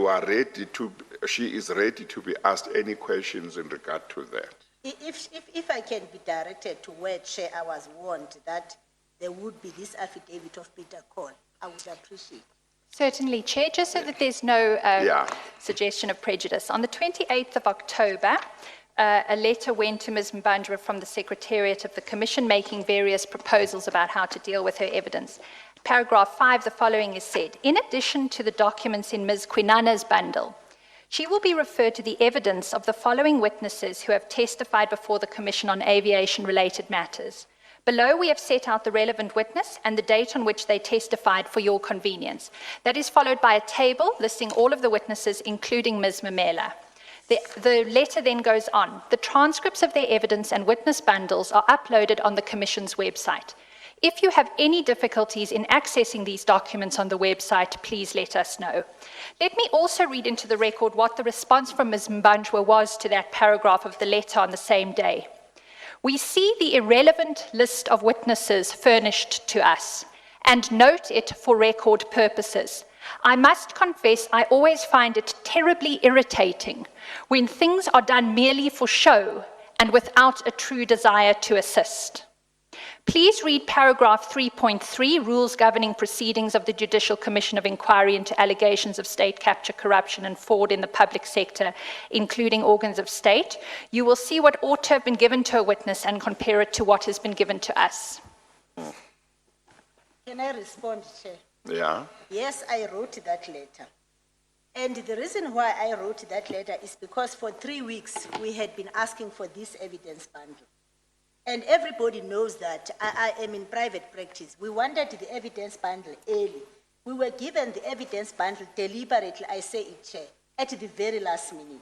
are ready to, she is ready to be asked any questions in regard to that. If I can be directed to where Chair, I was warned that there would be this affidavit of Peter Cole, I would appreciate. Certainly, Chair, just so that there's no suggestion of prejudice. On the 28th of October, a letter went to Ms. Mbanjwa from the Secretariat of the Commission making various proposals about how to deal with her evidence. Paragraph 5, the following is said: in addition to the documents in Ms. Kwinana's bundle, she will be referred to the evidence of the following witnesses who have testified before the Commission on aviation-related matters. Below, we have set out the relevant witness and the date on which they testified for your convenience. That is followed by a table listing all of the witnesses, including Ms. Mamela. The letter then goes on. The transcripts of their evidence and witness bundles are uploaded on the Commission's website. If you have any difficulties in accessing these documents on the website, please let us know. Let me also read into the record what the response from Ms. Mbanjwa was to that paragraph of the letter on the same day. We see the irrelevant list of witnesses furnished to us and note it for record purposes. I must confess I always find it terribly irritating when things are done merely for show and without a true desire to assist. Please read paragraph 3.3, Rules Governing Proceedings of the Judicial Commission of Inquiry into Allegations of State Capture, Corruption and Fraud in the Public Sector, including organs of state. You will see what ought to have been given to a witness and compare it to what has been given to us. Can I respond, Chair? Yeah? Yes, I wrote that letter. And the reason why I wrote that letter is because for 3 weeks we had been asking for this evidence bundle. And everybody knows that I am in private practice. We wanted the evidence bundle early. We were given the evidence bundle deliberately, I say it, Chair, at the very last minute.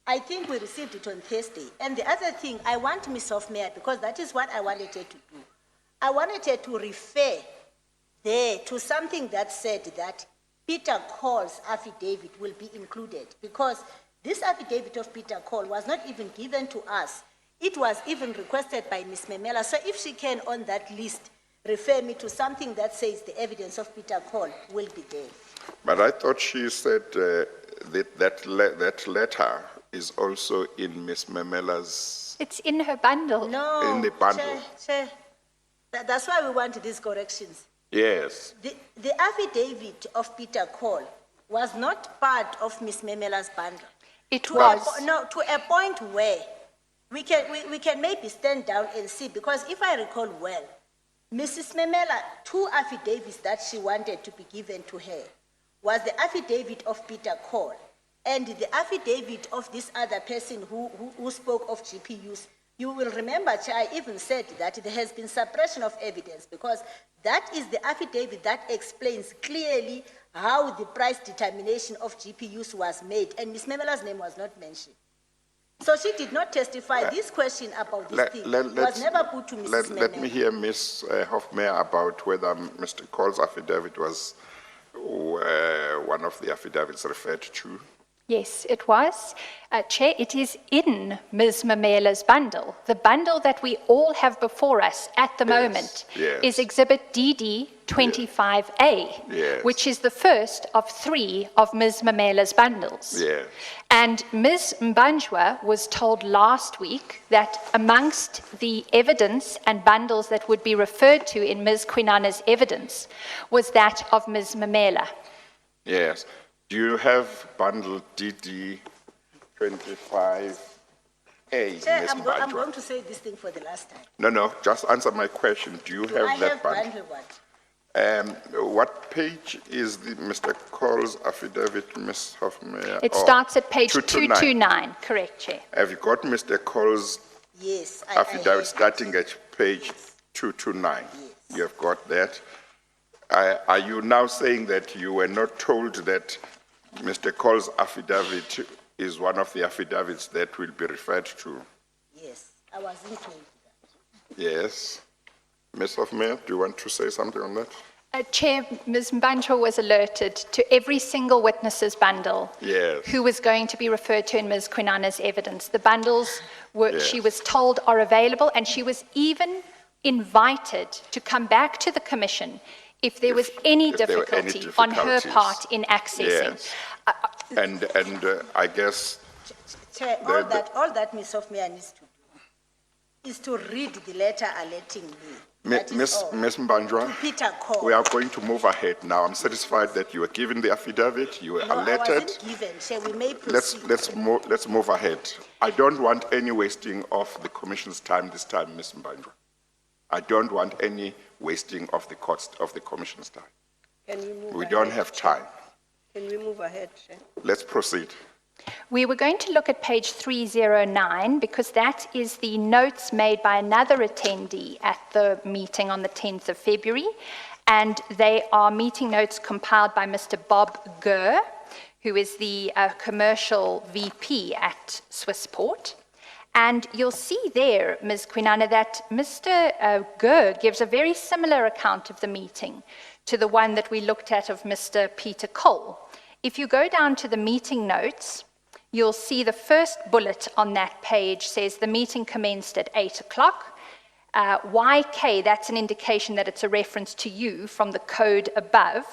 I think we received it on Thursday. And the other thing, I want Ms. Hofmeyer, because that is what I wanted her to do. I wanted her to refer there to something that said that Peter Cole's affidavit will be included, because this affidavit of Peter Cole was not even given to us. It was even requested by Ms. Mamela. So if she can, on that list, refer me to something that says the evidence of Peter Cole will be there. But I thought she said that letter is also in Ms. Mamela's, It's in her bundle. No, in the bundle. Chair, that's why we want these corrections. Yes. The affidavit of Peter Cole was not part of Ms. Mamela's bundle. It was. To a point where we can maybe stand down and see, because if I recall well, Mrs. Mamela, 2 affidavits that she wanted to be given to her was the affidavit of Peter Cole and the affidavit of this other person who spoke of GPUs. You will remember, Chair, I even said that there has been suppression of evidence because that is the affidavit that explains clearly how the price determination of GPUs was made, and Ms. Mamela's name was not mentioned. So she did not testify. This question about this thing was never put to Mrs. Mamela. Let me hear Ms. Hofmeyer about whether Mr. Cole's affidavit was one of the affidavits referred to. Yes, it was. Chair, it is in Ms. Mamela's bundle. The bundle that we all have before us at the moment is Exhibit DD 25A, which is the first of 3 of Ms. Mamela's bundles. Yes. And Ms. Mbanjwa was told last week that amongst the evidence and bundles that would be referred to in Ms. Kwinana's evidence was that of Ms. Mamela. Yes. Do you have bundle DD 25A, Chair, Ms. I'm Mbanjwa? going to say this thing for the last time. No, just answer my question. Do you Do I have that have bundle? what? What page is Mr. Cole's affidavit, Ms. Hofmeyer? It starts at page 229. 229, correct, Chair. Have you got Mr. Cole's Yes. affidavit starting at page 229? Yes. You have got that. Are you now saying that you were not told that Mr. Cole's affidavit is one of the affidavits that will be referred to? Yes, I wasn't told that. Yes. Ms. Hofmeyer, do you want to say something on that? Chair, Ms. Mbanjwa was alerted to every single witness's bundle Yes. who was going to be referred to in Ms. Kwinana's evidence. The bundles were, Yes. she was told, are available, and she was even invited to come back to the Commission if there was any if there were any difficulty on her difficulties. part in accessing. Yes. And I guess, Chair, all that Ms. Hofmeyer needs to do is to read the letter alerting me. That is all. Ms. Mbanjwa, To Peter Cole. we are going to move ahead now. I'm satisfied that you were given the affidavit, you were No, I alerted. wasn't given, Chair, we may proceed. Let's move ahead. I don't want any wasting of the Commission's time this time, Ms. Mbanjwa. I don't want any wasting of the Commission's time. Can we move We ahead, don't have Chair? time. Can we move ahead, Chair? Let's proceed. We were going to look at page 309 because that is the notes made by another attendee at the meeting on the 10th of February, and they are meeting notes compiled by Mr. Bob Gurr, who is the commercial VP at Swissport. And you'll see there, Ms. Kwinana, that Mr. Gurr gives a very similar account of the meeting to the one that we looked at of Mr. Peter Cole. If you go down to the meeting notes, you'll see the first bullet on that page says the meeting commenced at 8 o'clock. YK, that's an indication that it's a reference to you from the code above,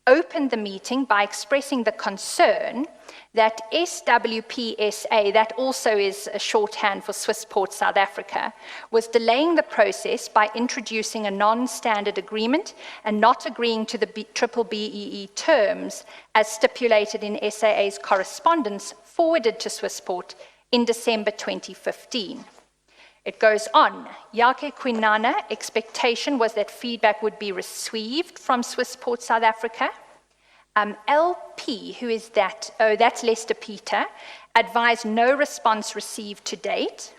opened the meeting by expressing the concern that SWPSA, that also is a shorthand for Swissport South Africa, was delaying the process by introducing a non-standard agreement and not agreeing to the triple BEE terms as stipulated in SAA's correspondence forwarded to Swissport in December 2015. It goes on. Yakhe Kwinana, expectation was that feedback would be received from Swissport South Africa. LP, who is that? Oh, that's Lester Peter, advised no response received to date.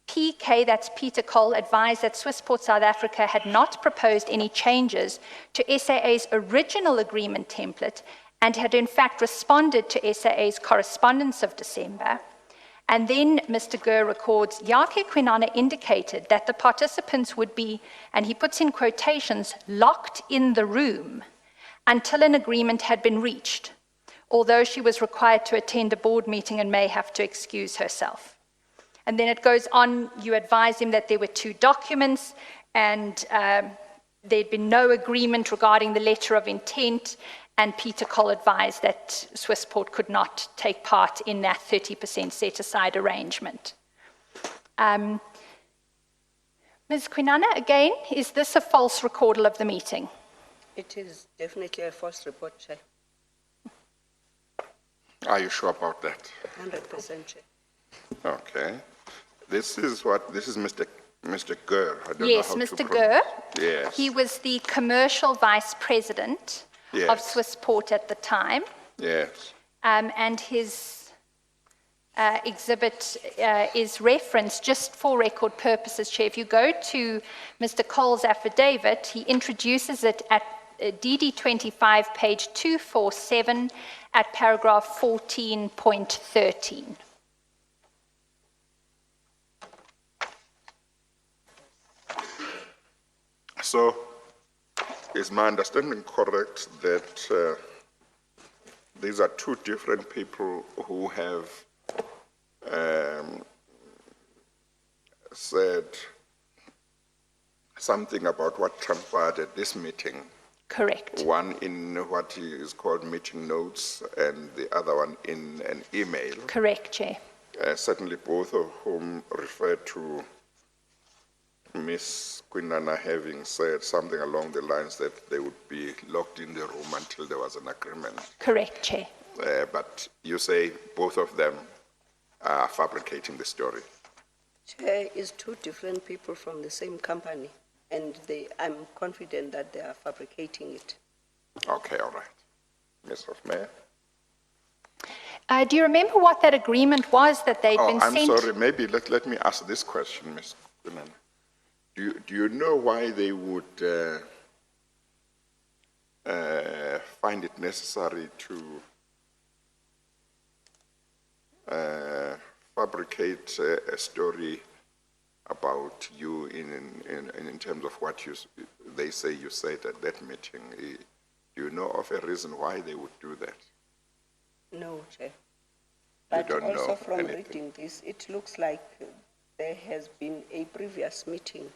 PK, that's Peter Cole, advised that Swissport South Africa had not proposed any changes to SAA's original agreement template and had in fact responded to SAA's correspondence of December. And then Mr. Gurr records, Yakhe Kwinana indicated that the participants would be, and he puts in quotations, locked in the room until an agreement had been reached, although she was required to attend a board meeting and may have to excuse herself. And then it goes on, you advise him that there were 2 documents and there'd been no agreement regarding the letter of intent, and Peter Cole advised that Swissport could not take part in that 30% set-aside arrangement. Ms. Kwinana, again, is this a false recordal of the meeting? It is definitely a false report, Chair. Are you sure about that? 100%, Chair. Okay. This is Mr. Gurr. I don't Yes, know how to Mr. Gurr. Yes. He was the commercial vice president of Yes. Swissport at the time, Yes. and his exhibit is referenced just for record purposes, Chair. If you go to Mr. Cole's affidavit, he introduces it at DD 25, page 247, at paragraph 14.13. So, is my understanding correct that these are 2 different people who have said something about what transpired at this meeting? Correct. One in what is called meeting notes and the other one in an email. Correct, Chair. Certainly both of whom refer to Ms. Kwinana having said something along the lines that they would be locked in the room until there was an agreement. Correct, Chair. But you say both of them are fabricating the story. Chair, is 2 different people from the same company, and I'm confident that they are fabricating it. Okay, all right. Ms. Hofmeyer? Do you remember what that agreement was that they'd been I'm sent? sorry, maybe let me ask this question, Ms. Kwinana. Do you know why they would find it necessary to fabricate a story about you in terms of what they say you said at that meeting. Do you know of a reason why they would do that? No, Chair. But don't also know from anything? reading this, it looks like there has been a previous meeting.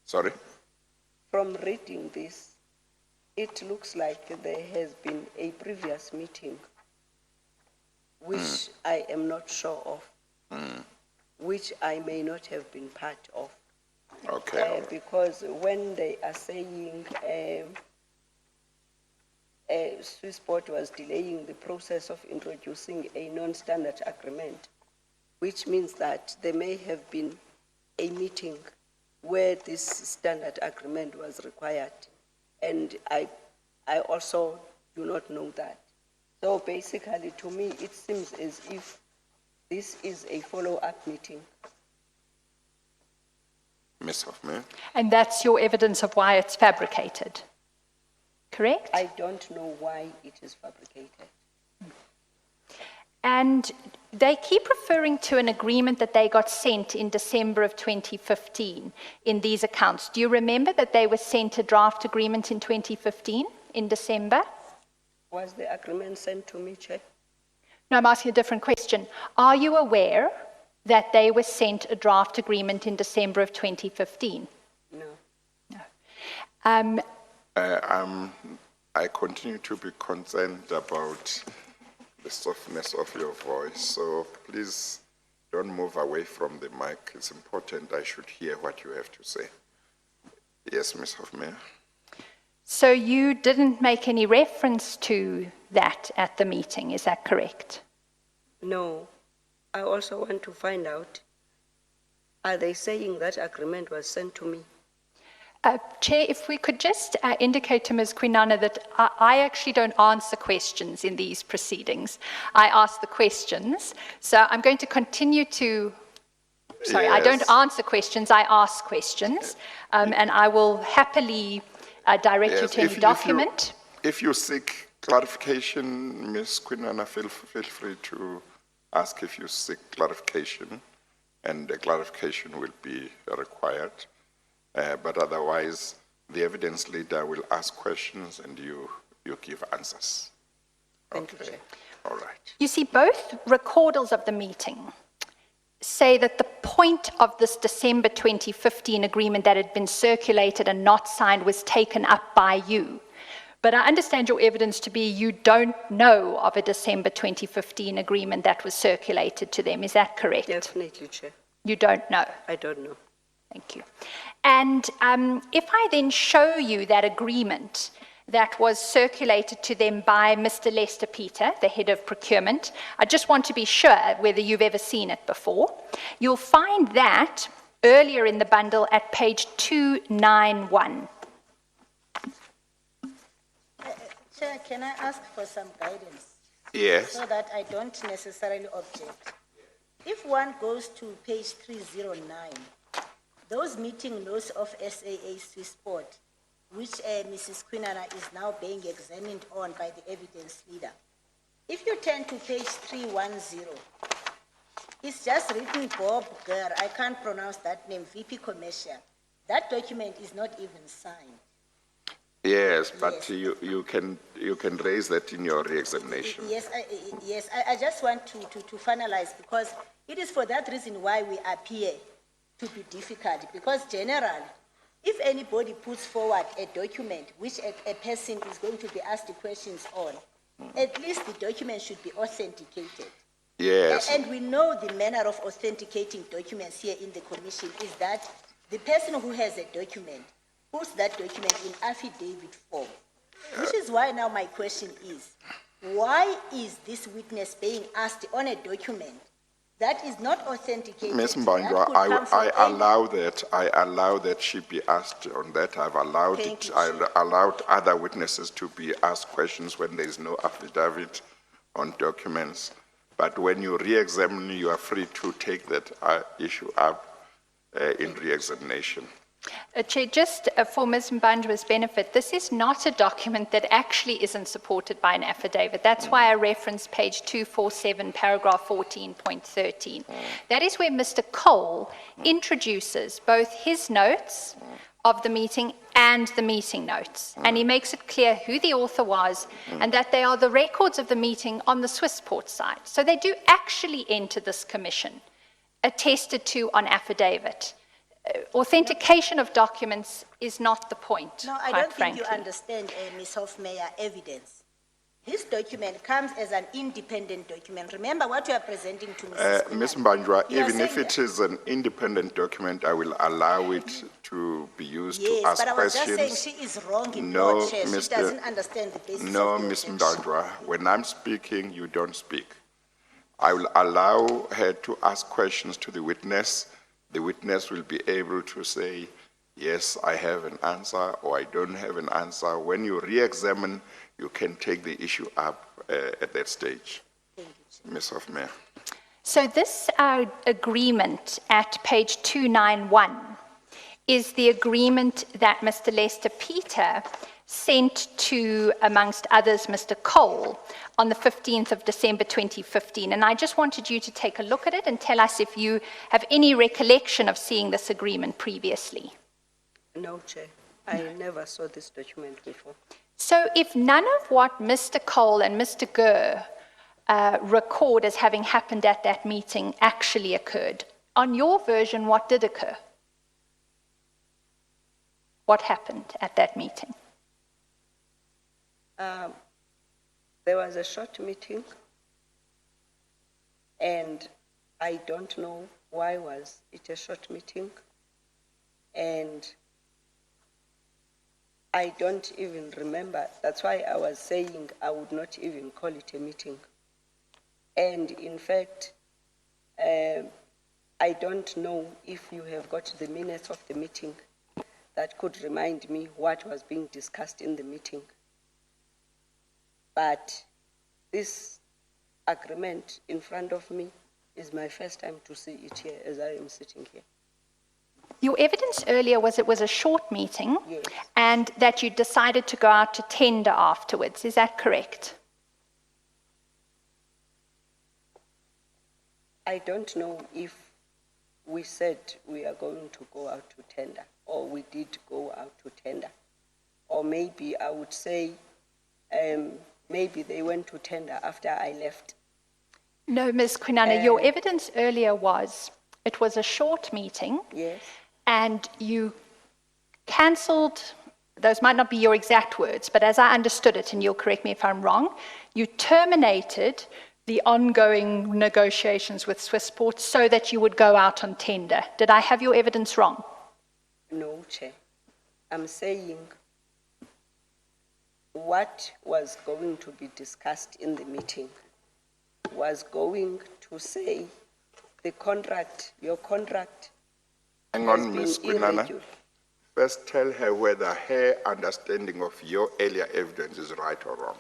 Sorry? From reading this, it looks like there has been a previous meeting, which I am not sure of, which I may not have been part of. Okay. all right. Because when they are saying Swissport was delaying the process of introducing a non-standard agreement, which means that there may have been a meeting where this standard agreement was required. And I also do not know that. So basically, to me, it seems as if this is a follow-up meeting. Ms. Hoffman? And that's your evidence of why it's fabricated, correct? I don't know why it is fabricated. And they keep referring to an agreement that they got sent in December of 2015 in these accounts. Do you remember that they were sent a draft agreement in 2015 in December? Was the agreement sent to me, Chair? No, I'm asking a different question. Are you aware that they were sent a draft agreement in December of 2015? No. I continue to be concerned about the softness of your voice, so please don't move away from the mic. It's important I should hear what you have to say. Yes, Ms. Hoffman? So you didn't make any reference to that at the meeting, is that correct? No. I also want to find out, are they saying that agreement was sent to me? Chair, if we could just indicate to Ms. Kwinana that I actually don't answer questions in these proceedings. I ask the questions. So I'm going to continue to, sorry, I don't Yes. answer questions, I ask questions. And I will happily direct you Yes, to any document. If you seek clarification, Ms. Kwinana, feel free to ask if you seek clarification, and the clarification will be required. But otherwise, the evidence leader will ask questions and you give answers. Thank you, Chair. All right. You see, both recordals of the meeting say that the point of this December 2015 agreement that had been circulated and not signed was taken up by you. But I understand your evidence to be you don't know of a December 2015 agreement that was circulated to them. Is that correct? Definitely, Chair. You don't know. I don't know. Thank you. And if I then show you that agreement that was circulated to them by Mr. Lester Peter, the head of procurement, I just want to be sure whether you've ever seen it before. You'll find that earlier in the bundle at page 291. Chair, can I ask for some guidance? Yes. So that I don't necessarily object. If one goes to page 309, those meeting notes of SAA Swissport, which Mrs. Kwinana is now being examined on by the evidence leader. If you turn to page 310, it's just written Bob Ger, I can't pronounce that name, VP Commercial. That document is not even signed. Yes, but Yes. you can raise that in your re-examination. Yes, I just want to finalize, because it is for that reason why we appear to be difficult, because generally, if anybody puts forward a document which a person is going to be asked the questions on, at least the document should be authenticated. Yes. And we know the manner of authenticating documents here in the commission is that the person who has a document puts that document in affidavit form. Which is why now my question is, why is this witness being asked on a document that is not authenticated? Ms. That Mbandwa, could come from I any- allow that she be asked on that. I've allowed Thank it. you, I Chair. allowed other witnesses to be asked questions when there is no affidavit on documents. But when you re-examine, you are free to take that issue up in re-examination. Chair, just for Ms. Mbanjwa's benefit, this is not a document that actually isn't supported by an affidavit. That's why I reference page 247, paragraph 14.13. That is where Mr. Cole introduces both his notes of the meeting and the meeting notes. And he makes it clear who the author was and that they are the records of the meeting on the Swissport side. So they do actually enter this commission, attested to on affidavit. Authentication of documents is not the point, No, I quite don't think you frankly. understand, Ms. Hofmeyer, evidence. His document comes as an independent document. Remember what you are presenting to Mrs. Ms. Kwinana. Mbanjwa, You are even if saying it is an independent document, I will allow it to be used to Yes, ask but I was just saying questions. she is wrong in No, law, Chair. She Mr. doesn't understand the basis No, of the Ms. objection. Mbanjwa, when I'm speaking, you don't speak. I will allow her to ask questions to the witness. The witness will be able to say, yes, I have an answer, or I don't have an answer. When you re-examine, you can take the issue up at that stage. Ms. Hofmeyer. So this agreement at page 291 is the agreement that Mr. Lester Peter sent to, amongst others, Mr. Cole on the 15th of December 2015. And I just wanted you to take a look at it and tell us if you have any recollection of seeing this agreement previously. No, Chair. I never saw this document before. So if none of what Mr. Cole and Mr. Gurr record as having happened at that meeting actually occurred, on your version, what did occur? What happened at that meeting? There was a short meeting, and I don't know why was it a short meeting, and I don't even remember. That's why I was saying I would not even call it a meeting. And in fact, I don't know if you have got the minutes of the meeting that could remind me what was being discussed in the meeting. But this agreement in front of me is my first time to see it here as I am sitting here. Your evidence earlier was it was a short meeting, Yes. and that you decided to go out to tender afterwards. Is that correct? I don't know if we said we are going to go out to tender, or we did go out to tender. Or maybe I would say, maybe they went to tender after I left. No, Ms. Kwinana, your evidence earlier was it was a short meeting, Yes, and you cancelled, those might not be your exact words, but as I understood it, and you'll correct me if I'm wrong, you terminated the ongoing negotiations with Swissport so that you would go out on tender. Did I have your evidence wrong? no, Chair. I'm saying what was going to be discussed in the meeting was going to say the contract, your contract Hang has on, been Ms. Kwinana. irregular. First, tell her whether her understanding of your earlier evidence is right or wrong.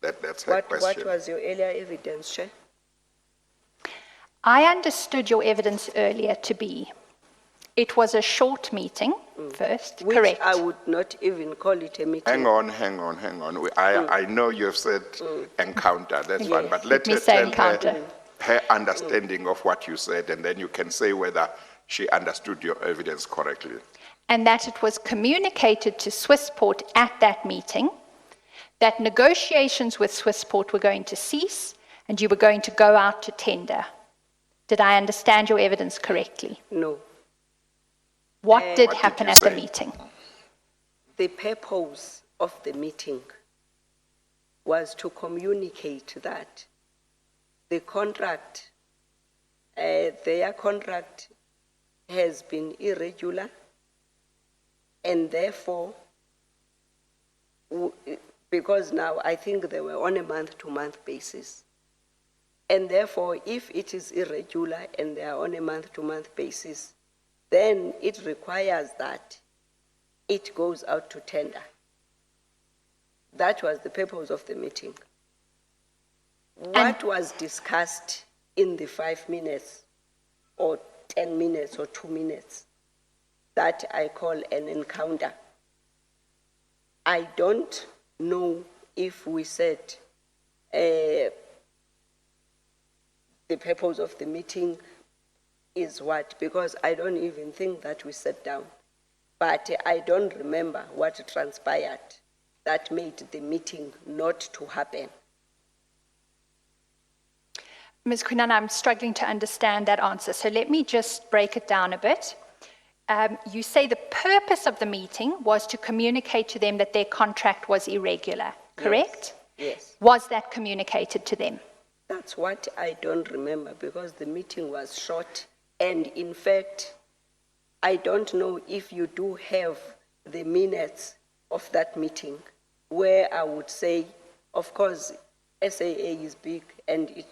That's her What question. was your earlier evidence, Chair? I understood your evidence earlier to be it was a short meeting first, Which correct? I would not even call it a meeting. Hang on. I know you've said encounter, that's fine, but let me her say tell encounter. her understanding of what you said, and then you can say whether she understood your evidence correctly. And that it was communicated to Swissport at that meeting that negotiations with Swissport were going to cease and you were going to go out to tender. Did I understand your evidence correctly? No. What did What did happen you at the say? meeting? The purpose of the meeting was to communicate that the contract, their contract has been irregular, and therefore, because now I think they were on a month-to-month basis, and therefore, if it is irregular and they are on a month-to-month basis, then it requires that it goes out to tender. That was the purpose of the meeting. What was discussed in the 5 minutes or 10 minutes or 2 minutes that I call an encounter. I don't know if we said the purpose of the meeting is what, because I don't even think that we sat down. But I don't remember what transpired that made the meeting not to happen. Ms. Kwinana, I'm struggling to understand that answer, so let me just break it down a bit. You say the purpose of the meeting was to communicate to them that their contract was irregular, correct? Yes. Was that communicated to them? That's what I don't remember because the meeting was short. And in fact, I don't know if you do have the minutes of that meeting where I would say, of course, SAA is big and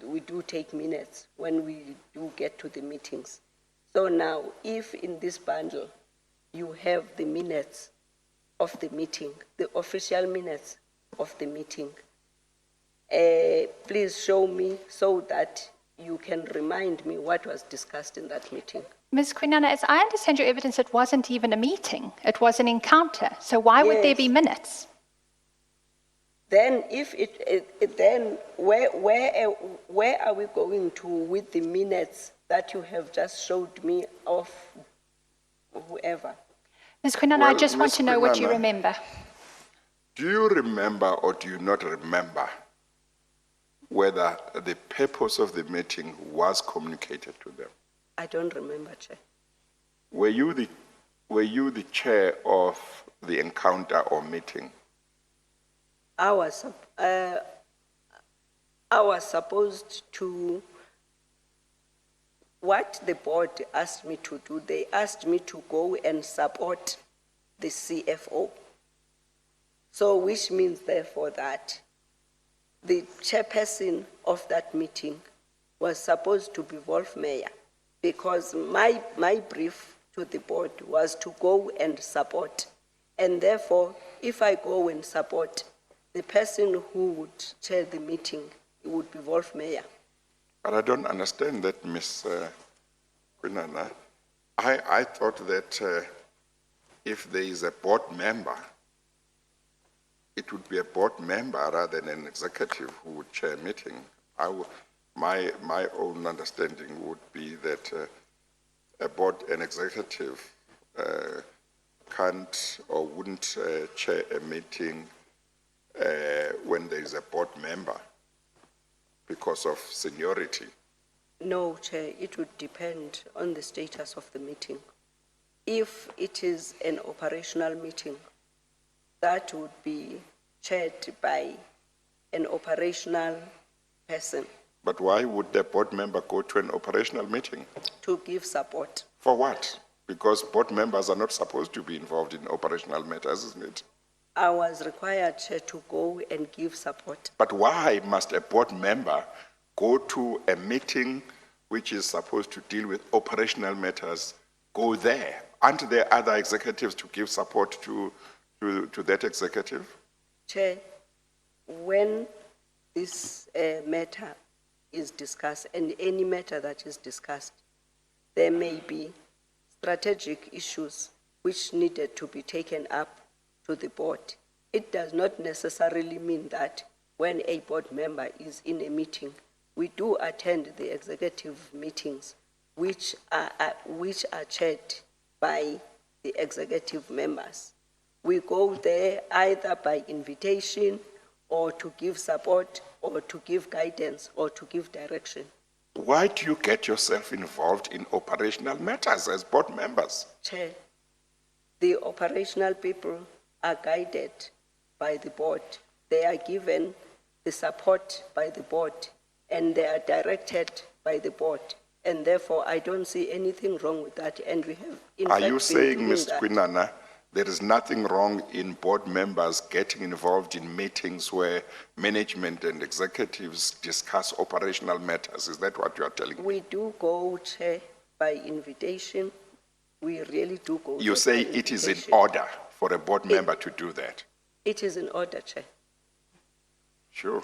we do take minutes when we do get to the meetings. So now, if in this bundle you have the minutes of the meeting, the official minutes of the meeting, please show me so that you can remind me what was discussed in that meeting. Ms. Kwinana, as I understand your evidence, it wasn't even a meeting. It was an encounter. So why would there be Yes. minutes? Then if then where are we going to with the minutes that you have just showed me of whoever? Ms. Kwinana, I Well, just want Ms. to know what you Kwinana, remember. Do you remember or do you not remember whether the purpose of the meeting was communicated to them? I don't remember, Chair. Were you the chair of the encounter or meeting? I was supposed to, what the board asked me to do, they asked me to go and support the CFO. So which means therefore that the chairperson of that meeting was supposed to be Wolf Mayor, because my brief to the board was to go and support. And therefore, if I go and support, the person who would chair the meeting, it would be Wolf Mayor. But I don't understand that, Ms. Kwinana. I thought that if there is a board member, it would be a board member rather than an executive who would chair a meeting. My own understanding would be that an executive can't or wouldn't chair a meeting when there is a board member because of seniority. No, Chair, it would depend on the status of the meeting. If it is an operational meeting, that would be chaired by an operational person But why would the board member go to an operational meeting? to give support. For what? Because board members are not supposed to be involved in operational matters, isn't it? I was required, Chair, to go and give support. But why must a board member go to a meeting which is supposed to deal with operational matters, go there? Aren't there other executives to give support to that executive? Chair, when this matter is discussed, and any matter that is discussed, there may be strategic issues which needed to be taken up to the board. It does not necessarily mean that when a board member is in a meeting, we do attend the executive meetings, which are chaired by the executive members. We go there either by invitation or to give support or to give guidance or to give direction. Why do you get yourself involved in operational matters as board members? Chair, the operational people are guided by the board. They are given the support by the board and they are directed by the board. And therefore, I don't see anything wrong with that. And we have, in Are fact, you been saying, doing Ms. that. Kwinana, there is nothing wrong in board members getting involved in meetings where management and executives discuss operational matters? Is that what you are telling me? We do go, Chair, by invitation. We really do go. You there say by it is in invitation. order for a board member to do that? It is in order, Chair. Sure.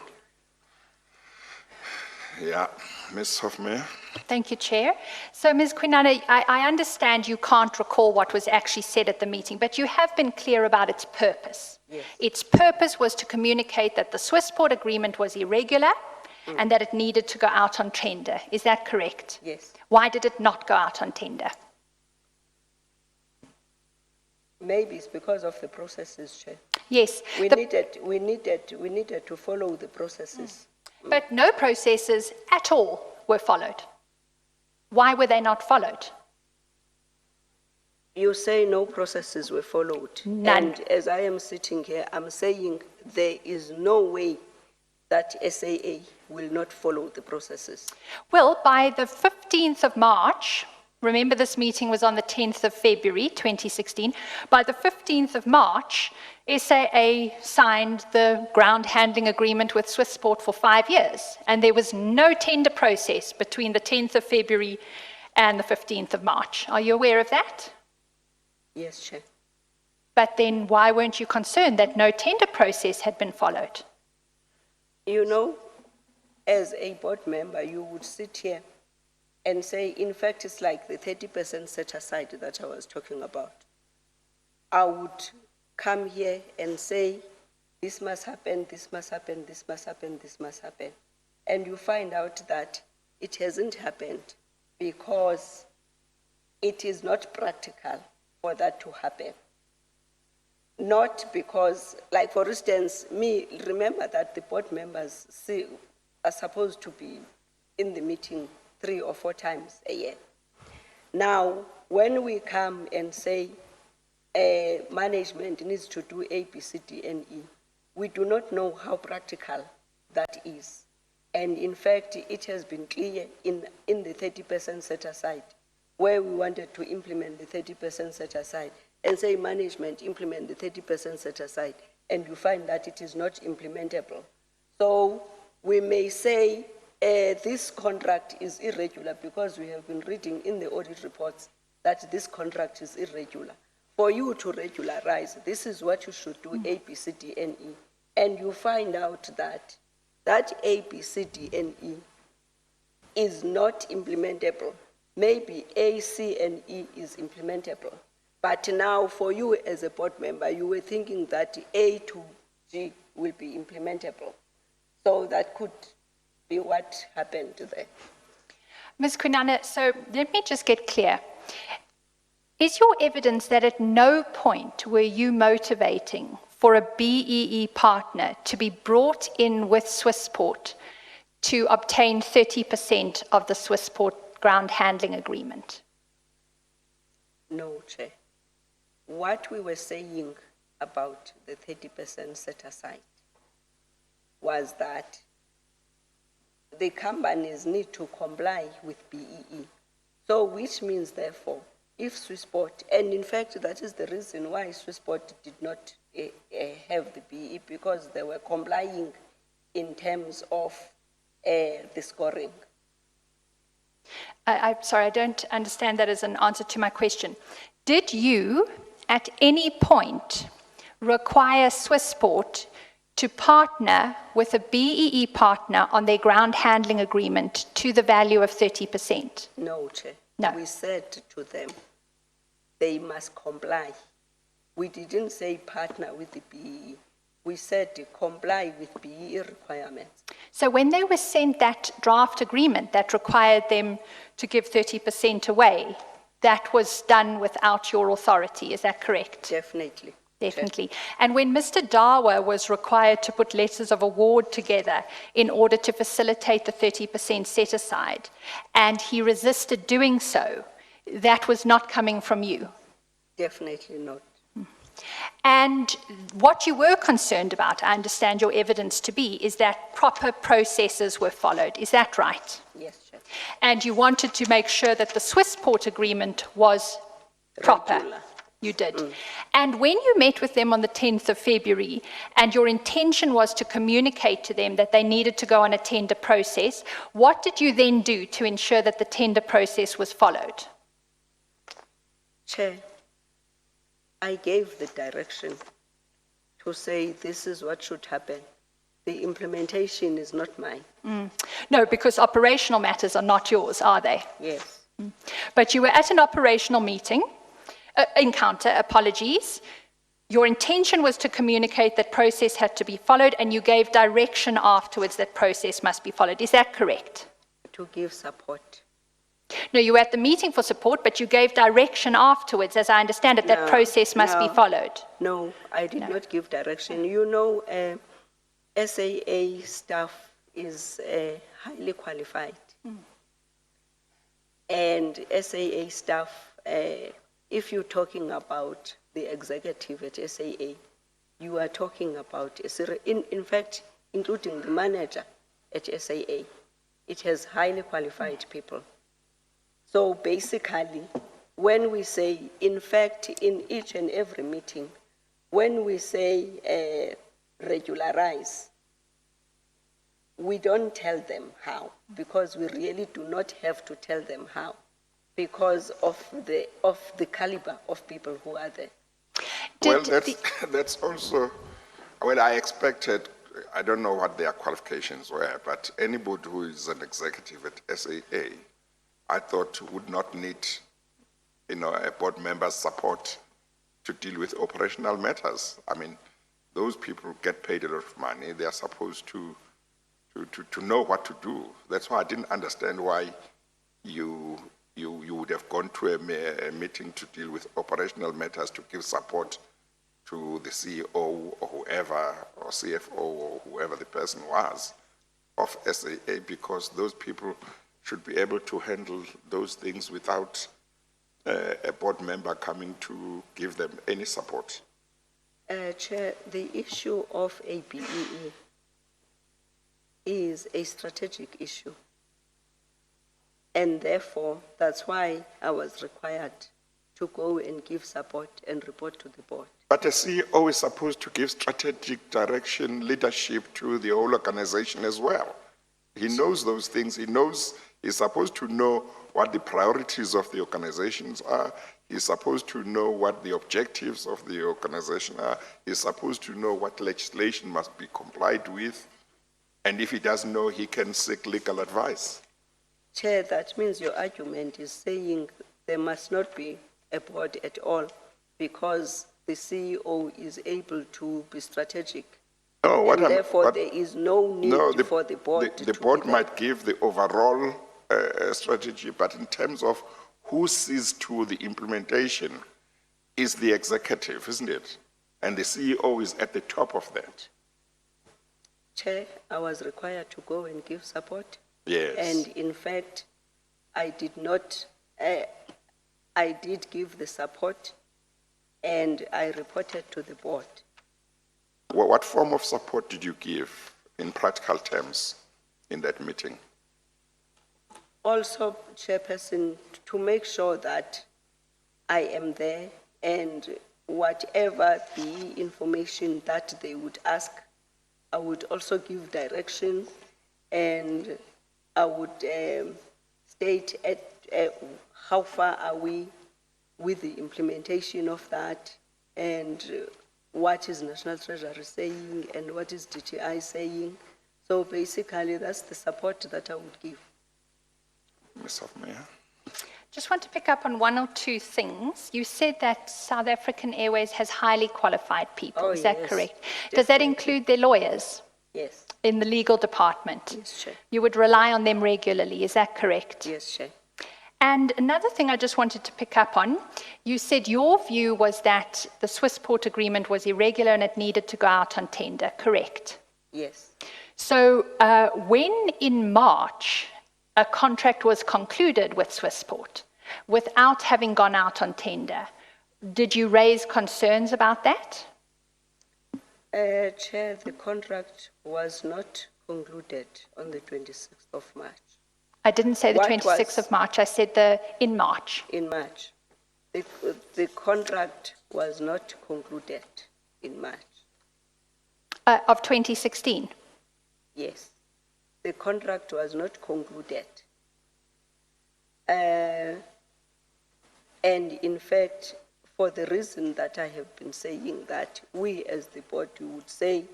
Yeah, Ms. Hofmeyer? Thank you, Chair. So, Ms. Kwinana, I understand you can't recall what was actually said at the meeting, but you have been clear about its purpose. Yes. Its purpose was to communicate that the Swissport agreement was irregular and that it needed to go out on tender. Is that correct? Yes. Why did it not go out on tender? Maybe it's because of the processes, Chair. Yes, We needed to follow the processes. but no processes at all were followed. Why were they not followed? You say no processes were followed. None. And as I am sitting here, I'm saying there is no way that SAA will not follow the processes. Well, by the 15th of March, remember this meeting was on the 10th of February 2016, by the 15th of March, SAA signed the ground handling agreement with Swissport for 5 years, and there was no tender process between the 10th of February and the 15th of March. Are you aware of that? Yes, Chair. But then why weren't you concerned that no tender process had been followed? You know, as a board member, you would sit here and say, in fact, it's like the 30% set aside that I was talking about. I would come here and say, this must happen, this must happen, this must happen, this must happen. And you find out that it hasn't happened because it is not practical for that to happen. Not because, like for instance, remember that the board members are supposed to be in the meeting 3 or 4 times a year. Now, when we come and say management needs to do A, B, C, D, and E, we do not know how practical that is. And in fact, it has been clear in the 30% set aside, where we wanted to implement the 30% set aside and say management implement the 30% set aside, and you find that it is not implementable. So we may say this contract is irregular because we have been reading in the audit reports that this contract is irregular. For you to regularize, this is what you should do, A, B, C, D, and E. And you find out that that A, B, C, D, and E is not implementable. Maybe A, C, and E is implementable. But now for you as a board member, you were thinking that A to G will be implementable. So that could be what happened there. Ms. Kwinana, so let me just get clear. Is your evidence that at no point were you motivating for a BEE partner to be brought in with Swissport to obtain 30% of the Swissport ground handling agreement? No, Chair. What we were saying about the 30% set aside was that the companies need to comply with BEE. So which means, therefore, if Swissport, and in fact, that is the reason why Swissport did not have the BEE, because they were complying in terms of the scoring. I'm sorry, I don't understand that as an answer to my question. Did you, at any point, require Swissport to partner with a BEE partner on their ground handling agreement to the value of 30%? No, Chair. No. We said to them, they must comply. We didn't say partner with the BEE. We said comply with BEE requirements. So when they were sent that draft agreement that required them to give 30% away, that was done without your authority, is that correct? Definitely. Definitely. And when Mr. Dawa was required to put letters of award together in order to facilitate the 30% set aside, and he resisted doing so, that was not coming from you. Definitely not. And what you were concerned about, I understand your evidence to be, is that proper processes were followed. Is that right? Yes, Chair. And you wanted to make sure that the Swissport agreement was proper. Regular. You did. And when you met with them on the 10th of February, and your intention was to communicate to them that they needed to go on a tender process, what did you then do to ensure that the tender process was followed? Chair, I gave the direction to say this is what should happen. The implementation is not mine. No, because operational matters are not yours, are they? Yes. But you were at an operational meeting, encounter, apologies. Your intention was to communicate that process had to be followed, and you gave direction afterwards that process must be followed. Is that correct? To give support. No, you were at the meeting for support, but you gave direction afterwards, as I understand it, that No, process must be no. followed. No, I did not give direction. You know, SAA staff is highly qualified. And SAA staff, if you're talking about the executive at SAA, you are talking about, in fact, including the manager at SAA, it has highly qualified people. So basically, when we say, in fact, in each and every meeting, when we say regularize, we don't tell them how, because we really do not have to tell them how, because of the caliber of people who are there. Well, that's also, well, I expected, I don't know what their qualifications were, but anybody who is an executive at SAA, I thought would not need, a board member's support to deal with operational matters. I mean, those people get paid a lot of money. They are supposed to know what to do. That's why I didn't understand why you would have gone to a meeting to deal with operational matters to give support to the CEO or whoever, or CFO or whoever the person was of SAA, because those people should be able to handle those things without a board member coming to give them any support. Chair, the issue of ABEE is a strategic issue. And therefore, that's why I was required to go and give support and report to the board. But a CEO is supposed to give strategic direction, leadership to the whole organization as well. He knows those things. He's supposed to know what the priorities of the organizations are. He's supposed to know what the objectives of the organization are. He's supposed to know what legislation must be complied with. And if he doesn't know, he can seek legal advice. Chair, that means your argument is saying there must not be a board at all because the CEO is able to be strategic. No, And therefore, there is no need for the board to the be board there. might give the overall strategy, but in terms of who sees to the implementation is the executive, isn't it? And the CEO is at the top of that. Chair, I was required to go and give support. Yes. And in fact, I did not, I did give the support and I reported to the board. What form of support did you give in practical terms in that meeting? Also, Chairperson, to make sure that I am there and whatever the information that they would ask, I would also give direction and I would state how far are we with the implementation of that and what is National Treasury saying and what is DTI saying. So basically, that's the support that I would give. Ms. Hofmeyer? Just want to pick up on one or two things. You said that South African Airways has highly qualified people. Oh, is that yes, correct? Does that definitely. include their lawyers Yes, in the legal department? yes, Chair. You would rely on them regularly. Is that correct? Yes, Chair. And another thing I just wanted to pick up on, you said your view was that the Swissport agreement was irregular and it needed to go out on tender, correct? Yes. So when in March a contract was concluded with Swissport without having gone out on tender, did you raise concerns about that? Chair, the contract was not concluded on the 26th of March. I didn't say the What 26th was- of March, I said in March. In March. The contract was not concluded in March. Of 2016. Yes. The contract was not concluded. And in fact, for the reason that I have been saying that we as the board would say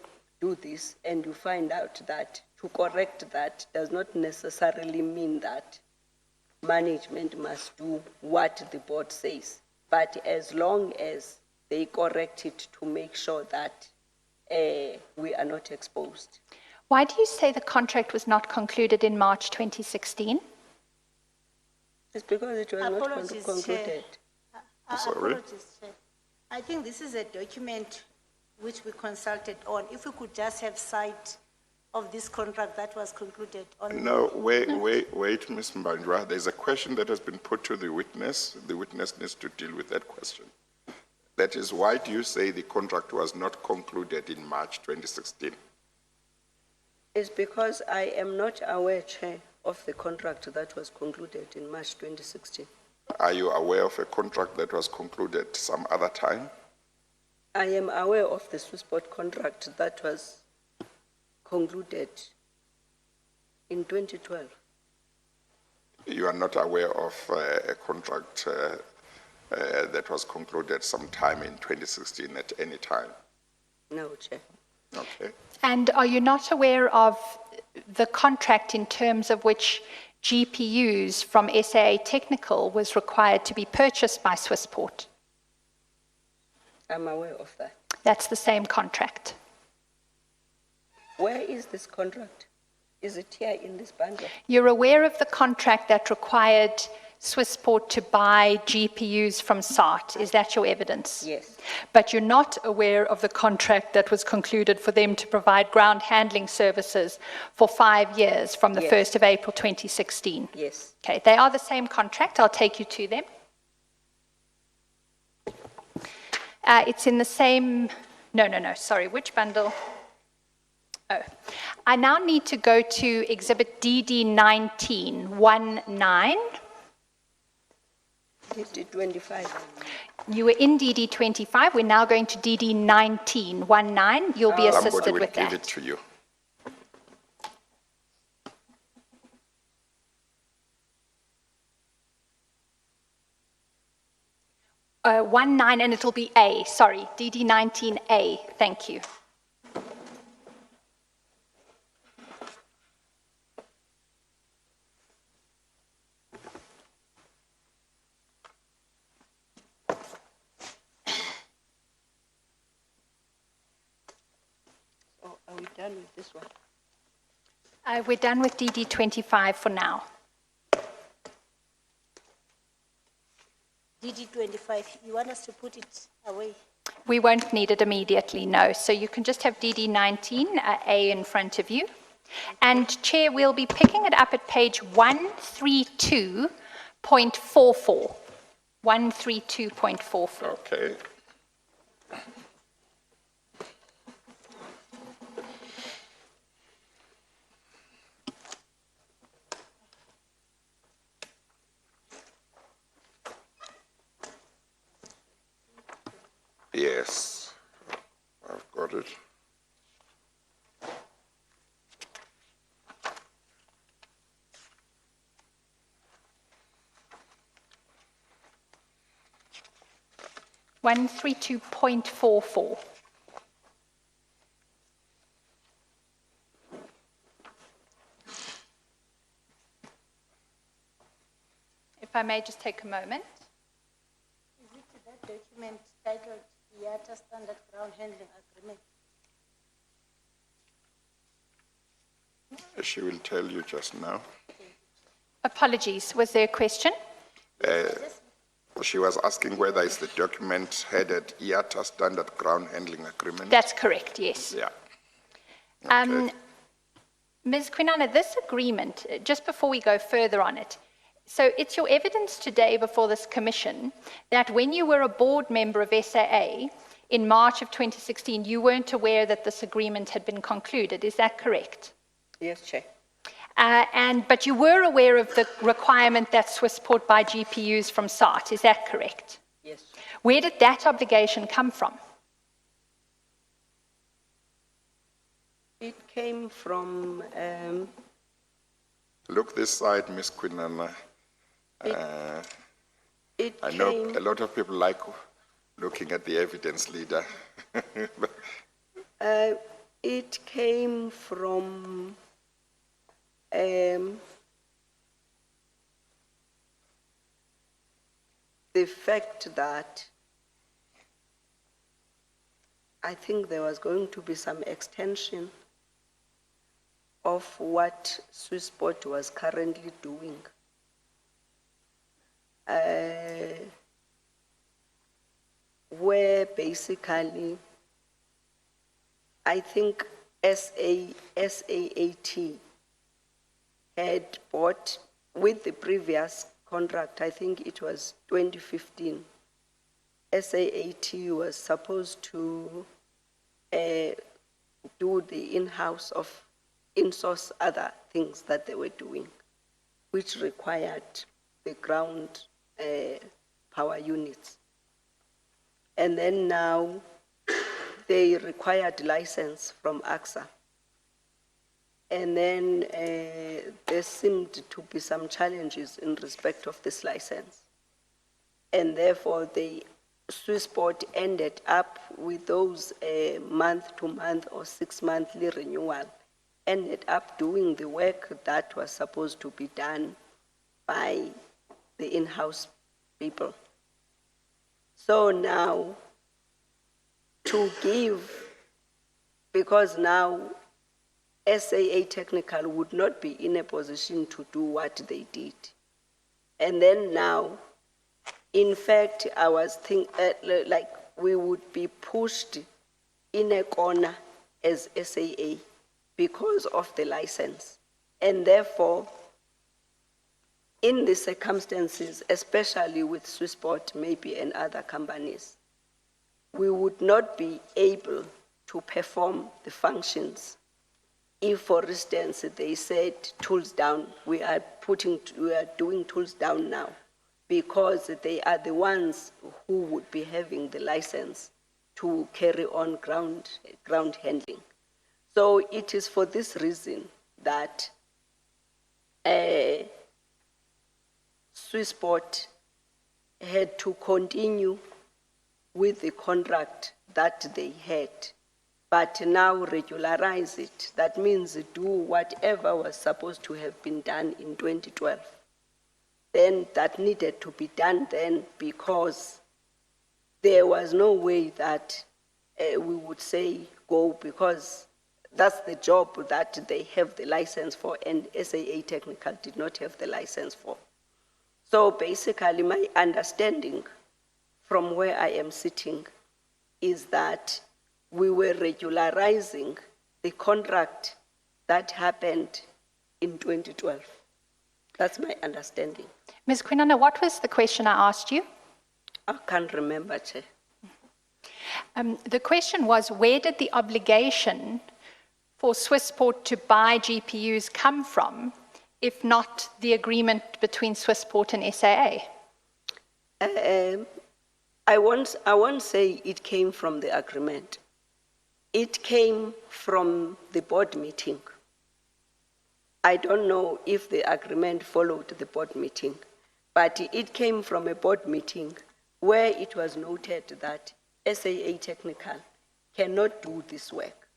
do this and you find out that to correct that does not necessarily mean that management must do what the board says. But as long as they correct it to make sure that we are not exposed. Why do you say the contract was not concluded in March 2016? It's because it was not Apologies, Chair. concluded. Sorry? Apologies, Chair. I think this is a document which we consulted on. If we could just have sight of this contract that was concluded on. No, wait, Ms. Mbanjwa. There's a question that has been put to the witness. The witness needs to deal with that question. That is, why do you say the contract was not concluded in March 2016? It's because I am not aware, Chair, of the contract that was concluded in March 2016. Are you aware of a contract that was concluded some other time? I am aware of the Swissport contract that was concluded in 2012. You are not aware of a contract that was concluded sometime in 2016 at any time? No, Chair. Okay. And are you not aware of the contract in terms of which GPUs from SAA Technical was required to be purchased by Swissport? I'm aware of that. That's the same contract. Where is this contract? Is it here in this bundle? You're aware of the contract that required Swissport to buy GPUs from SAAT. Is that your evidence? Yes. But you're not aware of the contract that was concluded for them to provide ground handling services for 5 years from the Yes. 1st of April 2016? Yes. Okay, they are the same contract. I'll take you to them. It's in the same, no, sorry, which bundle? Oh, I now need to go to Exhibit DD1919. DD25. You were in DD25. We're now going to DD1919. You'll be assisted Somebody will with give that. it to you. 19, and it'll be A. Sorry, DD19A. Thank you. Oh, are we done with this one? We're done with DD25 for now. DD25, you want us to put it away? We won't need it immediately, no. So you can just have DD19A in front of you. And Chair, we'll be picking it up at page 132.44. 132.44. Okay. Yes, I've got it. One 132.44. If I may just take a moment. Is it that document titled IATA Standard Ground Handling Agreement? She will tell you just now. Apologies, was there a question? She was asking whether it's the document headed IATA Standard Ground Handling Agreement. That's correct, yes. Yeah. Ms. Kwinana, this agreement, just before we go further on it, so it's your evidence today before this commission that when you were a board member of SAA in March of 2016, you weren't aware that this agreement had been concluded. Is that correct? Yes, Chair. But you were aware of the requirement that Swissport buy GPUs from SAAT. Is that correct? Yes. Where did that obligation come from? It came from, Look this side, Ms. Kwinana. it I know came, a lot of people like looking at the evidence leader. It came from the fact that I think there was going to be some extension of what Swissport was currently doing. Where basically, I think SAAT had bought with the previous contract, I think it was 2015, SAAT was supposed to do the in-source other things that they were doing, which required the ground power units. And then now they required license from AXA. And then there seemed to be some challenges in respect of this license. And therefore, Swissport ended up with those month-to-month or 6-monthly renewal, ended up doing the work that was supposed to be done by the in-house people. So now, to give, because now SAA Technical would not be in a position to do what they did. And then now, in fact, I was thinking like we would be pushed in a corner as SAA because of the license. And therefore, in the circumstances, especially with Swissport maybe and other companies, we would not be able to perform the functions. If, for instance, they said tools down, we are doing tools down now, because they are the ones who would be having the license to carry on ground handling. So it is for this reason that Swissport had to continue with the contract that they had, but now regularize it. That means do whatever was supposed to have been done in 2012. Then that needed to be done then, because there was no way that we would say go, because that's the job that they have the license for, and SAA Technical did not have the license for. So basically my understanding from where I am sitting is that we were regularizing the contract that happened in 2012. That's my understanding. Ms. Kwinana, what was the question I asked you? I can't remember, Chair. The question was, where did the obligation for Swissport to buy GPUs come from, if not the agreement between Swissport and SAA? I won't say it came from the agreement. It came from the board meeting. I don't know if the agreement followed the board meeting, but it came from a board meeting where it was noted that SAA Technical cannot do this work.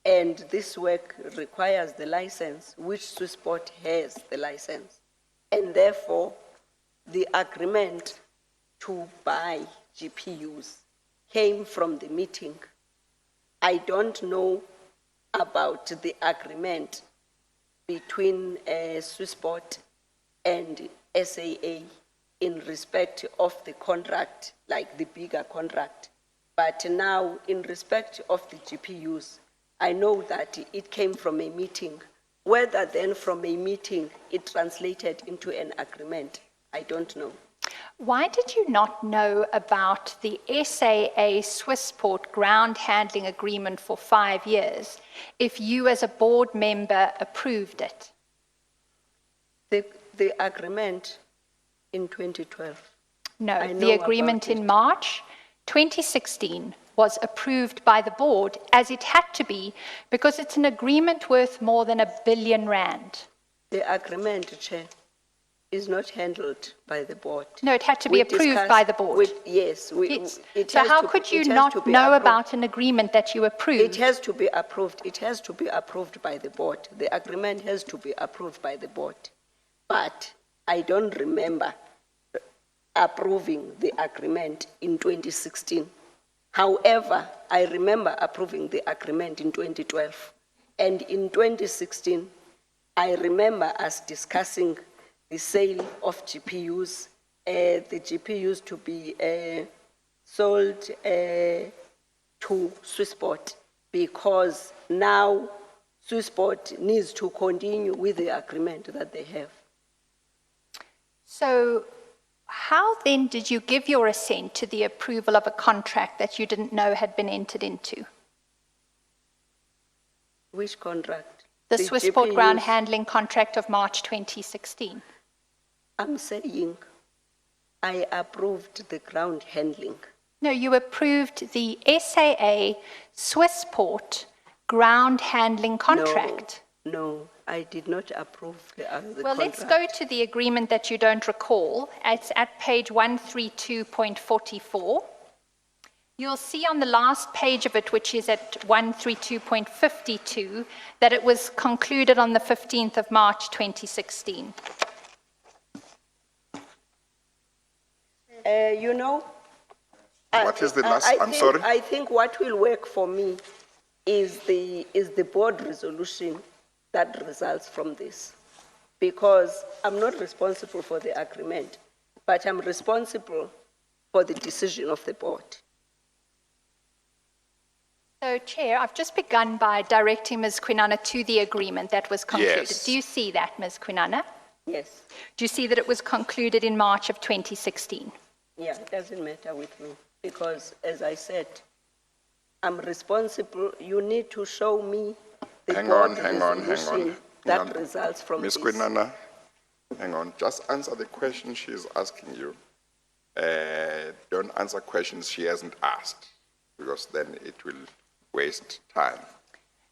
And this work requires the license, which Swissport has the license. And therefore, the agreement to buy GPUs came from the meeting. I don't know about the agreement between Swissport and SAA in respect of the contract, like the bigger contract. But now, in respect of the GPUs, I know that it came from a meeting. Whether then from a meeting it translated into an agreement, I don't know. Why did you not know about the SAA Swissport ground handling agreement for 5 years if you as a board member approved it? The agreement in 2012. No, the agreement in March 2016 was approved by the board, as it had to be, because it's an agreement worth more than R1 billion. The agreement, Chair, is not handled by the board. No, it had to be We approved discussed by the board. Yes. It's- So how could you not know about an agreement that you It approved? has to be approved. It has to be approved by the board. The agreement has to be approved by the board. But I don't remember approving the agreement in 2016. However, I remember approving the agreement in 2012. And in 2016, I remember us discussing the sale of GPUs, the GPUs to be sold to Swissport, because now Swissport needs to continue with the agreement that they have. So how then did you give your assent to the approval of a contract that you didn't know had been entered into? Which contract? The Swissport ground GPUs. handling contract of March 2016. I'm saying I approved the ground handling. No, you approved the SAA Swissport ground handling contract. No, I did not approve the Well, contract. let's go to the agreement that you don't recall. It's at page 132.44. You'll see on the last page of it, which is at 132.52, that it was concluded on the 15th of March 2016. You know. What is the last- I'm think- sorry? I think what will work for me is the board resolution that results from this. Because I'm not responsible for the agreement, but I'm responsible for the decision of the board. So, Chair, I've just begun by directing Ms. Kwinana to the agreement that was concluded. Yes. Do you see that, Ms. Kwinana? Yes, Do you see that it was concluded in March of 2016? yeah, it doesn't matter with me, because as I said, I'm responsible. You need to show me the Hang board on, hang on, hang resolution on. that Hang on. results from Ms. this. Kwinana, hang on, just answer the question she's asking you. Don't answer questions she hasn't asked, because then it will waste time.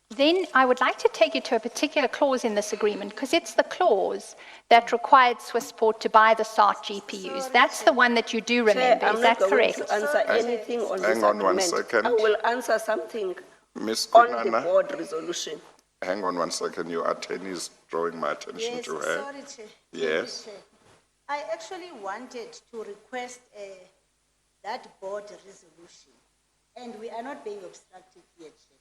Then I would like to take you to a particular clause in this agreement, because it's the clause that required Swissport to buy the SAAT GPUs. That's the one that you do Chair, remember. I'm Is not that going correct? to answer anything on this Hang on one agreement. second. I will answer something Ms. on the Kwinana, board resolution. hang on one second, your attorney is drawing my attention Yes, to her. sorry, Chair. Thank you, Yes. Chair. I actually wanted to request that board resolution, and we are not being obstructive here, Chair.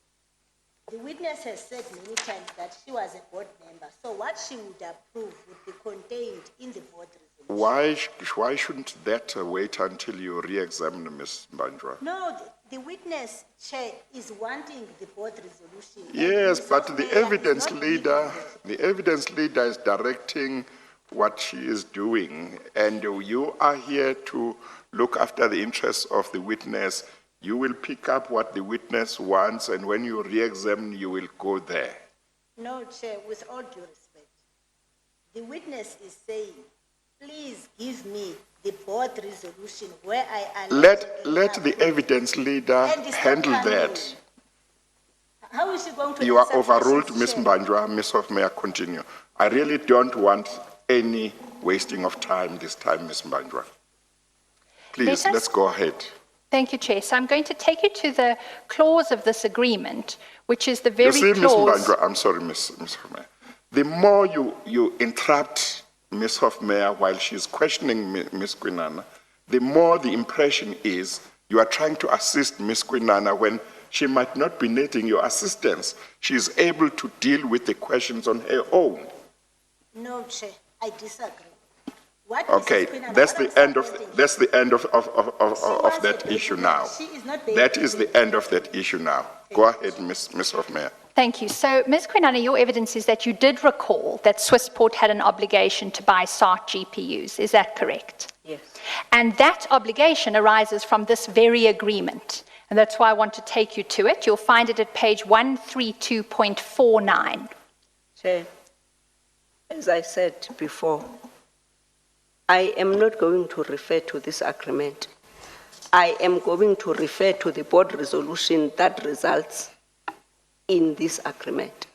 The witness has said many times that she was a board member, so what she would approve would be contained in the board resolution. Why shouldn't that wait until you re-examine Ms. Mbanjwa? No, the witness, Chair, is wanting the board resolution. and Yes, Ms. but the Hoffmeyer is evidence not leader, giving the evidence leader is directing what she is doing, and you are here to look after the interests of the witness. You will pick up what the witness wants, and when you re-examine, you will go there. No, Chair, with all due respect, the witness is saying, please give me the board resolution where I allege Let the evidence leader And it's not handle coming. that. How is she going to You are answer overruled, questions, Ms. Chair? Mbanjwa. Ms. Hoffmeyer, continue. I really don't want any wasting of time this time, Ms. Mbanjwa. Please, Let us- let's go ahead. Thank you, Chair. So I'm going to take you to the clause of this agreement, which is the You very see, Ms. clause. Mbanjwa, I'm sorry, Ms. Hoffmeyer. The more you interrupt Ms. Hoffmeyer while she's questioning Ms. Kwinana, the more the impression is you are trying to assist Ms. Kwinana when she might not be needing your assistance. She is able to deal with the questions on her own. No, Chair, I disagree. What Okay, Mrs. Kwinana, that's what the I'm end of supporting- that's the end of She wants that a issue document. now. She is not being That is the given- end of that issue now. Go ahead, Ms. Hoffmeyer. Thank you. So, Ms. Kwinana, your evidence is that you did recall that Swissport had an obligation to buy SAAT GPUs. Is that correct? Yes. And that obligation arises from this very agreement. And that's why I want to take you to it. You'll find it at page 132.49. Chair, as I said before, I am not going to refer to this agreement. I am going to refer to the board resolution that results in this agreement.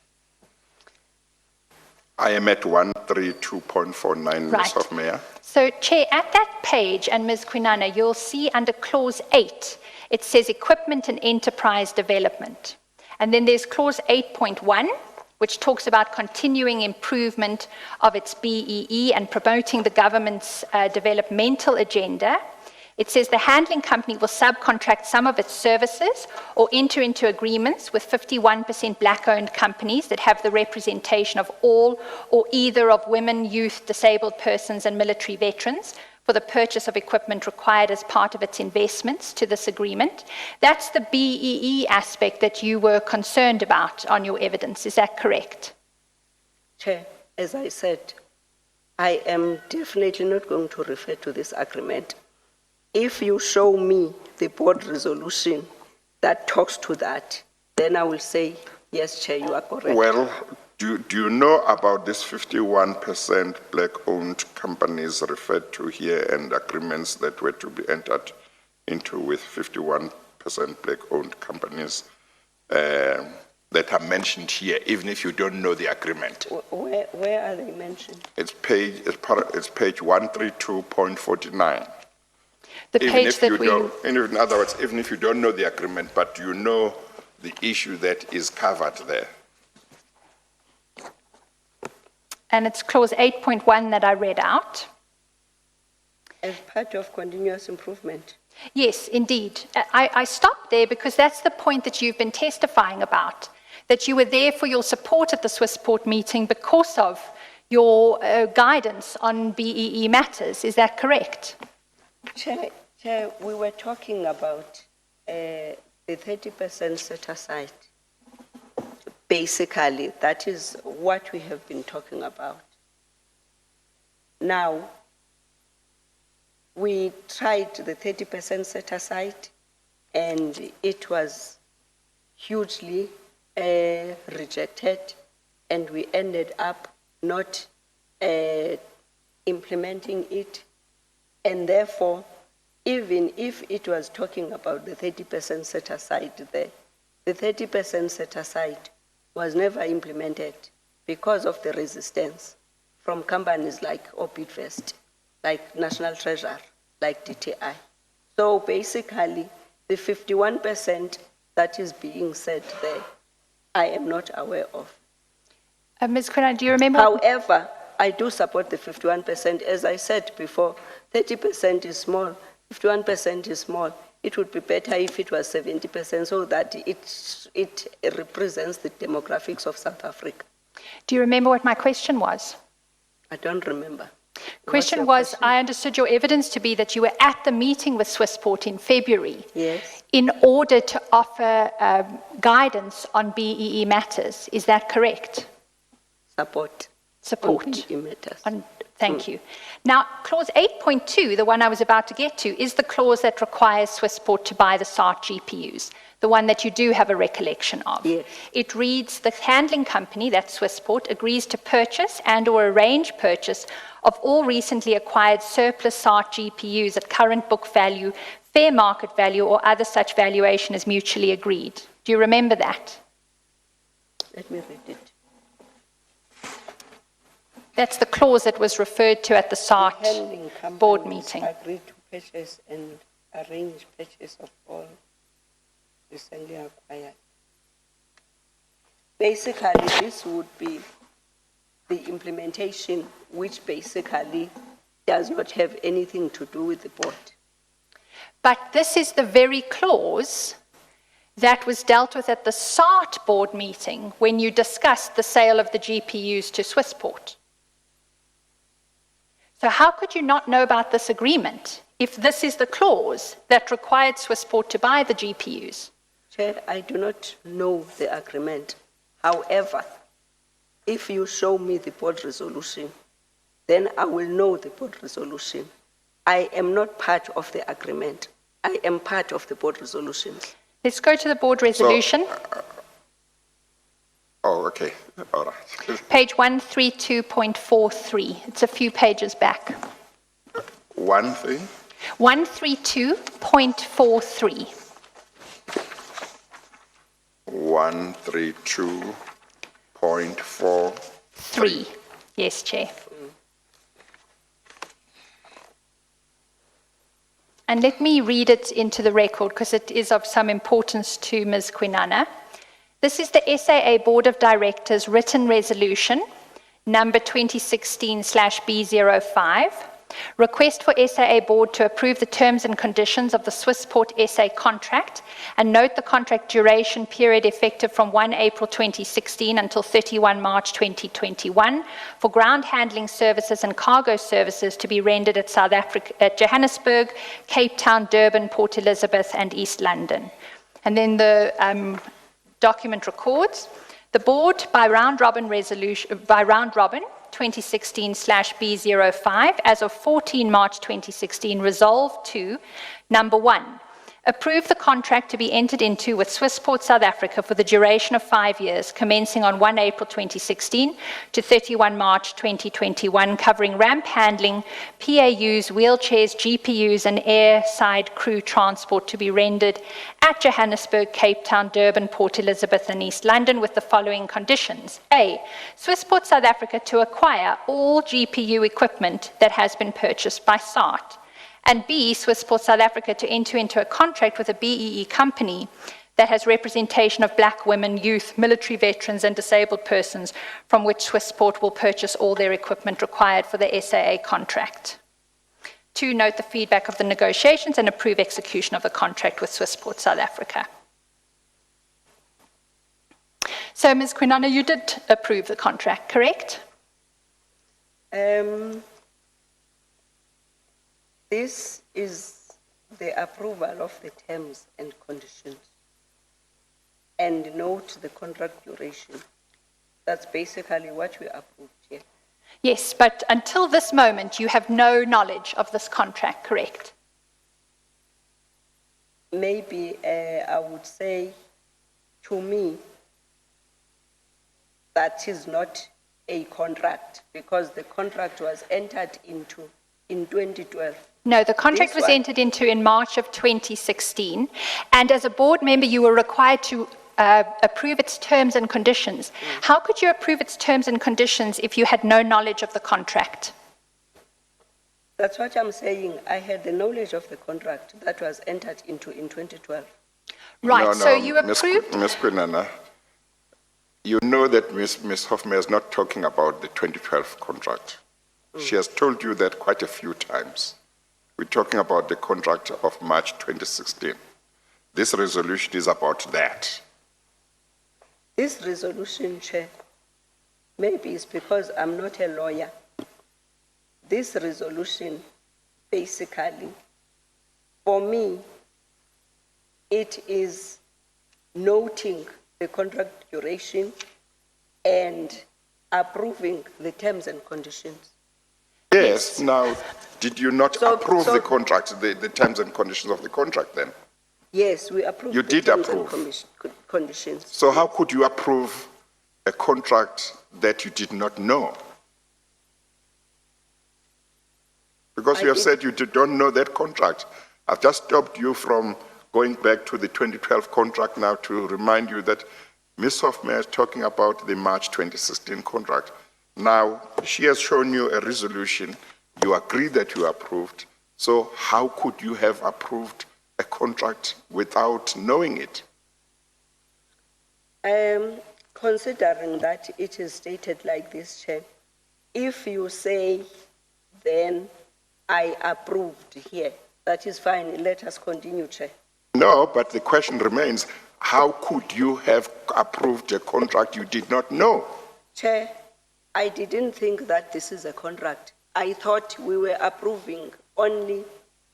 I am at 132.49, Ms. Right. Hofmeyer. So, Chair, at that page, and Ms. Kwinana, you'll see under Clause 8, it says Equipment and Enterprise Development. And then there's Clause 8.1, which talks about continuing improvement of its BEE and promoting the government's developmental agenda. It says the handling company will subcontract some of its services or enter into agreements with 51% black-owned companies that have the representation of all or either of women, youth, disabled persons, and military veterans for the purchase of equipment required as part of its investments to this agreement. That's the BEE aspect that you were concerned about on your evidence. Is that correct? Chair, as I said, I am definitely not going to refer to this agreement. If you show me the board resolution that talks to that, then I will say, yes, Chair, you are correct. Well, do you know about this 51% black-owned companies referred to here and agreements that were to be entered into with 51% black-owned companies that are mentioned here, even if you don't know the agreement? Where are they mentioned? It's page 132.49. The page that we... In other words, even if you don't know the agreement, but you know the issue that is covered there. And it's Clause 8.1 that I read out. As part of continuous improvement. Yes, indeed. I stopped there because that's the point that you've been testifying about, that you were there for your support at the Swissport meeting because of your guidance on BEE matters. Is that correct? Chair, we were talking about the 30% set aside. Basically, that is what we have been talking about. Now, we tried the 30% set aside, and it was hugely rejected, and we ended up not implementing it. And therefore, even if it was talking about the 30% set aside there, the 30% set aside was never implemented because of the resistance from companies like Bidvest, like National Treasure, like DTI. So basically, the 51% that is being said there, I am not aware of. Ms. Kwinana, do you remember? However, I do support the 51%. As I said before, 30% is small, 51% is small. It would be better if it was 70% so that it represents the demographics of South Africa. Do you remember what my question was? I don't remember. Question was, I understood your evidence to be that you were at the meeting with Swissport in February. Yes. In order to offer guidance on BEE matters. Is that correct? Support. Support. On BEE matters. Thank you. Now, Clause 8.2, the one I was about to get to, is the clause that requires Swissport to buy the SAAT GPUs, the one that you do have a recollection of. Yes. It reads, the handling company, that's Swissport, agrees to purchase and or arrange purchase of all recently acquired surplus SAAT GPUs at current book value, fair market value, or other such valuation as mutually agreed. Do you remember that? Let me read it. That's the clause that was referred to at the SAAT Handling board companies meeting. agreed to purchase and arrange purchase of all recently acquired. Basically, this would be the implementation, which basically does not have anything to do with the board. But this is the very clause that was dealt with at the SAAT board meeting when you discussed the sale of the GPUs to Swissport. So how could you not know about this agreement if this is the clause that required Swissport to buy the GPUs? Chair, I do not know the agreement. However, if you show me the board resolution, then I will know the board resolution. I am not part of the agreement. I am part of the board resolution. Let's go to the board resolution. Oh, okay. All right. Page 132.43. It's a few pages back. One thing? 132.43. 132.43. Yes, Chair. And let me read it into the record because it is of some importance to Ms. Kwinana. This is the SAA Board of Directors written resolution number 2016/B05. Request for SAA Board to approve the terms and conditions of the Swissport SA contract and note the contract duration period effective from 1 April 2016 until 31 March 2021 for ground handling services and cargo services to be rendered at South Africa, at Johannesburg, Cape Town, Durban, Port Elizabeth and East London. And then the document records, the board by round robin 2016/B05 as of 14 March 2016 resolved to, number 1, approve the contract to be entered into with Swissport South Africa for the duration of 5 years, commencing on 1 April 2016 to 31 March 2021, covering ramp handling, PAUs, wheelchairs, GPUs, and airside crew transport to be rendered at Johannesburg, Cape Town, Durban, Port Elizabeth, and East London with the following conditions. A, Swissport South Africa to acquire all GPU equipment that has been purchased by SAAT. And B, Swissport South Africa to enter into a contract with a BEE company that has representation of black women, youth, military veterans, and disabled persons, from which Swissport will purchase all their equipment required for the SAA contract. 2, note the feedback of the negotiations and approve execution of the contract with Swissport South Africa. So, Ms. Kwinana, you did approve the contract, correct? This is the approval of the terms and conditions. And note the contract duration. That's basically what we approved here. Yes, but until this moment, you have no knowledge of this contract, correct? Maybe I would say, to me, that is not a contract because the contract was entered into in 2012. No, the contract was entered into in March of 2016, and as a board member, you were required to approve its terms and conditions. How could you approve its terms and conditions if you had no knowledge of the contract? That's what I'm saying. I had the knowledge of the contract that was entered into in 2012. Right, No, so you approved? Ms. Kwinana, you know that Ms. Hofmeyer is not talking about the 2012 contract. She has told you that quite a few times. We're talking about the contract of March 2016. This resolution is about that. This resolution, Chair, maybe it's because I'm not a lawyer. This resolution, basically, for me, it is noting the contract duration and approving the terms and conditions. Yes, now, did you not approve so- the contract, the terms and conditions of the contract then? Yes, we approved. You the did terms and approve. conditions. So how could you approve a contract that you did not know? Because you have said you don't know that contract. I've just stopped you from going back to the 2012 contract now to remind you that Ms. Hofmeyer is talking about the March 2016 contract. Now, she has shown you a resolution. You agree that you approved. So how could you have approved a contract without knowing it? Considering that it is stated like this, Chair, if you say, then I approved here, that is fine. Let us continue, Chair. No, but the question remains, how could you have approved a contract you did not know? Chair, I didn't think that this is a contract. I thought we were approving only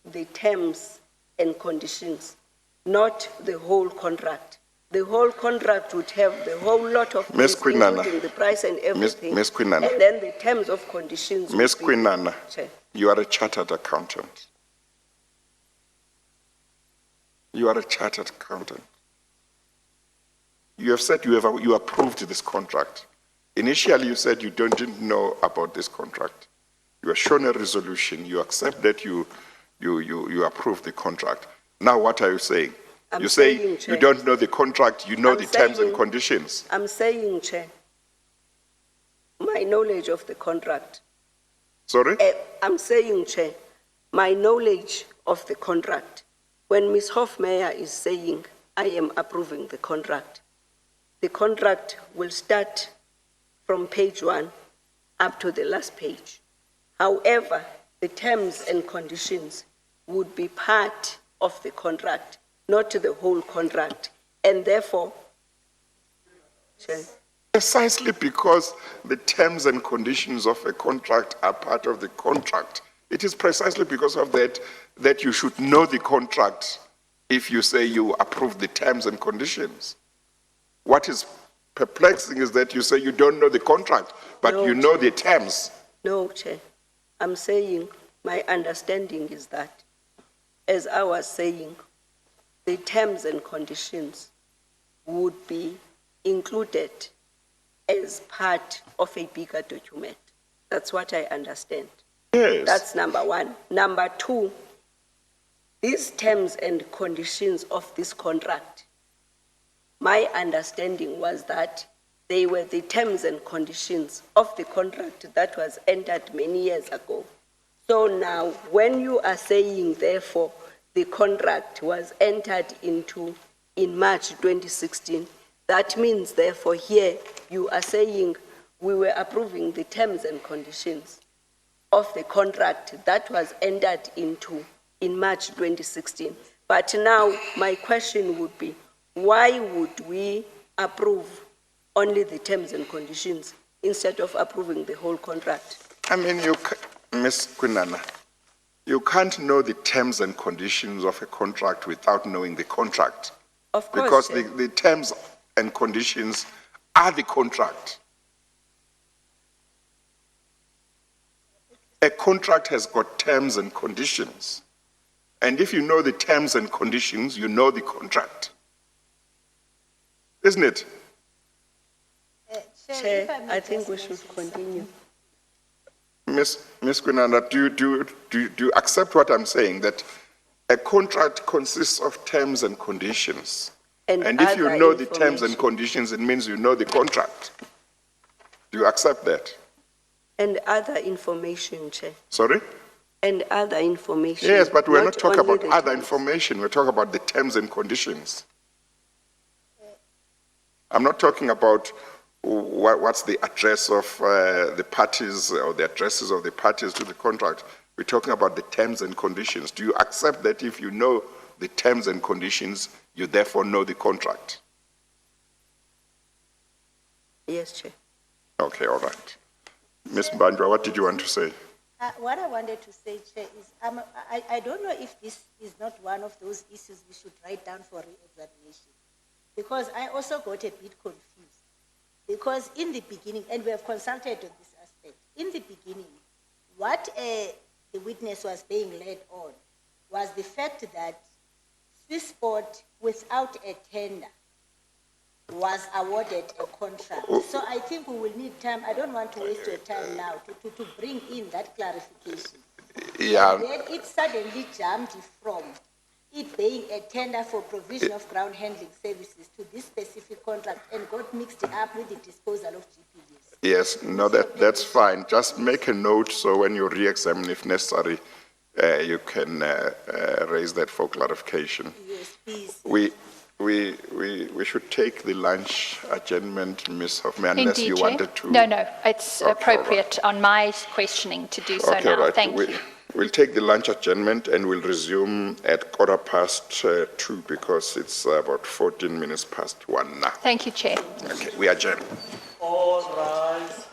the terms and conditions, not the whole contract. The whole contract would have the whole lot of Ms. things, Kwinana, including the price and everything. Ms. Kwinana. And then the terms of conditions. Ms. would be- Kwinana, Chair. you are a chartered accountant. You are a chartered accountant. You have said you approved this contract. Initially, you said you didn't know about this contract. You were shown a resolution. You accept that you approved the contract. Now, what are you saying? I'm You say saying, you Chair. don't know the contract. You know the terms and saying- conditions. I'm saying, Chair, My knowledge of the contract. Sorry? I'm saying, Chair, my knowledge of the contract. When Ms. Hofmeyer is saying, I am approving the contract will start from page 1 up to the last page. However, the terms and conditions would be part of the contract, not the whole contract. And therefore, Chair, Precisely because the terms and conditions of a contract are part of the contract. It is precisely because of that that you should know the contract if you say you approve the terms and conditions. What is perplexing is that you say you don't know the contract, but No, you know Chair. the terms. no, Chair. I'm saying my understanding is that, as I was saying, the terms and conditions would be included as part of a bigger document. That's what I understand. Yes. That's number one. Number two, these terms and conditions of this contract, my understanding was that they were the terms and conditions of the contract that was entered many years ago. So now, when you are saying, therefore, the contract was entered into in March 2016, that means, therefore, here you are saying we were approving the terms and conditions of the contract that was entered into in March 2016. But now my question would be, why would we approve only the terms and conditions instead of approving the whole contract? I mean, Ms. Kwinana, you can't know the terms and conditions of a contract without knowing the contract. Of course, Because Chair. the terms and conditions are the contract. A contract has got terms and conditions. And if you know the terms and conditions, you know the contract. Isn't it? Chair, if may I think just we should mention continue. Ms. Kwinana, do you accept what I'm saying, that a contract consists of terms and conditions? And if you other know the terms and information. conditions, it means you know the contract. Do you accept that? And other information, Chair. Sorry? And other information. Yes, but we're not talking only about the other terms. information. We're talking about the terms and conditions. I'm not talking about what's the address of the parties or the addresses of the parties to the contract. We're talking about the terms and conditions. Do you accept that if you know the terms and conditions, you therefore know the contract? Yes, Chair. Okay, all right. Ms. Banjwa, what did you want to say? What I wanted to say, Chair, is I don't know if this is not one of those issues we should write down for re-examination. Because I also got a bit confused. Because in the beginning, and we have consulted on this aspect, in the beginning, what the witness was being led on was the fact that Swissport, without a tender, was awarded a contract. So I think we will need time. I don't want to waste your time now to bring in that clarification. Yeah. And then it suddenly jumped from it being a tender for provision of ground handling services to this specific contract and got mixed up with the disposal of GPUs. Yes, no, that's fine. Just make a note so when you re-examine, if necessary, you can raise that for clarification. Yes, please. We should take the lunch adjournment, Ms. Hoffman, unless Indeed, you Chair. wanted to. No, it's Okay, appropriate on my questioning to do so Okay, now. right. Thank you. We'll take the lunch adjournment and we'll resume at 2:15 because it's about 14 minutes past 1 now. Thank you, Chair. Okay, we adjourn. All rise.